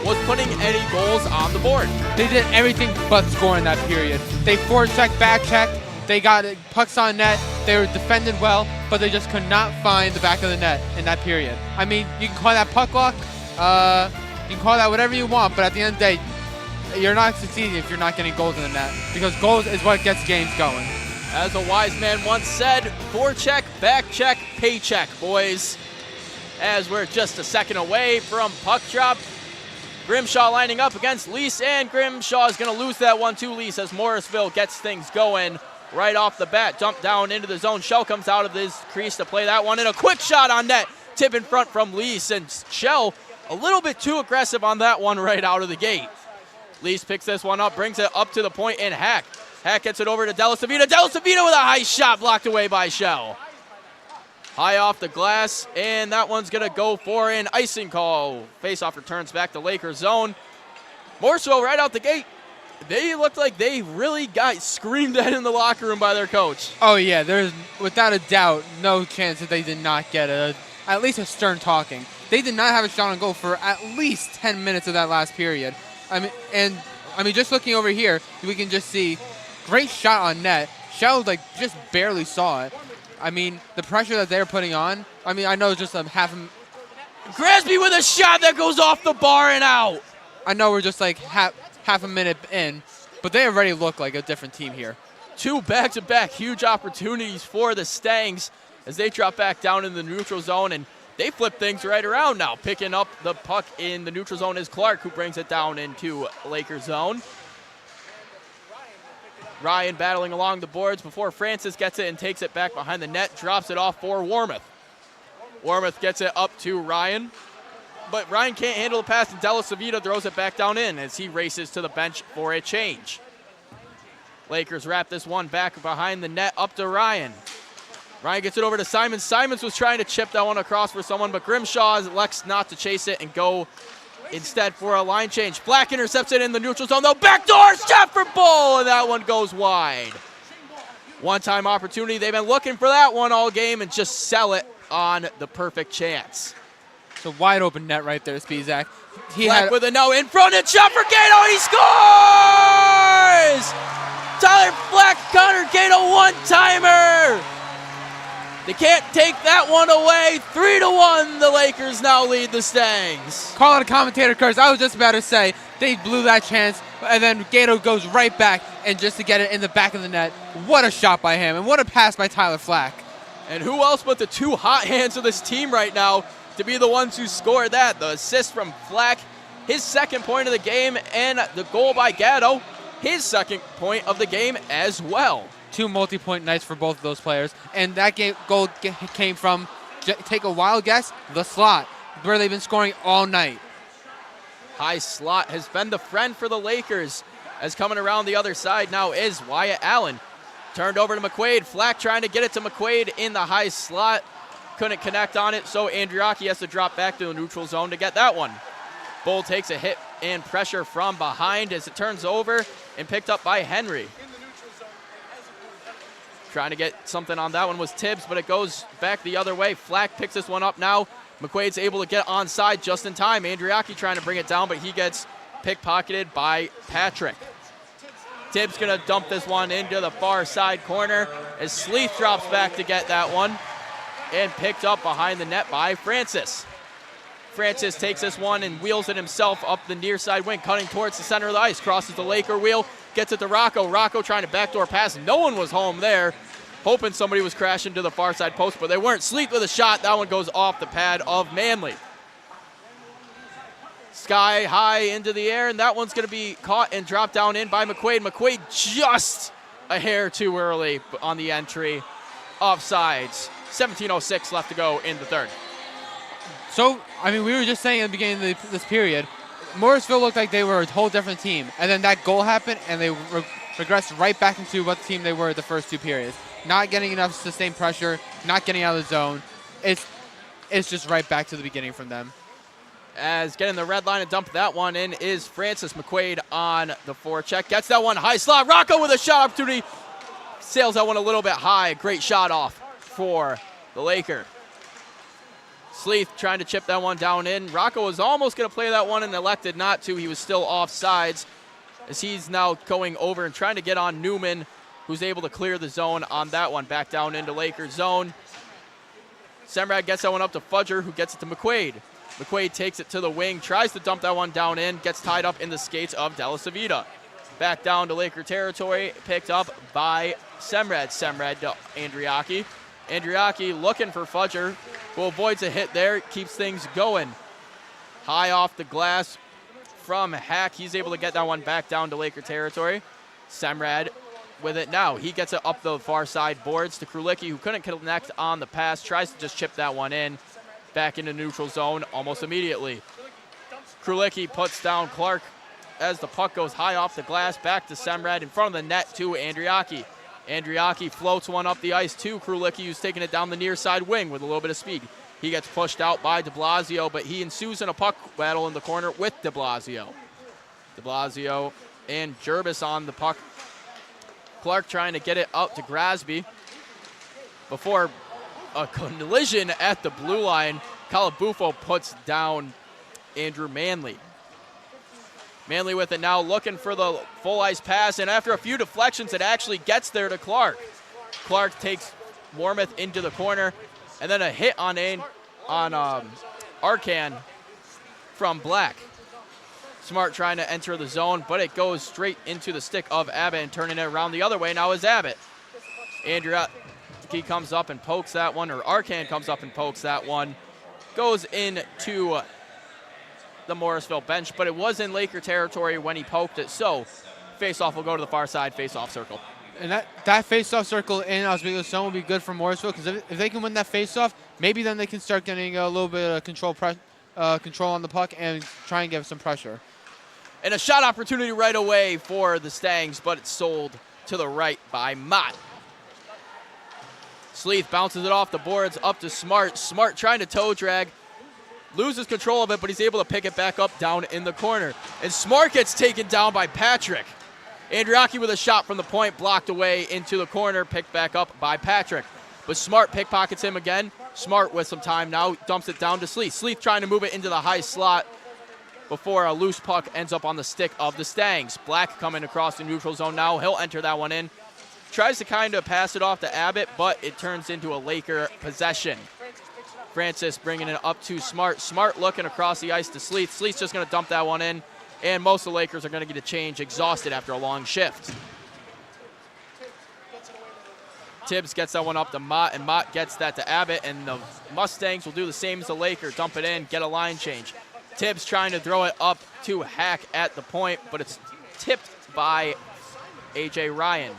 Speaker 11: was putting any goals on the board.
Speaker 1: They did everything but score in that period. They forechecked, backchecked, they got pucks on net, they were defended well, but they just could not find the back of the net in that period. I mean, you can call that puck luck, you can call that whatever you want, but at the end of the day, you're not succeeding if you're not getting goals in the net, because goals is what gets games going.
Speaker 11: As a wise man once said, forecheck, backcheck, paycheck, boys. As we're just a second away from puck drop, Grimshaw lining up against Lease, and Grimshaw is going to lose that one to Lease as Morrisville gets things going right off the bat. Dump down into the zone. Shell comes out of his crease to play that one, and a quick shot on net. Tip in front from Lease, and Shell a little bit too aggressive on that one right out of the gate. Lease picks this one up, brings it up to the point, and Hack gets it over to Della Savita. Della Savita with a high shot blocked away by Shell. High off the glass, and that one's going to go for an icing call. Faceoff returns back to Lakers zone. Morrisville right out the gate. They looked like they really got screamed at in the locker room by their coach.
Speaker 1: Oh yeah, there's without a doubt no chance that they did not get at least a stern talking. They did not have a shot on goal for at least 10 minutes of that last period. I mean, just looking over here, we can just see great shot on net. Shell just barely saw it. I mean, the pressure that they're putting on. I mean, I know it's just half a.
Speaker 11: Grasby with a shot that goes off the bar and out.
Speaker 1: I know we're just half a minute in, but they already look like a different team here.
Speaker 11: 2 back-to-back huge opportunities for the Stangs as they drop back down in the neutral zone, and they flip things right around now. Picking up the puck in the neutral zone is Clark, who brings it down into Lakers zone. Ryan battling along the boards before Francis gets it and takes it back behind the net, drops it off for Warmouth. Warmouth gets it up to Ryan, but Ryan can't handle the pass, and Della Savita throws it back down in as he races to the bench for a change. Lakers wrap this one back behind the net up to Ryan. Ryan gets it over to Simons. Simons was trying to chip that one across for someone, but Grimshaw elects not to chase it and go instead for a line change. Black intercepts it in the neutral zone, though. Backdoor shot for Bull, and that one goes wide. One-time opportunity. They've been looking for that one all game and just sell it on the perfect chance.
Speaker 1: It's a wide open net right there, Spizak.
Speaker 11: Black with a no in front and shot for Gato. He scores! Tyler Black, Connor Gato, one-timer. They can't take that one away. 3-1, the Lakers now lead the Stangs.
Speaker 1: Call it a commentator curse. I was just about to say they blew that chance, and then Gato goes right back and just to get it in the back of the net. What a shot by him, and what a pass by Tyler Flack.
Speaker 11: And who else but the 2 hot hands of this team right now to be the ones who scored that? The assist from Flack, his second point of the game, and the goal by Gatto, his second point of the game as well.
Speaker 1: 2 multi-point nights for both of those players, and that goal came from, take a wild guess, the slot, where they've been scoring all night.
Speaker 11: High slot has been the friend for the Lakers, as coming around the other side now is Wyatt Allen. Turned over to McQuaid. Flack trying to get it to McQuaid in the high slot. Couldn't connect on it, so Andriaki has to drop back to the neutral zone to get that one. Bull takes a hit and pressure from behind as it turns over and picked up by Henry. Trying to get something on that one was Tibbs, but it goes back the other way. Flack picks this one up now. McQuaid's able to get onside just in time. Andriaki trying to bring it down, but he gets pickpocketed by Patrick. Tibbs going to dump this one into the far side corner as Sleeth drops back to get that one and picked up behind the net by Francis. Francis takes this one and wheels it himself up the near side wing, cutting towards the center of the ice, crosses the Laker wheel, gets it to Rocco. Rocco trying to backdoor pass. No one was home there, hoping somebody was crashing to the far side post, but they weren't. Sleeth with a shot. That one goes off the pad of Manley. Sky high into the air, and that one's going to be caught and dropped down in by McQuaid. McQuaid just a hair too early on the entry. Offsides. 17:06 left to go in the third.
Speaker 1: So, I mean, we were just saying at the beginning of this period, Morrisville looked like they were a whole different team. And then that goal happened, and they regressed right back into what team they were the first two periods. Not getting enough sustained pressure, not getting out of the zone. It's just right back to the beginning from them.
Speaker 11: As getting the red line and dump that one in is Francis. McQuaid on the forecheck. Gets that one high slot. Rocco with a shot opportunity. Sails that one a little bit high. Great shot off for the Laker. Sleeth trying to chip that one down in. Rocco was almost going to play that one and elected not to. He was still offsides as he's now going over and trying to get on Newman, who's able to clear the zone on that one. Back down into Laker zone. Semrad gets that one up to Fudger, who gets it to McQuaid. McQuaid takes it to the wing, tries to dump that one down in, gets tied up in the skates of Della Savita. Back down to Laker territory, picked up by Semrad. Semrad to Andriaki. Andriaki looking for Fudger, who avoids a hit there, keeps things going. High off the glass from Hack. He's able to get that one back down to Laker territory. Semrad with it now. He gets it up the far side boards to Krulicki, who couldn't connect on the pass, tries to just chip that one in. Back into neutral zone almost immediately. Krulicki puts down Clark as the puck goes high off the glass, back to Semrad in front of the net to Andriaki. Andriaki floats one up the ice to Krulicki, who's taking it down the near side wing with a little bit of speed. He gets pushed out by de Blasio, but he ensues in a puck battle in the corner with de Blasio. De Blasio and Jervis on the puck. Clark trying to get it out to Grasby before a collision at the blue line. Calabufo puts down Andrew Manley. Manley with it now, looking for the full ice pass, and after a few deflections, it actually gets there to Clark. Clark takes Warmouth into the corner, and then a hit on Arcan from Black. Smart trying to enter the zone, but it goes straight into the stick of Abbott, and turning it around the other way now is Abbott. Andriaki comes up and pokes that one, or Arcan comes up and pokes that one. Goes into the Morrisville bench, but it was in Laker territory when he poked it, so face-off will go to the far side face-off circle.
Speaker 1: And that face-off circle in Oswego zone will be good for Morrisville, because if they can win that face-off, maybe then they can start getting a little bit of control on the puck and try and give some pressure.
Speaker 11: And a shot opportunity right away for the Stangs, but it's sold to the right by Mott. Sleeth bounces it off the boards up to Smart. Smart trying to toe drag. Loses control of it, but he's able to pick it back up down in the corner. And Smart gets taken down by Patrick. Andriaki with a shot from the point, blocked away into the corner, picked back up by Patrick. But Smart pickpockets him again. Smart with some time now, dumps it down to Sleeth. Sleeth trying to move it into the high slot before a loose puck ends up on the stick of the Stangs. Black coming across the neutral zone now. He'll enter that one in. Tries to kind of pass it off to Abbott, but it turns into a Laker possession. Francis bringing it up to Smart. Smart looking across the ice to Sleeth. Sleeth's just going to dump that one in, and most of the Lakers are going to get a change, exhausted after a long shift. Tibbs gets that one up to Mott, and Mott gets that to Abbott, and the Mustangs will do the same as the Lakers. Dump it in, get a line change. Tibbs trying to throw it up to Hack at the point, but it's tipped by A.J. Ryan.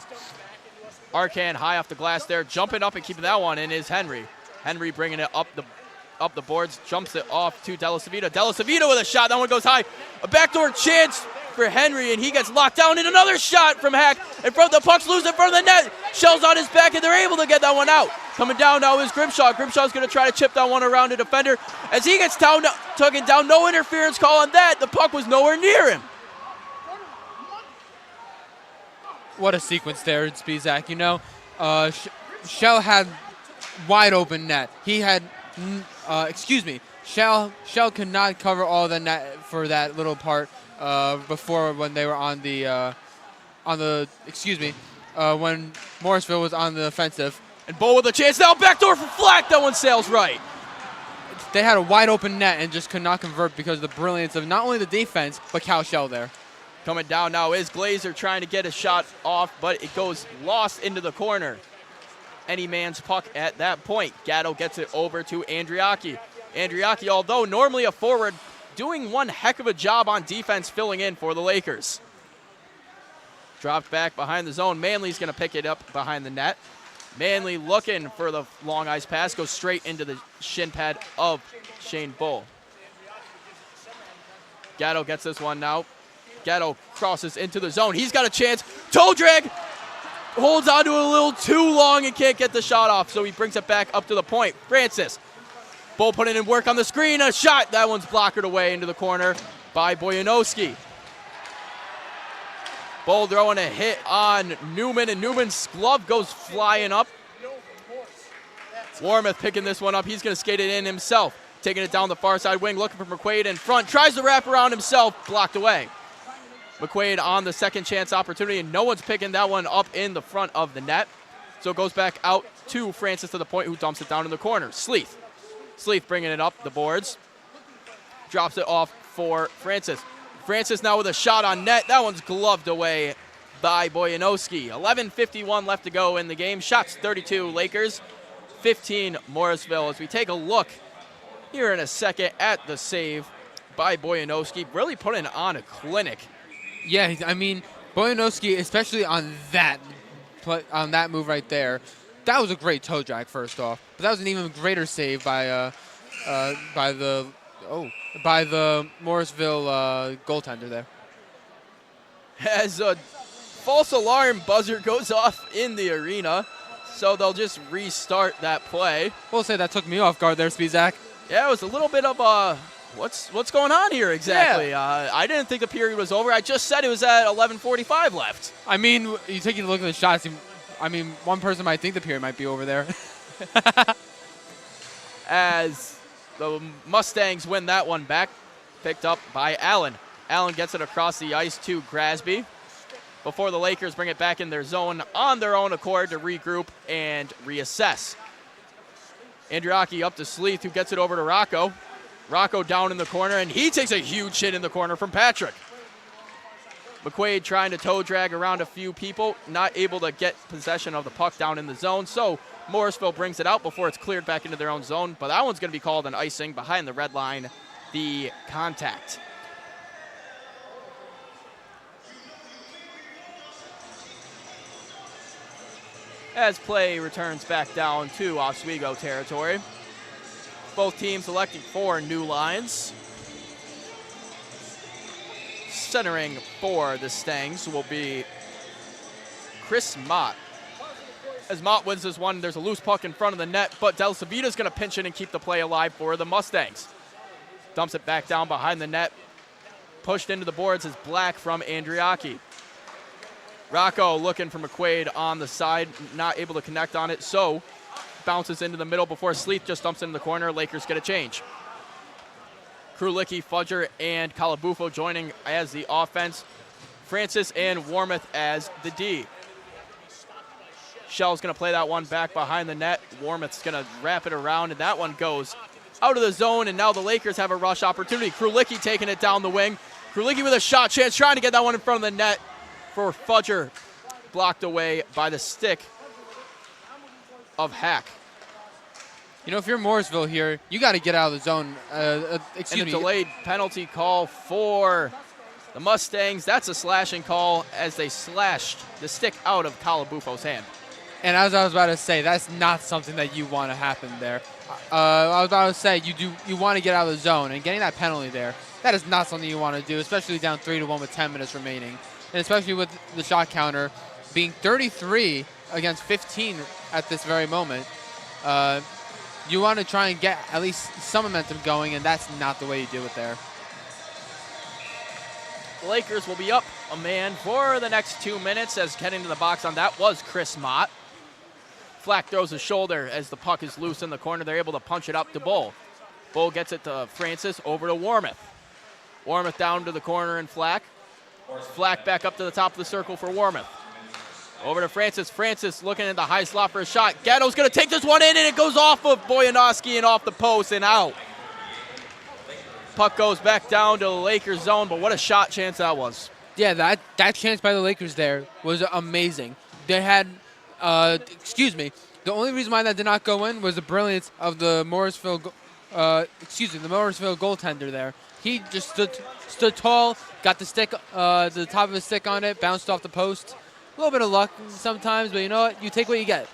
Speaker 11: Arcan high off the glass there, jumping up and keeping that one in is Henry. Henry bringing it up the boards, jumps it off to Della Savita. Della Savita with a shot, that one goes high. A backdoor chance for Henry, and he gets locked down in another shot from Hack. In front of the puck's loose in front of the net. Shell's on his back, and they're able to get that one out. Coming down now is Grimshaw. Grimshaw's going to try to chip that one around the defender. As he gets taken down, no interference call on that. The puck was nowhere near him.
Speaker 1: What a sequence there, Spizak. You know, Shell had wide open net. He had, Shell could not cover all the net for that little part before when they were on the when Morrisville was on the offensive.
Speaker 11: And Bull with a chance now, backdoor for Flack. That one sails right.
Speaker 1: They had a wide open net and just could not convert because of the brilliance of not only the defense, but Cal Shell there.
Speaker 11: Coming down now is Glazer trying to get a shot off, but it goes lost into the corner. Any man's puck at that point. Gatto gets it over to Andriaki. Andriaki, although normally a forward, doing one heck of a job on defense filling in for the Lakers. Dropped back behind the zone. Manley's going to pick it up behind the net. Manley looking for the long ice pass, goes straight into the shin pad of Shane Bull. Gatto gets this one now. Gatto crosses into the zone. He's got a chance. Toe drag. Holds on to it a little too long and can't get the shot off, so he brings it back up to the point. Francis. Bull putting in work on the screen. A shot. That one's blockered away into the corner by Bojanowski. Bull throwing a hit on Newman, and Newman's glove goes flying up. Warmoth picking this one up. He's going to skate it in himself. Taking it down the far side wing, looking for McQuaid in front. Tries to wrap around himself. Blocked away. McQuaid on the second chance opportunity, and no one's picking that one up in the front of the net. So it goes back out to Francis to the point, who dumps it down in the corner. Sleeth bringing it up the boards. Drops it off for Francis. Francis now with a shot on net. That one's gloved away by Bojanowski. 11:51 left to go in the game. Shots 32 Lakers, 15 Morrisville. As we take a look here in a second at the save by Bojanowski, really putting on a clinic.
Speaker 1: Yeah, I mean, Bojanowski, especially on that move right there, that was a great toe drag first off. But that was an even greater save by the Morrisville goaltender there.
Speaker 11: As a false alarm buzzer goes off in the arena, so they'll just restart that play.
Speaker 1: We'll say that took me off guard there, Spizak.
Speaker 11: Yeah, it was a little bit of what's going on here exactly? Yeah. I didn't think the period was over. I just said it was at 11:45 left.
Speaker 1: I mean, you take a look at the shots. I mean, one person might think the period might be over there.
Speaker 11: As the Mustangs win that one back, picked up by Allen. Allen gets it across the ice to Grasby before the Lakers bring it back in their zone on their own accord to regroup and reassess. Andriaki up to Sleeth, who gets it over to Rocco. Rocco down in the corner, and he takes a huge hit in the corner from Patrick. McQuaid trying to toe drag around a few people, not able to get possession of the puck down in the zone, so Morrisville brings it out before it's cleared back into their own zone, but that one's going to be called an icing behind the red line, the contact. As play returns back down to Oswego territory. Both teams electing 4 new lines. Centering for the Stangs will be Chris Mott. As Mott wins this one, there's a loose puck in front of the net, but Del Civita's going to pinch in and keep the play alive for the Mustangs. Dumps it back down behind the net. Pushed into the boards is Black from Andriaki. Rocco looking for McQuaid on the side, not able to connect on it, so bounces into the middle before Sleeth just dumps into the corner. Lakers get a change. Krulicki, Fudger, and Calabufo joining as the offense. Francis and Warmoth as the D. Shell's going to play that one back behind the net. Warmoth's going to wrap it around, and that one goes out of the zone, and now the Lakers have a rush opportunity. Krulicki taking it down the wing. Krulicki with a shot chance, trying to get that one in front of the net for Fudger. Blocked away by the stick of Hack.
Speaker 1: You know, if you're Morrisville here, you got to get out of the zone.
Speaker 11: And a delayed penalty call for the Mustangs. That's a slashing call as they slashed the stick out of Calabufo's hand.
Speaker 1: And as I was about to say, that's not something that you want to happen there. I was about to say, you want to get out of the zone, and getting that penalty there, that is not something you want to do, especially down 3-1 with 10 minutes remaining. And especially with the shot counter being 33 against 15 at this very moment. You want to try and get at least some momentum going, and that's not the way you do it there.
Speaker 11: The Lakers will be up a man for the next 2 minutes, as getting to the box on that was Chris Mott. Flack throws a shoulder as the puck is loose in the corner. They're able to punch it up to Bull. Bull gets it to Francis, over to Warmouth. Warmouth down to the corner and Flack. Flack back up to the top of the circle for Warmouth. Over to Francis. Francis looking at the high slot for a shot. Gatto's going to take this one in, and it goes off of Bojanowski and off the post and out. Puck goes back down to the Lakers zone, but what a shot chance that was.
Speaker 1: Yeah, that chance by the Lakers there was amazing. They had, the only reason why that did not go in was the brilliance of the Morrisville goaltender there. He just stood tall, got the stick, the top of his stick on it, bounced off the post. A little bit of luck sometimes, but you know what? You take what you get.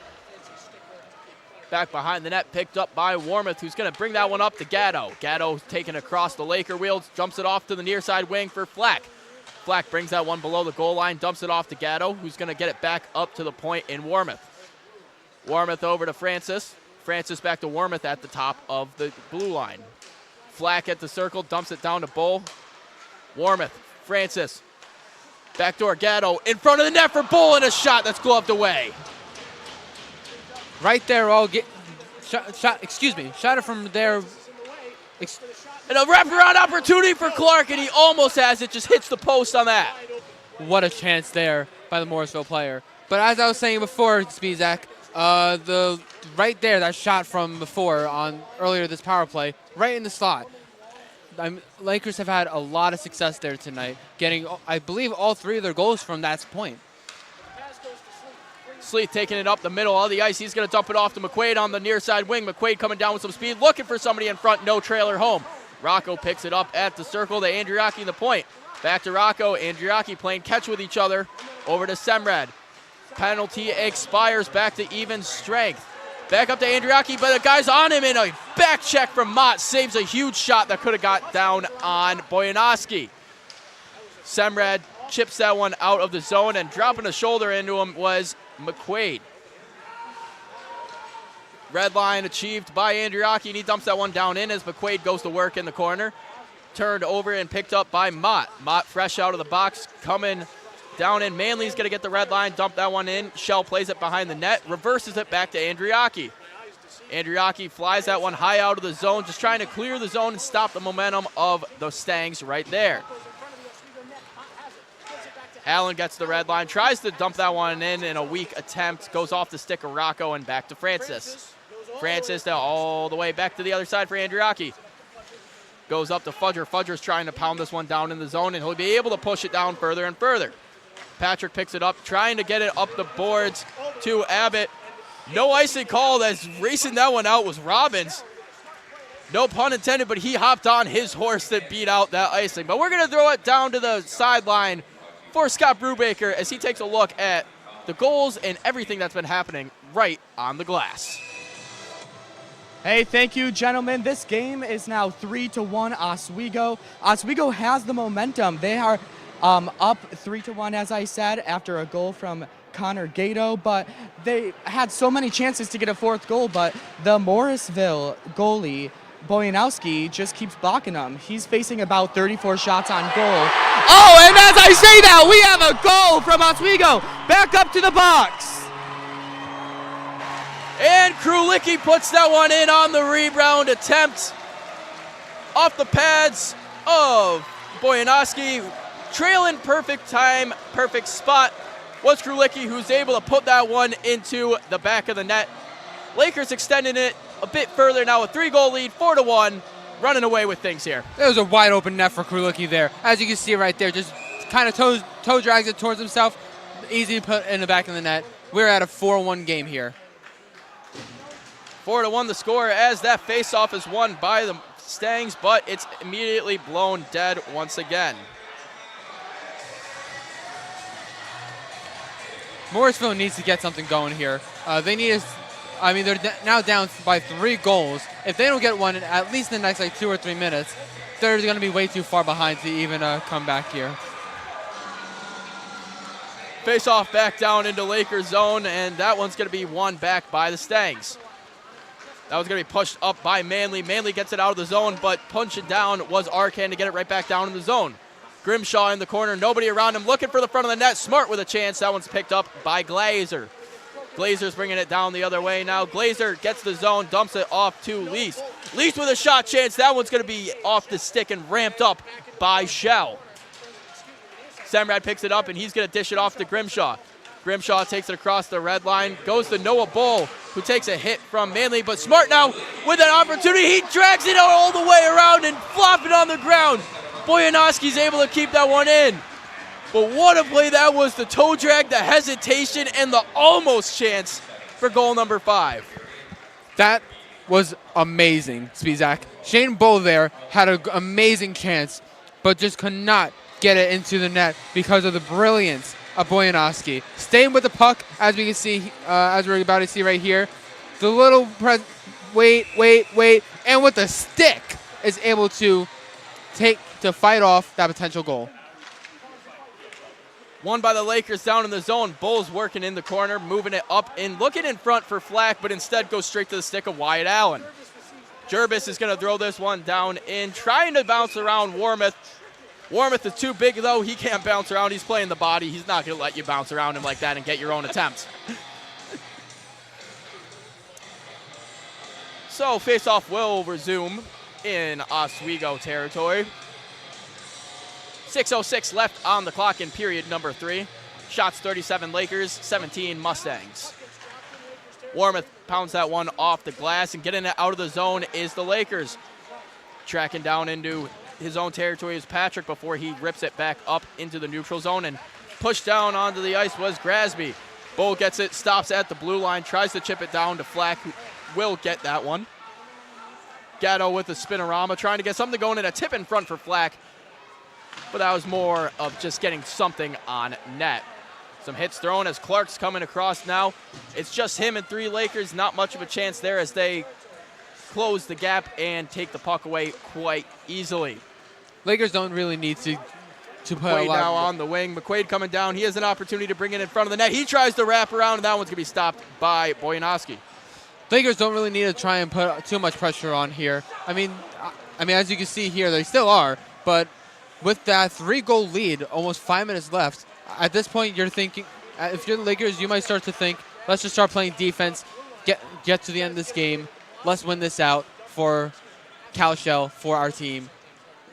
Speaker 11: Back behind the net, picked up by Warmouth, who's going to bring that one up to Gatto. Gatto taking across the Laker wheels, jumps it off to the near side wing for Flack. Flack brings that one below the goal line, dumps it off to Gatto, who's going to get it back up to the point in Warmouth. Warmouth over to Francis. Francis back to Warmouth at the top of the blue line. Flack at the circle, dumps it down to Bull. Warmouth, Francis. Backdoor Gatto in front of the net for Bull, and a shot that's gloved away.
Speaker 1: Right there, shot it from there.
Speaker 11: And a wraparound opportunity for Clark, and he almost has it, just hits the post on that.
Speaker 1: What a chance there by the Morrisville player. But as I was saying before, Spizak, right there, that shot from before on earlier this power play, right in the slot. Lakers have had a lot of success there tonight, getting, I believe, all three of their goals from that point.
Speaker 11: Sleeth taking it up the middle of the ice. He's going to dump it off to McQuaid on the near side wing. McQuaid coming down with some speed, looking for somebody in front, no trailer home. Rocco picks it up at the circle to Andriaki in the point. Back to Rocco, Andriaki playing catch with each other. Over to Semrad. Penalty expires, back to even strength. Back up to Andriaki, but the guy's on him, and a back check from Mott saves a huge shot that could have got down on Bojanowski. Semrad chips that one out of the zone, and dropping a shoulder into him was McQuaid. Red line achieved by Andriaki, and he dumps that one down in as McQuaid goes to work in the corner. Turned over and picked up by Mott. Mott fresh out of the box, coming down in. Manley's going to get the red line, dump that one in. Shell plays it behind the net, reverses it back to Andriaki. Andriaki flies that one high out of the zone, just trying to clear the zone and stop the momentum of the Stangs right there. Allen gets the red line, tries to dump that one in a weak attempt, goes off the stick of Rocco and back to Francis. Francis now all the way back to the other side for Andriaki. Goes up to Fudger. Fudger's trying to pound this one down in the zone, and he'll be able to push it down further and further. Patrick picks it up, trying to get it up the boards to Abbott. No icing called, as racing that one out was Robbins. No pun intended, but he hopped on his horse that beat out that icing. But we're going to throw it down to the sideline for Scott Brubaker as he takes a look at the goals and everything that's been happening right on the glass.
Speaker 9: Hey, thank you, gentlemen. This game is now 3-1 Oswego. Oswego has the momentum. They are up 3-1, as I said, after a goal from Connor Gato, but they had so many chances to get a fourth goal, but the Morrisville goalie, Bojanowski, just keeps blocking them. He's facing about 34 shots on goal. Oh, and as I say that, we have a goal from Oswego. Back up to the box.
Speaker 11: And Krulicki puts that one in on the rebound attempt. Off the pads of Bojanowski. Trailing perfect time, perfect spot was Krulicki, who's able to put that one into the back of the net. Lakers extending it a bit further now, a 3-goal lead, 4-1, running away with things here.
Speaker 1: There was a wide open net for Krulicki there. As you can see right there, just kind of toe drags it towards himself. Easy to put in the back of the net. We're at a 4-1 game here.
Speaker 11: 4-1 the score as that faceoff is won by the Stangs, but it's immediately blown dead once again.
Speaker 1: Morrisville needs to get something going here. They need to, they're now down by 3 goals. If they don't get one in at least in the next 2 or 3 minutes, they're going to be way too far behind to even come back here.
Speaker 11: Face off back down into Lakers zone, and that one's going to be won back by the Stangs. That was going to be pushed up by Manley. Manley gets it out of the zone, but punching down was Arcan to get it right back down in the zone. Grimshaw in the corner, nobody around him, looking for the front of the net. Smart with a chance. That one's picked up by Glazer. Glazer's bringing it down the other way now. Glazer gets the zone, dumps it off to Lease. Lease with a shot chance. That one's going to be off the stick and ramped up by Shell. Semrad picks it up, and he's going to dish it off to Grimshaw. Grimshaw takes it across the red line, goes to Noah Bull, who takes a hit from Manley, but Smart now with an opportunity. He drags it all the way around and flop it on the ground. Bojanowski's able to keep that one in. But what a play that was, the toe drag, the hesitation, and the almost chance for goal number 5.
Speaker 1: That was amazing, Spizak. Shane Bull there had an amazing chance, but just could not get it into the net because of the brilliance of Bojanowski. Staying with the puck, as we can see, as we're about to see right here. The little wait, and with the stick is able to fight off that potential goal.
Speaker 11: Won by the Lakers down in the zone. Bull's working in the corner, moving it up and looking in front for Flack, but instead goes straight to the stick of Wyatt Allen. Jervis is going to throw this one down in, trying to bounce around Warmouth. Warmouth is too big, though. He can't bounce around. He's playing the body. He's not going to let you bounce around him like that and get your own attempt. So face-off will resume in Oswego territory. 6:06 left on the clock in period number 3. Shots 37 Lakers, 17 Mustangs. Warmouth pounds that one off the glass, and getting it out of the zone is the Lakers. Tracking down into his own territory is Patrick before he rips it back up into the neutral zone, and pushed down onto the ice was Grasby. Bull gets it, stops at the blue line, tries to chip it down to Flack, who will get that one. Gatto with the spinorama, trying to get something going in a tip in front for Flack, but that was more of just getting something on net. Some hits thrown as Clark's coming across now. It's just him and 3 Lakers, not much of a chance there as they close the gap and take the puck away quite easily.
Speaker 1: Lakers don't really need to put
Speaker 11: McQuaid now on the wing. McQuaid coming down. He has an opportunity to bring it in front of the net. He tries to wrap around, and that one's going to be stopped by Bojanowski.
Speaker 1: Lakers don't really need to try and put too much pressure on here. I mean, as you can see here, they still are, but with that 3-goal lead, almost 5 minutes left, at this point you're thinking, if you're the Lakers, you might start to think, let's just start playing defense, get to the end of this game, let's win this out for Cal Shell, for our team,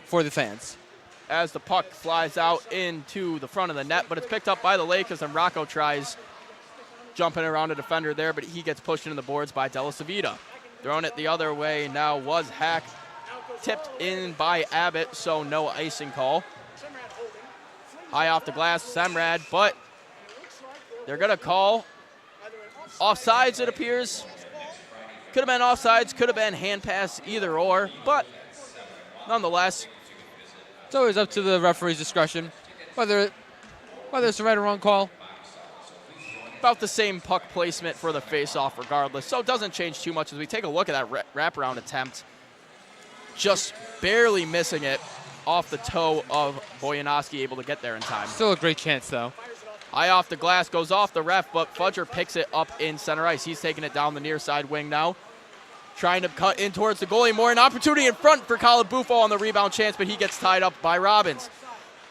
Speaker 1: for the fans.
Speaker 11: As the puck flies out into the front of the net, but it's picked up by the Lakers, and Rocco tries jumping around a defender there, but he gets pushed into the boards by De La Savita. Throwing it the other way now was Hack. Tipped in by Abbott, so no icing call. High off the glass, Semrad, but they're going to call offsides, it appears. Could have been offsides, could have been hand pass, either or, but nonetheless.
Speaker 1: It's always up to the referee's discretion, whether it's the right or wrong call.
Speaker 11: About the same puck placement for the face-off regardless, so it doesn't change too much as we take a look at that wraparound attempt. Just barely missing it off the toe of Bojanowski, able to get there in time.
Speaker 1: Still a great chance, though.
Speaker 11: High off the glass, goes off the ref, but Fudger picks it up in center ice. He's taking it down the near side wing now. Trying to cut in towards the goalie more. An opportunity in front for Calabufo on the rebound chance, but he gets tied up by Robbins.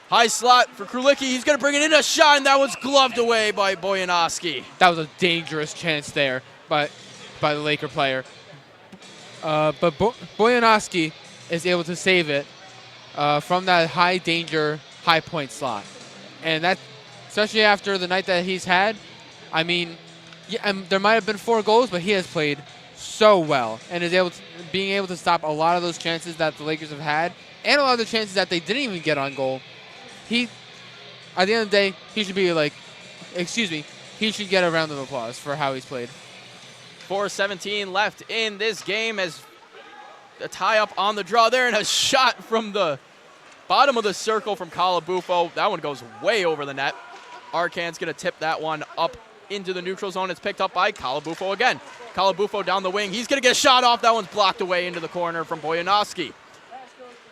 Speaker 11: High slot for Krulicki. He's going to bring it in a shot, and that was gloved away by Bojanowski.
Speaker 1: That was a dangerous chance there by the Laker player. But Bojanowski is able to save it from that high danger, high point slot. And that, especially after the night that he's had, I mean, there might have been 4 goals, but he has played so well and is being able to stop a lot of those chances that the Lakers have had and a lot of the chances that they didn't even get on goal. At the end of the day, he should get a round of applause for how he's played.
Speaker 11: 4:17 left in this game as a tie-up on the draw there, and a shot from the bottom of the circle from Calabufo. That one goes way over the net. Arcan's going to tip that one up into the neutral zone. It's picked up by Calabufo again. Calabufo down the wing. He's going to get a shot off. That one's blocked away into the corner from Bojanowski.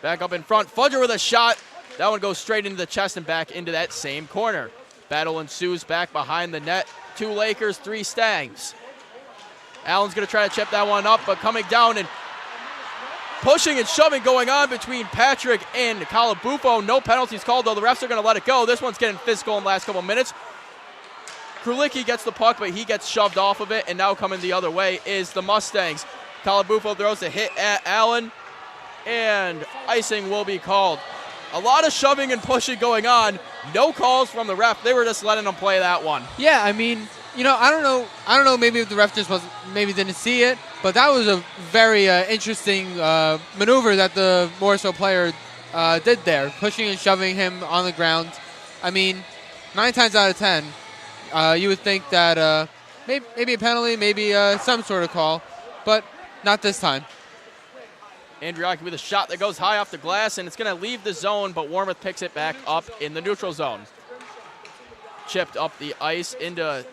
Speaker 11: Back up in front. Fudger with a shot. That one goes straight into the chest and back into that same corner. Battle ensues back behind the net. 2 Lakers, 3 Stangs. Allen's going to try to chip that one up, but coming down and pushing and shoving going on between Patrick and Calabufo. No penalties called, though. The refs are going to let it go. This one's getting physical in the last couple minutes. Krulicki gets the puck, but he gets shoved off of it, and now coming the other way is the Mustangs. Calabufo throws a hit at Allen, and icing will be called. A lot of shoving and pushing going on. No calls from the ref. They were just letting them play that one.
Speaker 1: Yeah, I mean, I don't know. Maybe if the ref just maybe didn't see it, but that was a very interesting maneuver that the Morrisville player did there, pushing and shoving him on the ground. I mean, 9 times out of 10, you would think that maybe a penalty, maybe some sort of call, but not this time.
Speaker 11: Andriaki with a shot that goes high off the glass, and it's going to leave the zone, but Warmouth picks it back up in the neutral zone. Chipped up the ice into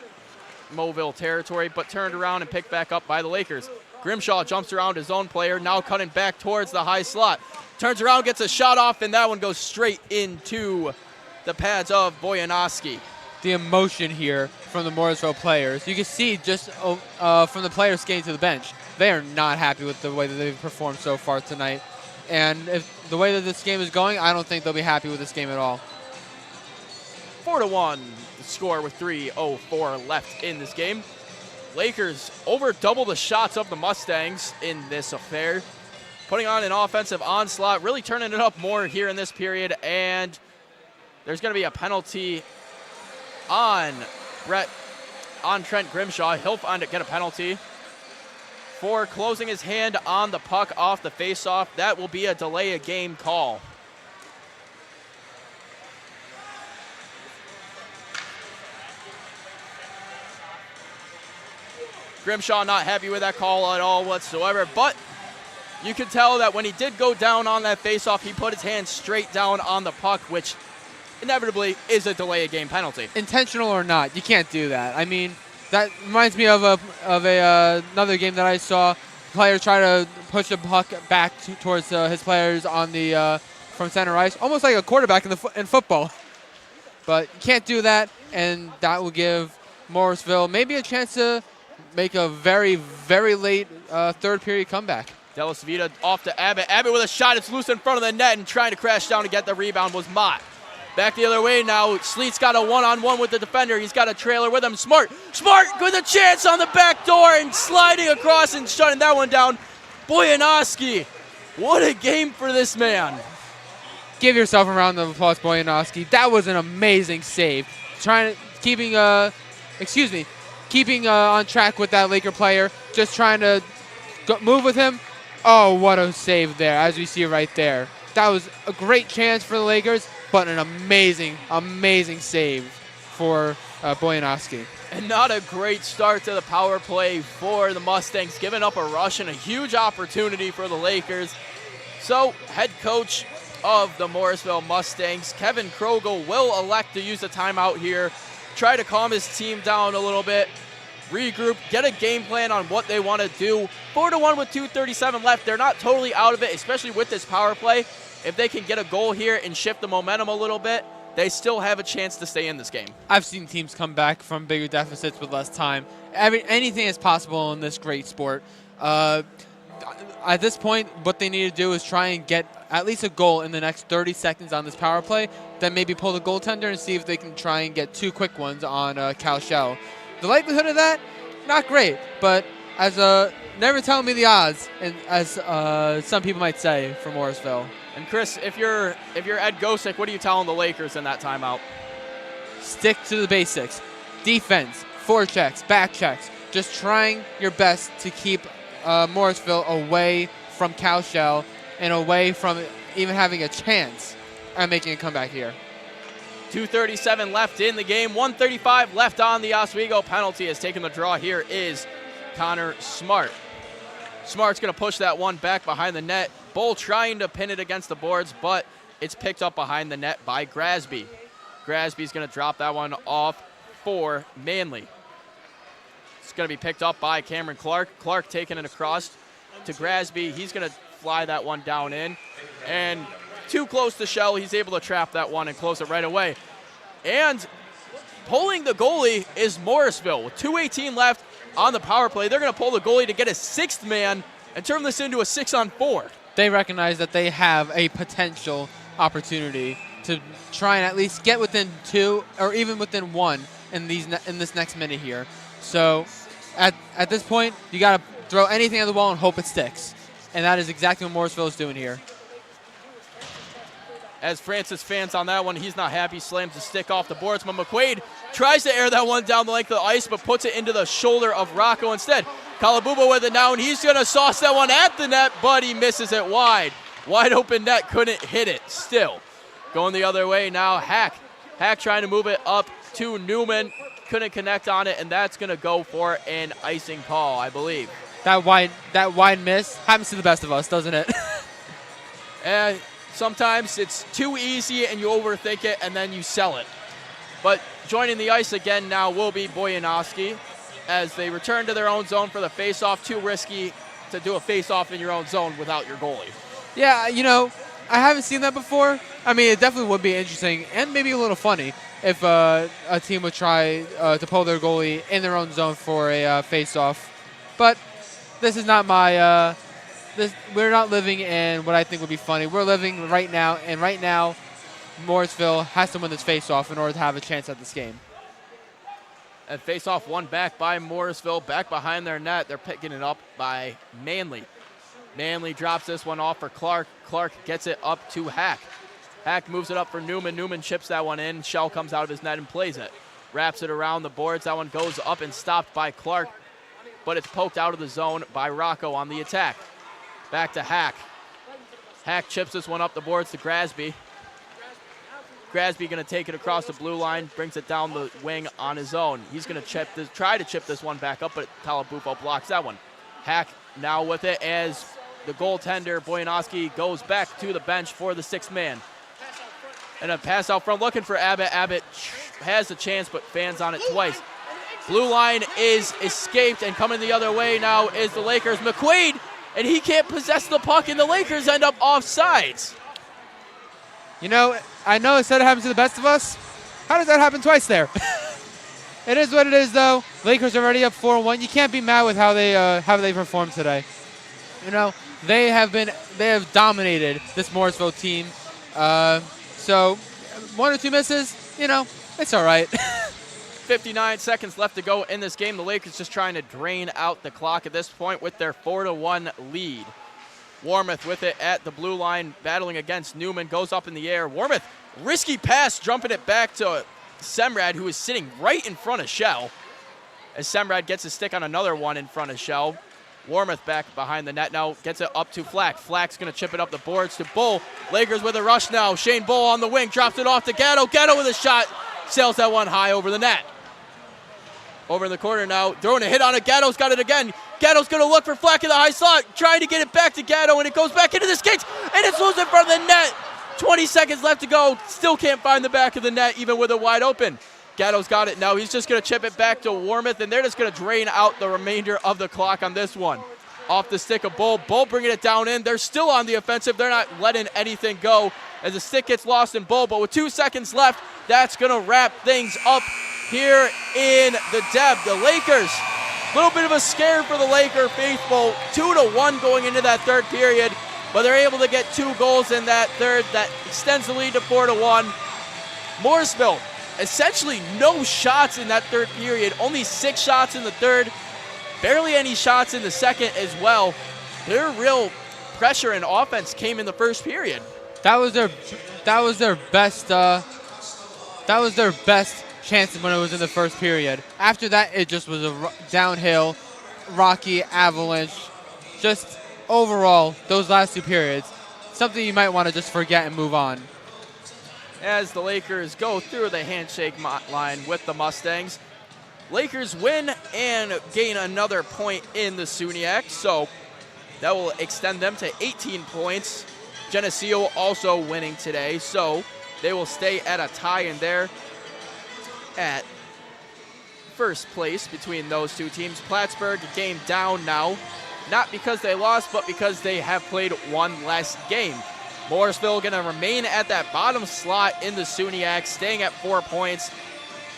Speaker 11: Mobile territory, but turned around and picked back up by the Lakers. Grimshaw jumps around his own player, now cutting back towards the high slot. Turns around, gets a shot off, and that one goes straight into the pads of Bojanowski.
Speaker 1: The emotion here from the Morrisville players. You can see just from the players skating to the bench, they are not happy with the way that they've performed so far tonight. And if the way that this game is going, I don't think they'll be happy with this game at all.
Speaker 11: 4-1 the score with 3:04 left in this game. Lakers over double the shots of the Mustangs in this affair, putting on an offensive onslaught, really turning it up more here in this period. And there's going to be a penalty on Trent Grimshaw. He'll get a penalty for closing his hand on the puck off the faceoff. That will be a delay of game call. Grimshaw not happy with that call at all whatsoever, but you can tell that when he did go down on that faceoff, he put his hand straight down on the puck, which inevitably is a delay of game penalty.
Speaker 1: Intentional or not, you can't do that. I mean, that reminds me of another game that I saw. Player try to push the puck back towards his players on the from center ice, almost like a quarterback in football. But you can't do that, and that will give Morrisville maybe a chance to make a very, very late third period comeback.
Speaker 11: Delis Vita off to Abbott. Abbott with a shot. It's loose in front of the net, and trying to crash down to get the rebound was Mott. Back the other way now. Sleet's got a one-on-one with the defender. He's got a trailer with him. Smart with a chance on the back door and sliding across and shutting that one down. Bojanowski, what a game for this man.
Speaker 1: Give yourself a round of applause, Bojanowski. That was an amazing save. Keeping on track with that Laker player. Just trying to move with him. Oh, what a save there, as we see right there. That was a great chance for the Lakers, but an amazing, amazing save for Bojanowski.
Speaker 11: And not a great start to the power play for the Mustangs, giving up a rush and a huge opportunity for the Lakers. So, head coach of the Morrisville Mustangs, Kevin Krogel, will elect to use a timeout here, try to calm his team down a little bit, regroup, get a game plan on what they want to do. 4-1 with 2:37 left. They're not totally out of it, especially with this power play. If they can get a goal here and shift the momentum a little bit, they still have a chance to stay in this game.
Speaker 1: I've seen teams come back from bigger deficits with less time. Anything is possible in this great sport. At this point, what they need to do is try and get at least a goal in the next 30 seconds on this power play, then maybe pull the goaltender and see if they can try and get 2 quick ones on Cal Shell. The likelihood of that, not great, but as never tell me the odds, and as some people might say for Morrisville.
Speaker 11: And Chris, if you're Ed Gosick, what are you telling the Lakers in that timeout?
Speaker 1: Stick to the basics. Defense, forechecks, back checks. Just trying your best to keep Morrisville away from Cal Shell and away from even having a chance at making a comeback here.
Speaker 11: 2:37 left in the game. 1:35 left on the Oswego penalty. Has taken the draw here is Connor Smart. Smart's going to push that one back behind the net. Bull trying to pin it against the boards, but it's picked up behind the net by Grasby. Grasby's going to drop that one off for Manley. It's going to be picked up by Cameron Clark. Clark taking it across to Grasby. He's going to fly that one down in. And too close to Shell. He's able to trap that one and close it right away. And pulling the goalie is Morrisville. With 2:18 left on the power play, they're going to pull the goalie to get a 6th man and turn this into a 6-on-4.
Speaker 1: They recognize that they have a potential opportunity to try and at least get within 2 or even within 1 in this next minute here. So at this point, you got to throw anything at the wall and hope it sticks. And that is exactly what Morrisville is doing here.
Speaker 11: As Francis fans on that one, he's not happy, slams the stick off the boards, but McQuaid tries to air that one down the length of the ice, but puts it into the shoulder of Rocco instead. Calabubo with it now, and he's going to sauce that one at the net, but he misses it wide. Wide open net, couldn't hit it still. Going the other way now, Hack. Hack trying to move it up to Newman, couldn't connect on it, and that's going to go for an icing call, I believe.
Speaker 1: That wide miss happens to the best of us, doesn't it?
Speaker 11: And sometimes it's too easy and you overthink it and then you sell it. But joining the ice again now will be Bojanowski as they return to their own zone for the face-off. Too risky to do a face-off in your own zone without your goalie.
Speaker 1: Yeah, I haven't seen that before. I mean, it definitely would be interesting and maybe a little funny if a team would try to pull their goalie in their own zone for a face-off. But this is not my we're not living in what I think would be funny. We're living right now, and right now, Morrisville has to win this face-off in order to have a chance at this game.
Speaker 11: And face-off won back by Morrisville, back behind their net. They're picking it up by Manley. Manley drops this one off for Clark. Clark gets it up to Hack. Hack moves it up for Newman. Newman chips that one in. Shell comes out of his net and plays it. Wraps it around the boards. That one goes up and stopped by Clark, but it's poked out of the zone by Rocco on the attack. Back to Hack. Hack chips this one up the boards to Grasby. Grasby going to take it across the blue line, brings it down the wing on his own. He's going to try to chip this one back up, but Talabufo blocks that one. Hack now with it as the goaltender, Bojanowski, goes back to the bench for the sixth man. And a pass out front looking for Abbott. Abbott has a chance, but fans on it twice. Blue line is escaped, and coming the other way now is the Lakers. McQuaid, and he can't possess the puck, and the Lakers end up offsides.
Speaker 1: I know it said it happens to the best of us. How does that happen twice there? It is what it is, though. Lakers are already up 4-1. You can't be mad with how they performed today. They have dominated this Morrisville team. So 1 or 2 misses, it's all right.
Speaker 11: 59 seconds left to go in this game. The Lakers just trying to drain out the clock at this point with their 4-1 lead. Warmoth with it at the blue line, battling against Newman, goes up in the air. Warmoth, risky pass, jumping it back to Semrad, who is sitting right in front of Shell. As Semrad gets his stick on another one in front of Shell. Warmoth back behind the net now, gets it up to Flack. Flack's going to chip it up the boards to Bull. Lakers with a rush now. Shane Bull on the wing, drops it off to Gatto. Gatto with a shot, sails that one high over the net. Over in the corner now, throwing a hit on it. Gatto's got it again. Gatto's going to look for Flack in the high slot, trying to get it back to Gatto, and it goes back into the skates, and it's loose in front of the net. 20 seconds left to go. Still can't find the back of the net, even with it wide open. Gatto's got it now. He's just going to chip it back to Warmoth, and they're just going to drain out the remainder of the clock on this one. Off the stick of Bull. Bull bringing it down in. They're still on the offensive. They're not letting anything go as the stick gets lost in Bull, but with 2 seconds left, that's going to wrap things up here in the Deb. The Lakers, a little bit of a scare for the Laker faithful. 2-1 going into that third period, but they're able to get 2 goals in that third. That extends the lead to 4-1. Morrisville, essentially no shots in that third period. Only 6 shots in the third. Barely any shots in the second as well. Their real pressure and offense came in the first period.
Speaker 1: That was their best chances when it was in the first period. After that, it just was a downhill, rocky avalanche. Just overall, those last 2 periods, something you might want to just forget and move on.
Speaker 11: As the Lakers go through the handshake line with the Mustangs, Lakers win and gain another point in the SUNYAC, so that will extend them to 18 points. Geneseo also winning today, so they will stay at a tie in there at first place between those 2 teams. Plattsburgh, a game down now, not because they lost, but because they have played 1 less game. Morrisville going to remain at that bottom slot in the SUNYAC, staying at 4 points,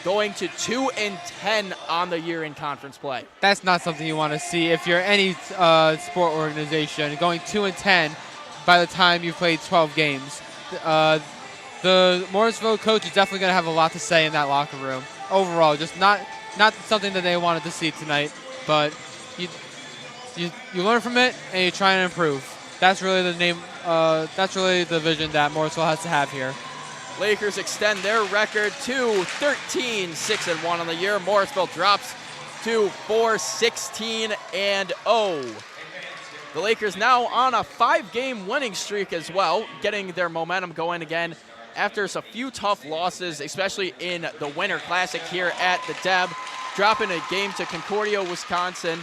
Speaker 11: going to 2-10 on the year in conference play.
Speaker 1: That's not something you want to see if you're any sport organization. Going 2-10 by the time you've played 12 games. The Morrisville coach is definitely going to have a lot to say in that locker room. overall, just not something that they wanted to see tonight. But you learn from it and you try and improve. That's really the name. That's really the vision that Morrisville has to have here.
Speaker 11: Lakers extend their record to 13-6-1 on the year. Morrisville drops to 4-16-0. The Lakers now on a 5-game winning streak as well, getting their momentum going again after a few tough losses, especially in the Winter Classic here at the Deb, dropping a game to Concordia, Wisconsin,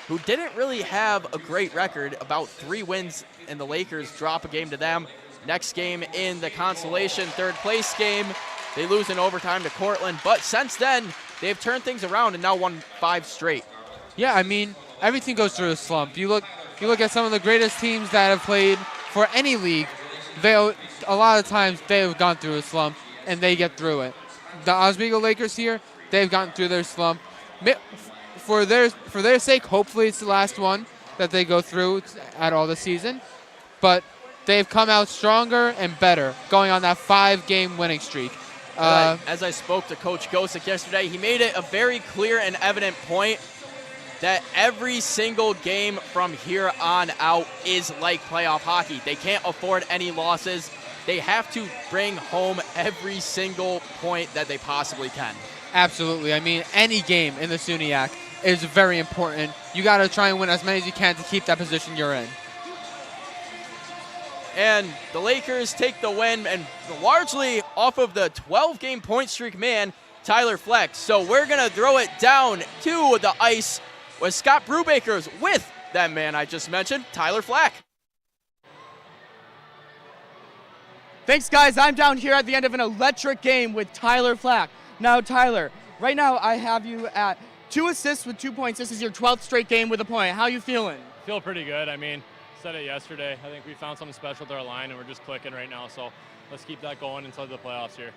Speaker 11: who didn't really have a great record, about 3 wins, and the Lakers drop a game to them. Next game in the consolation third place game, they lose in overtime to Cortland, but since then, they've turned things around and now won 5 straight.
Speaker 1: Yeah, I mean, everything goes through a slump. You look at some of the greatest teams that have played for any league, a lot of times they have gone through a slump and they get through it. The Oswego Lakers here, they've gotten through their slump. For their sake, hopefully it's the last one that they go through at all this season. But they've come out stronger and better, going on that 5-game winning streak.
Speaker 11: As I spoke to Coach Gosick yesterday, he made it a very clear and evident point that every single game from here on out is like playoff hockey. They can't afford any losses. They have to bring home every single point that they possibly can.
Speaker 1: Absolutely. I mean, any game in the SUNYAC is very important. You got to try and win as many as you can to keep that position you're in.
Speaker 11: And the Lakers take the win, and largely off of the 12-game point streak man, Tyler Fleck. So we're going to throw it down to the ice with Scott Brubaker's with that man I just mentioned, Tyler Fleck.
Speaker 9: Thanks, guys. I'm down here at the end of an electric game with Tyler Fleck. Now, Tyler, right now I have you at 2 assists with 2 points. This is your 12th straight game with a point. How are you feeling?
Speaker 5: Feel pretty good. I mean, said it yesterday. I think we found something special with our line, and we're just clicking right now. So let's keep that going until the playoffs here.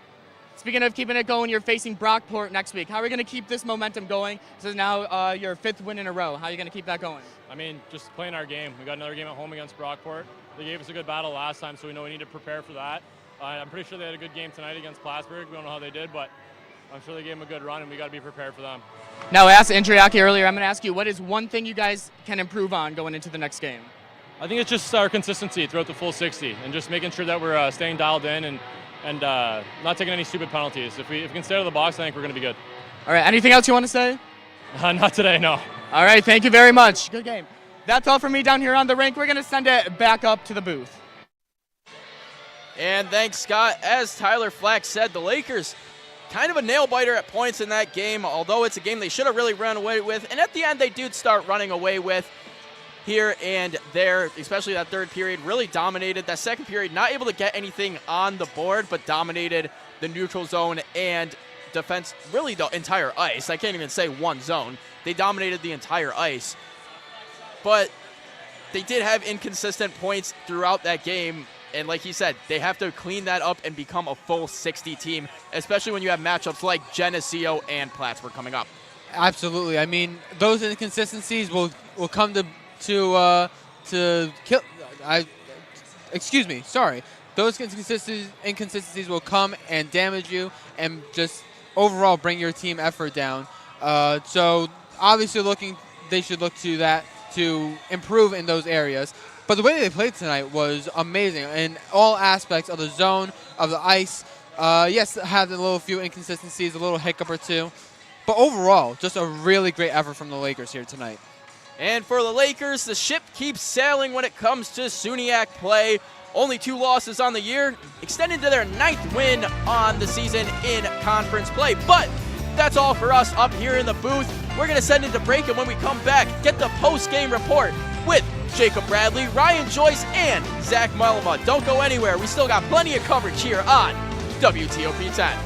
Speaker 9: Speaking of keeping it going, you're facing Brockport next week. How are we going to keep this momentum going? This is now your 5th win in a row. How are you going to keep that going?
Speaker 5: I mean, just playing our game. We got another game at home against Brockport. They gave us a good battle last time, so we know we need to prepare for that. I'm pretty sure they had a good game tonight against Plattsburgh. We don't know how they did, but I'm sure they gave them a good run, and we got to be prepared for them.
Speaker 9: Now, I asked Andriaki earlier. I'm going to ask you, what is one thing you guys can improve on going into the next game?
Speaker 5: I think it's just our consistency throughout the full 60 and just making sure that we're staying dialed in and not taking any stupid penalties. If we can stay out of the box, I think we're going to be good.
Speaker 9: All right, anything else you want to say?
Speaker 5: Not today, no.
Speaker 9: All right, thank you very much. Good game. That's all for me down here on the rink. We're going to send it back up to the booth.
Speaker 11: And thanks, Scott. As Tyler Fleck said, the Lakers kind of a nail-biter at points in that game, although it's a game they should have really run away with. And at the end, they did start running away with here and there, especially that third period, really dominated. That second period, not able to get anything on the board, but dominated the neutral zone and defense, really the entire ice. I can't even say one zone. They dominated the entire ice. But they did have inconsistent points throughout that game. And like he said, they have to clean that up and become a full 60 team, especially when you have matchups like Geneseo and Plattsburgh coming up.
Speaker 1: Absolutely. I mean, those inconsistencies will come to kill. Excuse me. Sorry. Those inconsistencies will come and damage you and just overall bring your team effort down. So obviously, they should look to that to improve in those areas. But the way they played tonight was amazing in all aspects of the zone, of the ice. Yes, had a few inconsistencies, a little hiccup or two. But overall, just a really great effort from the Lakers here tonight.
Speaker 11: And for the Lakers, the ship keeps sailing when it comes to SUNYAC play. Only 2 losses on the year, extended to their 9th win on the season in conference play. But that's all for us up here in the booth. We're going to send it to break, and when we come back, get the post-game report with Jacob Bradley, Ryan Joyce, and Zach Mullema. Don't go anywhere. We still got plenty of coverage here on WTOP 10.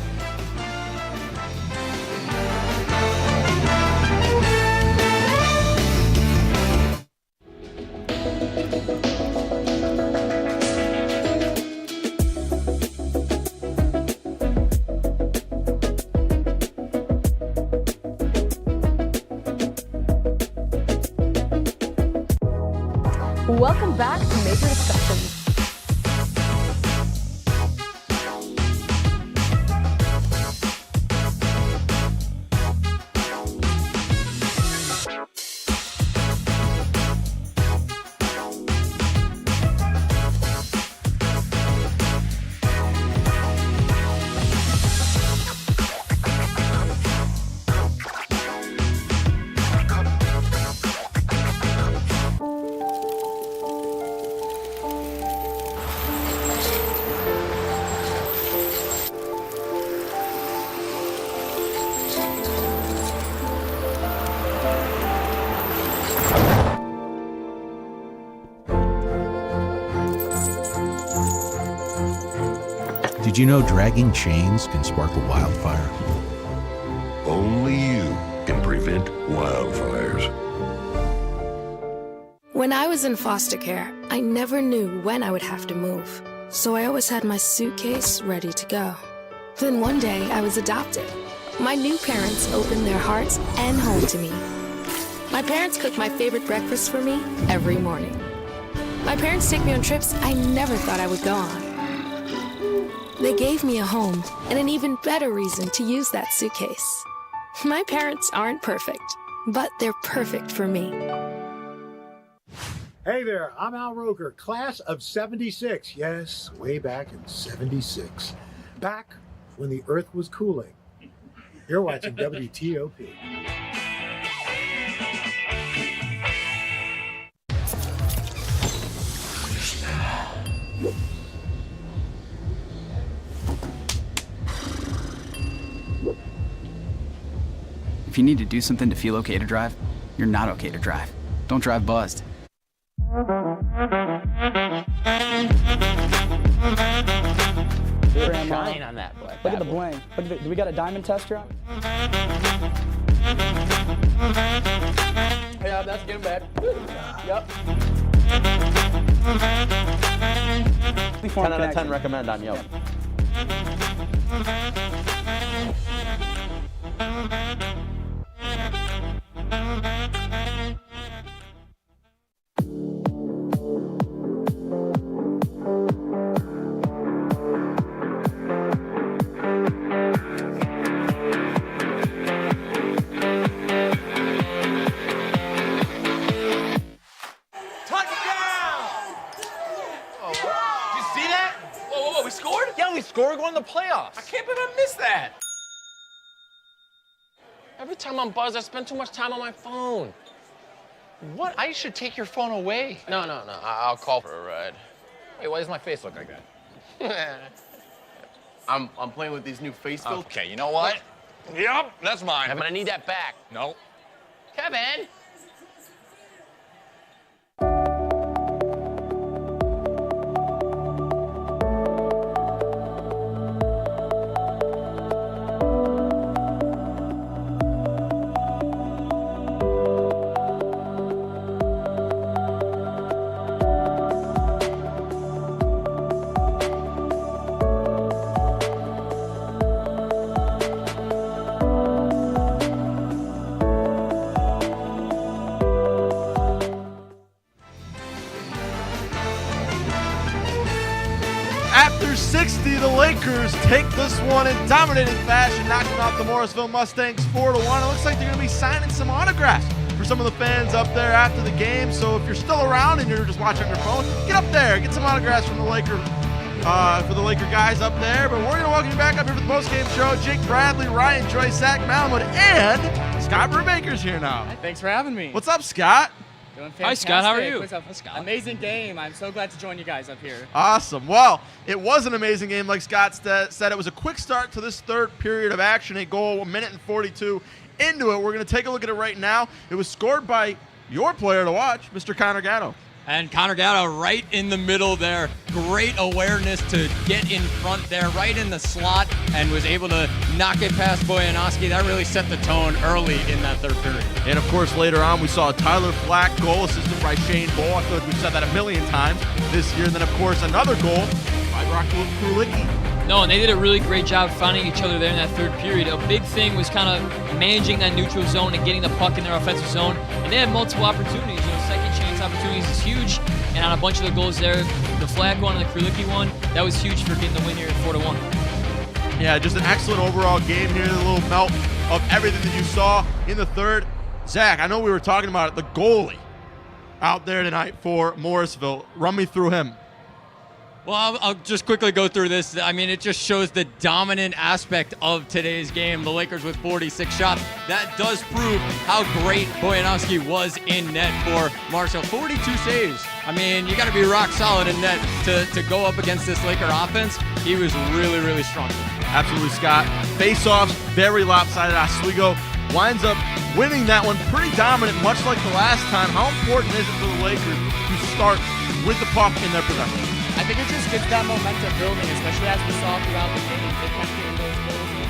Speaker 10: Welcome back to Major Discussions.
Speaker 8: Did you know dragging chains can spark a wildfire?
Speaker 18: Only you can prevent wildfires.
Speaker 20: When I was in foster care, I never knew when I would have to move. So I always had my suitcase ready to go. Then one day I was adopted. My new parents opened their hearts and home to me. My parents cook my favorite breakfast for me every morning. My parents take me on trips I never thought I would go on. They gave me a home and an even better reason to use that suitcase. My parents aren't perfect, but they're perfect for me.
Speaker 7: Hey there, I'm Al Roker, class of 76. Yes, way back in 76. Back when the earth was cooling. You're watching WTOP.
Speaker 21: If you need to do something to feel okay to drive, you're not okay to drive. Don't drive buzzed.
Speaker 12: Shine on that black.
Speaker 9: Look at the bling. Look at do we got a diamond tester on? Yeah, that's getting bad. Yep.
Speaker 12: 10 out of 10 recommend on Yelp.
Speaker 22: Score going to the playoffs.
Speaker 23: I can't believe I missed that.
Speaker 22: Every time I'm buzzed, I spend too much time on my phone.
Speaker 23: What? I should take your phone away.
Speaker 22: No. I'll call for a ride.
Speaker 23: Wait, why does my face look like that?
Speaker 22: I'm playing with these new face filters.
Speaker 23: Okay, you know what? Yep, that's mine.
Speaker 22: Kevin, I need that back.
Speaker 23: No.
Speaker 22: Kevin!
Speaker 2: After 60, the Lakers take this one in dominating fashion, knocking out the Morrisville Mustangs 4-1. It looks like they're going to be signing some autographs for some of the fans up there after the game. So if you're still around and you're just watching on your phone, get up there, get some autographs from the Laker guys up there. But we're going to welcome you back up here for the postgame show. Jake Bradley, Ryan Joyce, Zach Malamud, and Scott Brubaker's here now.
Speaker 9: Thanks for having me.
Speaker 2: What's up, Scott?
Speaker 9: Doing fantastic.
Speaker 3: Hi, Scott. How are you?
Speaker 9: What's up, Scott? Amazing game. I'm so glad to join you guys up here.
Speaker 2: Awesome. Well, it was an amazing game, like Scott said. It was a quick start to this third period of action. A goal, 1 minute and 42 into it. We're going to take a look at it right now. It was scored by your player to watch, Mr. Connor Gatto.
Speaker 4: And Connor Gatto right in the middle there. Great awareness to get in front there, right in the slot, and was able to knock it past Bojanowski. That really set the tone early in that third period.
Speaker 2: And, of course, later on, we saw a Tyler Flack goal assisted by Shane Bull. I feel like we've said that a million times this year. And then, of course, another goal by Rocco Krulicki.
Speaker 3: No, and they did a really great job finding each other there in that third period. A big thing was kind of managing that neutral zone and getting the puck in their offensive zone. And they had multiple opportunities. Second chance opportunities is huge. And on a bunch of the goals there, the Flack one and the Krulicki one, that was huge for getting the win here at 4-1.
Speaker 2: Yeah, just an excellent overall game here. The little melt of everything that you saw in the third. Zach, I know we were talking about it. The goalie out there tonight for Morrisville. Run me through him.
Speaker 4: Well, I'll just quickly go through this. I mean, it just shows the dominant aspect of today's game. The Lakers with 46 shots. That does prove how great Bojanowski was in net for Marshall. 42 saves. I mean, you got to be rock solid in net to go up against this Laker offense. He was really, really strong.
Speaker 2: Absolutely, Scott. Face-offs, very lopsided. Oswego winds up winning that one pretty dominant, much like the last time. How important is it for the Lakers to start with the puck in their possession?
Speaker 9: I think it just gets that momentum building, especially as we saw throughout the game. They kept getting those goals in,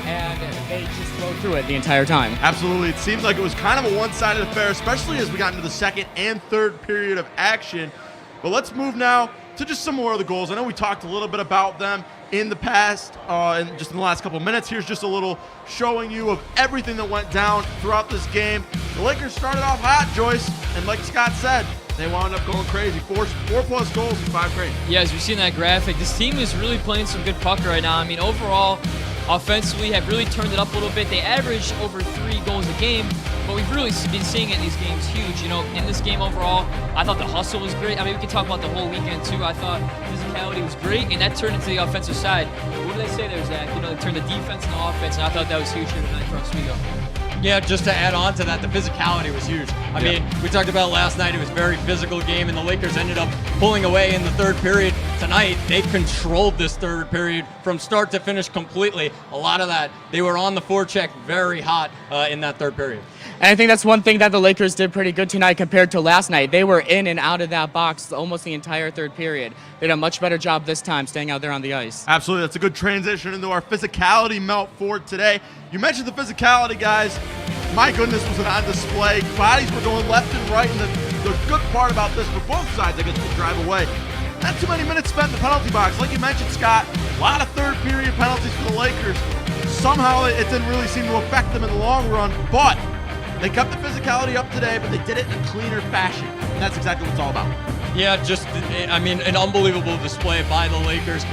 Speaker 9: and they just rode through it the entire time.
Speaker 2: Absolutely. It seemed like it was kind of a one-sided affair, especially as we got into the second and third period of action. But let's move now to just some more of the goals. I know we talked a little bit about them in the past, and just in the last couple of minutes. Here's just a little showing you of everything that went down throughout this game. The Lakers started off hot, Joyce, and like Scott said, they wound up going crazy. Four plus goals in 5 games.
Speaker 3: Yeah, as we've seen that graphic, this team is really playing some good puck right now. I mean, overall, offensively, have really turned it up a little bit. They average over 3 goals a game, but we've really been seeing it in these games huge. You know, in this game overall, I thought the hustle was great. I mean, we can talk about the whole weekend too. I thought physicality was great, and that turned into the offensive side. What do they say there, Zach? You know, they turned the defense into offense, and I thought that was huge here tonight for Oswego.
Speaker 4: Yeah, just to add on to that, the physicality was huge. I mean, we talked about last night, it was a very physical game, and the Lakers ended up pulling away in the third period. Tonight, they controlled this third period from start to finish completely. A lot of that, they were on the forecheck very hot in that third period.
Speaker 9: And I think that's one thing that the Lakers did pretty good tonight compared to last night. They were in and out of that box almost the entire third period. They did a much better job this time staying out there on the ice.
Speaker 2: Absolutely. That's a good transition into our physicality melt for today. You mentioned the physicality, guys. My goodness, was it on display. Bodies were going left and right, and the good part about this for both sides, I guess, to drive away. Not too many minutes spent in the penalty box. Like you mentioned, Scott, a lot of third period penalties for the Lakers. Somehow it didn't really seem to affect them in the long run, but they kept the physicality up today, but they did it in a cleaner fashion. And that's exactly what it's all about.
Speaker 4: Yeah, just, I mean, an unbelievable display by the Lakers.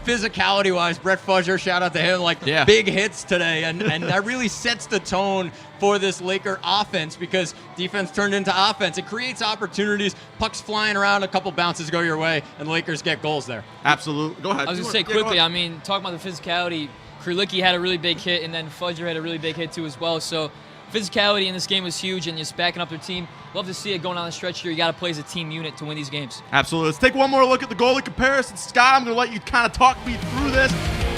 Speaker 4: Physicality-wise, Brett Fuzzer, shout out to him, big hits today, and that really sets the tone for this Laker offense because defense turned into offense. It creates opportunities, pucks flying around, a couple bounces go your way, and the Lakers get goals there.
Speaker 2: Absolutely. Go ahead.
Speaker 3: I was going to say quickly, I mean, talking about the physicality, Krlikki had a really big hit, and then Fuzzer had a really big hit too as well, so physicality in this game was huge, and just backing up their team. Love to see it going on the stretch here. You got to play as a team unit to win these games.
Speaker 2: Absolutely. Let's take one more look at the goalie comparison. Scott, I'm going to let you kind of talk me through this.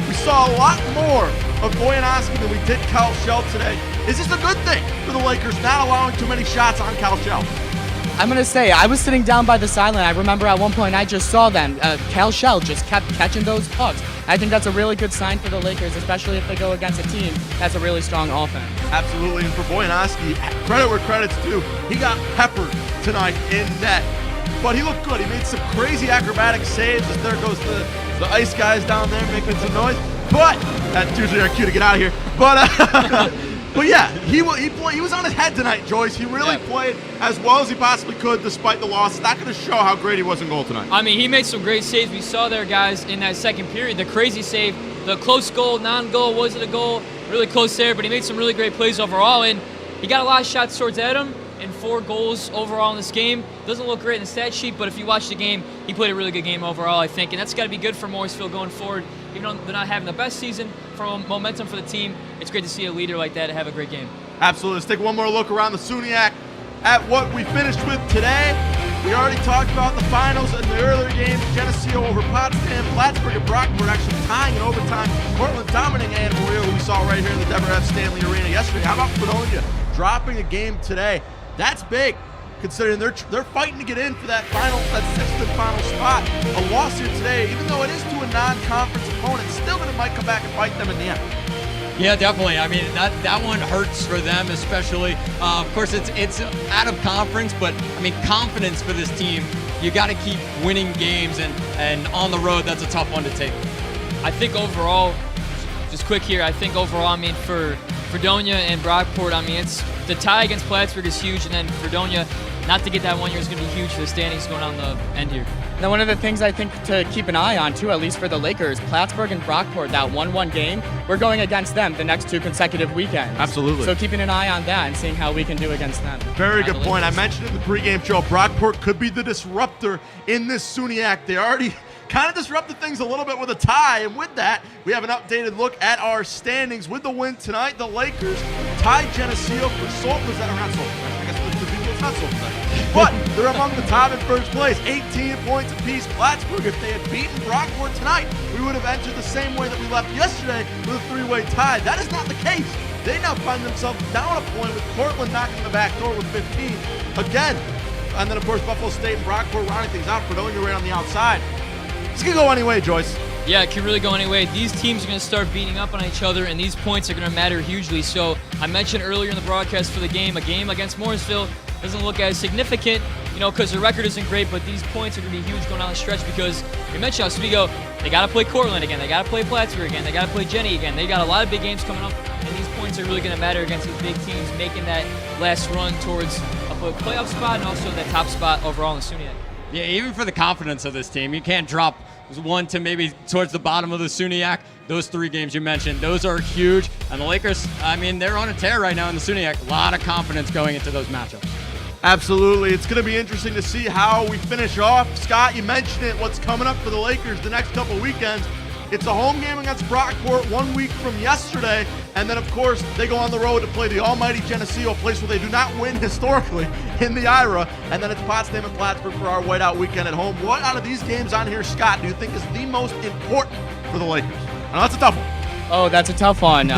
Speaker 2: We saw a lot more of Boyanovsky than we did Cal Shell today. Is this a good thing for the Lakers not allowing too many shots on Cal Shell?
Speaker 9: I'm going to say, I was sitting down by the sideline. I remember at one point I just saw them. Cal Shell just kept catching those pucks. I think that's a really good sign for the Lakers, especially if they go against a team that's a really strong offense.
Speaker 2: Absolutely, and for Boyanovsky, credit where credit's due. He got peppered tonight in net, but he looked good. He made some crazy acrobatic saves as there goes the ice guys down there making some noise. But that's usually our cue to get out of here. But yeah, he was on his head tonight, Joyce. He really played as well as he possibly could despite the loss. It's not going to show how great he was in goal tonight.
Speaker 3: I mean, he made some great saves. We saw there, guys, in that second period. The crazy save, the close goal, non-goal, was it a goal? Really close there, but he made some really great plays overall, and he got a lot of shots towards Adam and 4 goals overall in this game. Doesn't look great in the stat sheet, but if you watch the game, he played a really good game overall, I think, and that's got to be good for Morrisville going forward. Even though they're not having the best season, for momentum for the team, it's great to see a leader like that have a great game.
Speaker 2: Absolutely. Let's take one more look around the SUNYAC at what we finished with today. We already talked about the finals in the earlier games. Geneseo over Potsdam, Plattsburgh and Brockport actually tying in overtime. Portland dominating Ann-Maria, who we saw right here in the Deborah F. Stanley Arena yesterday. How about Fredonia dropping a game today? That's big, considering they're fighting to get in for that 6th and final spot. A loss here today, even though it is to a non-conference opponent, still might come back and bite them in the end.
Speaker 4: Yeah, definitely. I mean, that one hurts for them, especially. Of course, it's out of conference, but I mean, confidence for this team. You got to keep winning games, and on the road, that's a tough one to take.
Speaker 3: I think overall, just quick here. I think overall, I mean, for Fredonia and Brockport, I mean, it's the tie against Plattsburgh is huge, and then Fredonia, not to get that 1 year is going to be huge for the standings going on the end here.
Speaker 9: Now, one of the things I think to keep an eye on, too, at least for the Lakers, Plattsburgh and Brockport, that 1-1 game, we're going against them the next 2 consecutive weekends.
Speaker 2: Absolutely.
Speaker 9: So keeping an eye on that and seeing how we can do against them.
Speaker 2: Very good point. I mentioned in the pregame show, Brockport could be the disruptor in this SUNYAC. They already kind of disrupted things a little bit with a tie, and with that, we have an updated look at our standings. With the win tonight, the Lakers tied Geneseo for sole possession. Not sole possession, I guess it's not sole possession. But they're among the top in first place, 18 points apiece. Plattsburgh, if they had beaten Brockport tonight, we would have entered the same way that we left yesterday with a 3-way tie. That is not the case. They now find themselves down a point with Portland knocking the back door with 15. Again, and then, of course, Buffalo State and Brockport rounding things out. Fredonia right on the outside. This can go any way, Joyce.
Speaker 3: Yeah, it can really go any way. These teams are going to start beating up on each other, and these points are going to matter hugely. So I mentioned earlier in the broadcast for the game, a game against Morrisville doesn't look as significant, because the record isn't great, but these points are going to be huge going down the stretch because we mentioned Oswego, they got to play Cortland again, they got to play Plattsburgh again, they got to play Jenny again. They got a lot of big games coming up, and these points are really going to matter against these big teams, making that last run towards a playoff spot and also that top spot overall in the SUNY.
Speaker 4: Yeah, even for the confidence of this team, you can't drop one to maybe towards the bottom of the SUNYAC. Those 3 games you mentioned, those are huge. And the Lakers, they're on a tear right now in the SUNYAC. A lot of confidence going into those matchups.
Speaker 2: Absolutely. It's going to be interesting to see how we finish off. Scott, you mentioned it. What's coming up for the Lakers the next couple weekends? It's a home game against Brockport 1 week from yesterday. And then, of course, they go on the road to play the almighty Geneseo, a place where they do not win historically in the IRA. And then it's Potsdam and Plattsburgh for our whiteout weekend at home. What out of these games on here, Scott, do you think is the most important for the Lakers? I know that's a tough one.
Speaker 9: Oh, that's a tough one.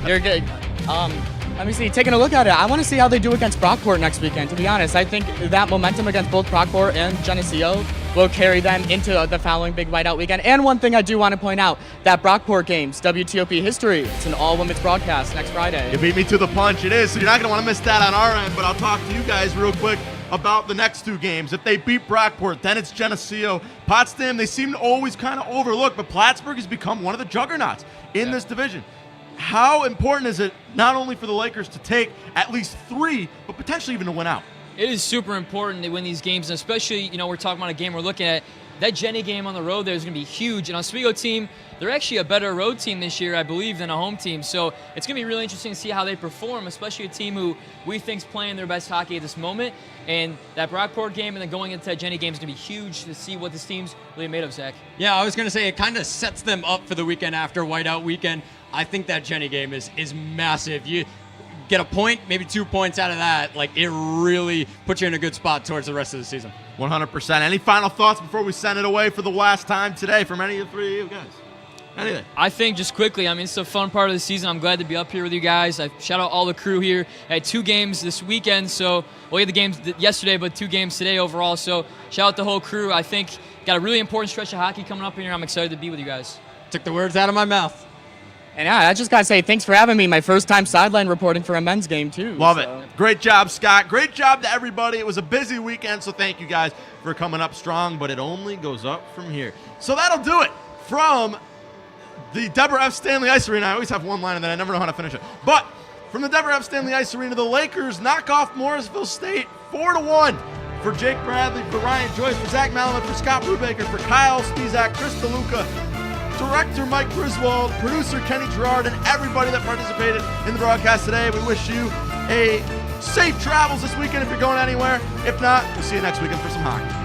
Speaker 9: You're good. Let me see. Taking a look at it, I want to see how they do against Brockport next weekend, to be honest. I think that momentum against both Brockport and Geneseo will carry them into the following big whiteout weekend. And one thing I do want to point out, that Brockport games, WTOP history, it's an all-women's broadcast next Friday.
Speaker 2: You beat me to the punch. It is, so you're not going to want to miss that on our end, but I'll talk to you guys real quick about the next 2 games. If they beat Brockport, then it's Geneseo. Potsdam, they seem to always kind of overlook, but Plattsburgh has become one of the juggernauts in this division. How important is it not only for the Lakers to take at least 3, but potentially even to win out?
Speaker 3: It is super important to win these games, and especially, we're talking about a game we're looking at. That Jenny game on the road there is going to be huge. And Oswego team, they're actually a better road team this year, I believe, than a home team. So it's going to be really interesting to see how they perform, especially a team who we think is playing their best hockey at this moment. And that Brockport game and then going into that Jenny game is going to be huge to see what this team's really made of, Zach.
Speaker 4: Yeah, I was going to say it kind of sets them up for the weekend after whiteout weekend. I think that Jenny game is massive. You get a point, maybe 2 points out of that. It really puts you in a good spot towards the rest of the season.
Speaker 2: 100%. Any final thoughts before we send it away for the last time today from any of the 3 of you guys? Anything?
Speaker 3: I think just quickly, it's a fun part of the season. I'm glad to be up here with you guys. I shout out all the crew here. I had 2 games this weekend, so we had the games yesterday, but 2 games today overall. So shout out the whole crew. I think got a really important stretch of hockey coming up here. I'm excited to be with you guys.
Speaker 4: Took the words out of my mouth.
Speaker 9: And yeah, I just got to say thanks for having me. My first time sideline reporting for a men's game, too.
Speaker 2: Love it. Great job, Scott. Great job to everybody. It was a busy weekend, so thank you guys for coming up strong, but it only goes up from here. So that'll do it from the Deborah F. Stanley Ice Arena. I always have one line and then I never know how to finish it. But from the Deborah F. Stanley Ice Arena, the Lakers knock off Morrisville State 4-1. For Jake Bradley, for Ryan Joyce, for Zach Malamet, for Scott Brubaker, for Kyle Spizak, Chris DeLuca, Director Mike Griswold, producer Kenny Gerard, and everybody that participated in the broadcast today. We wish you a safe travels this weekend if you're going anywhere. If not, we'll see you next weekend for some hockey.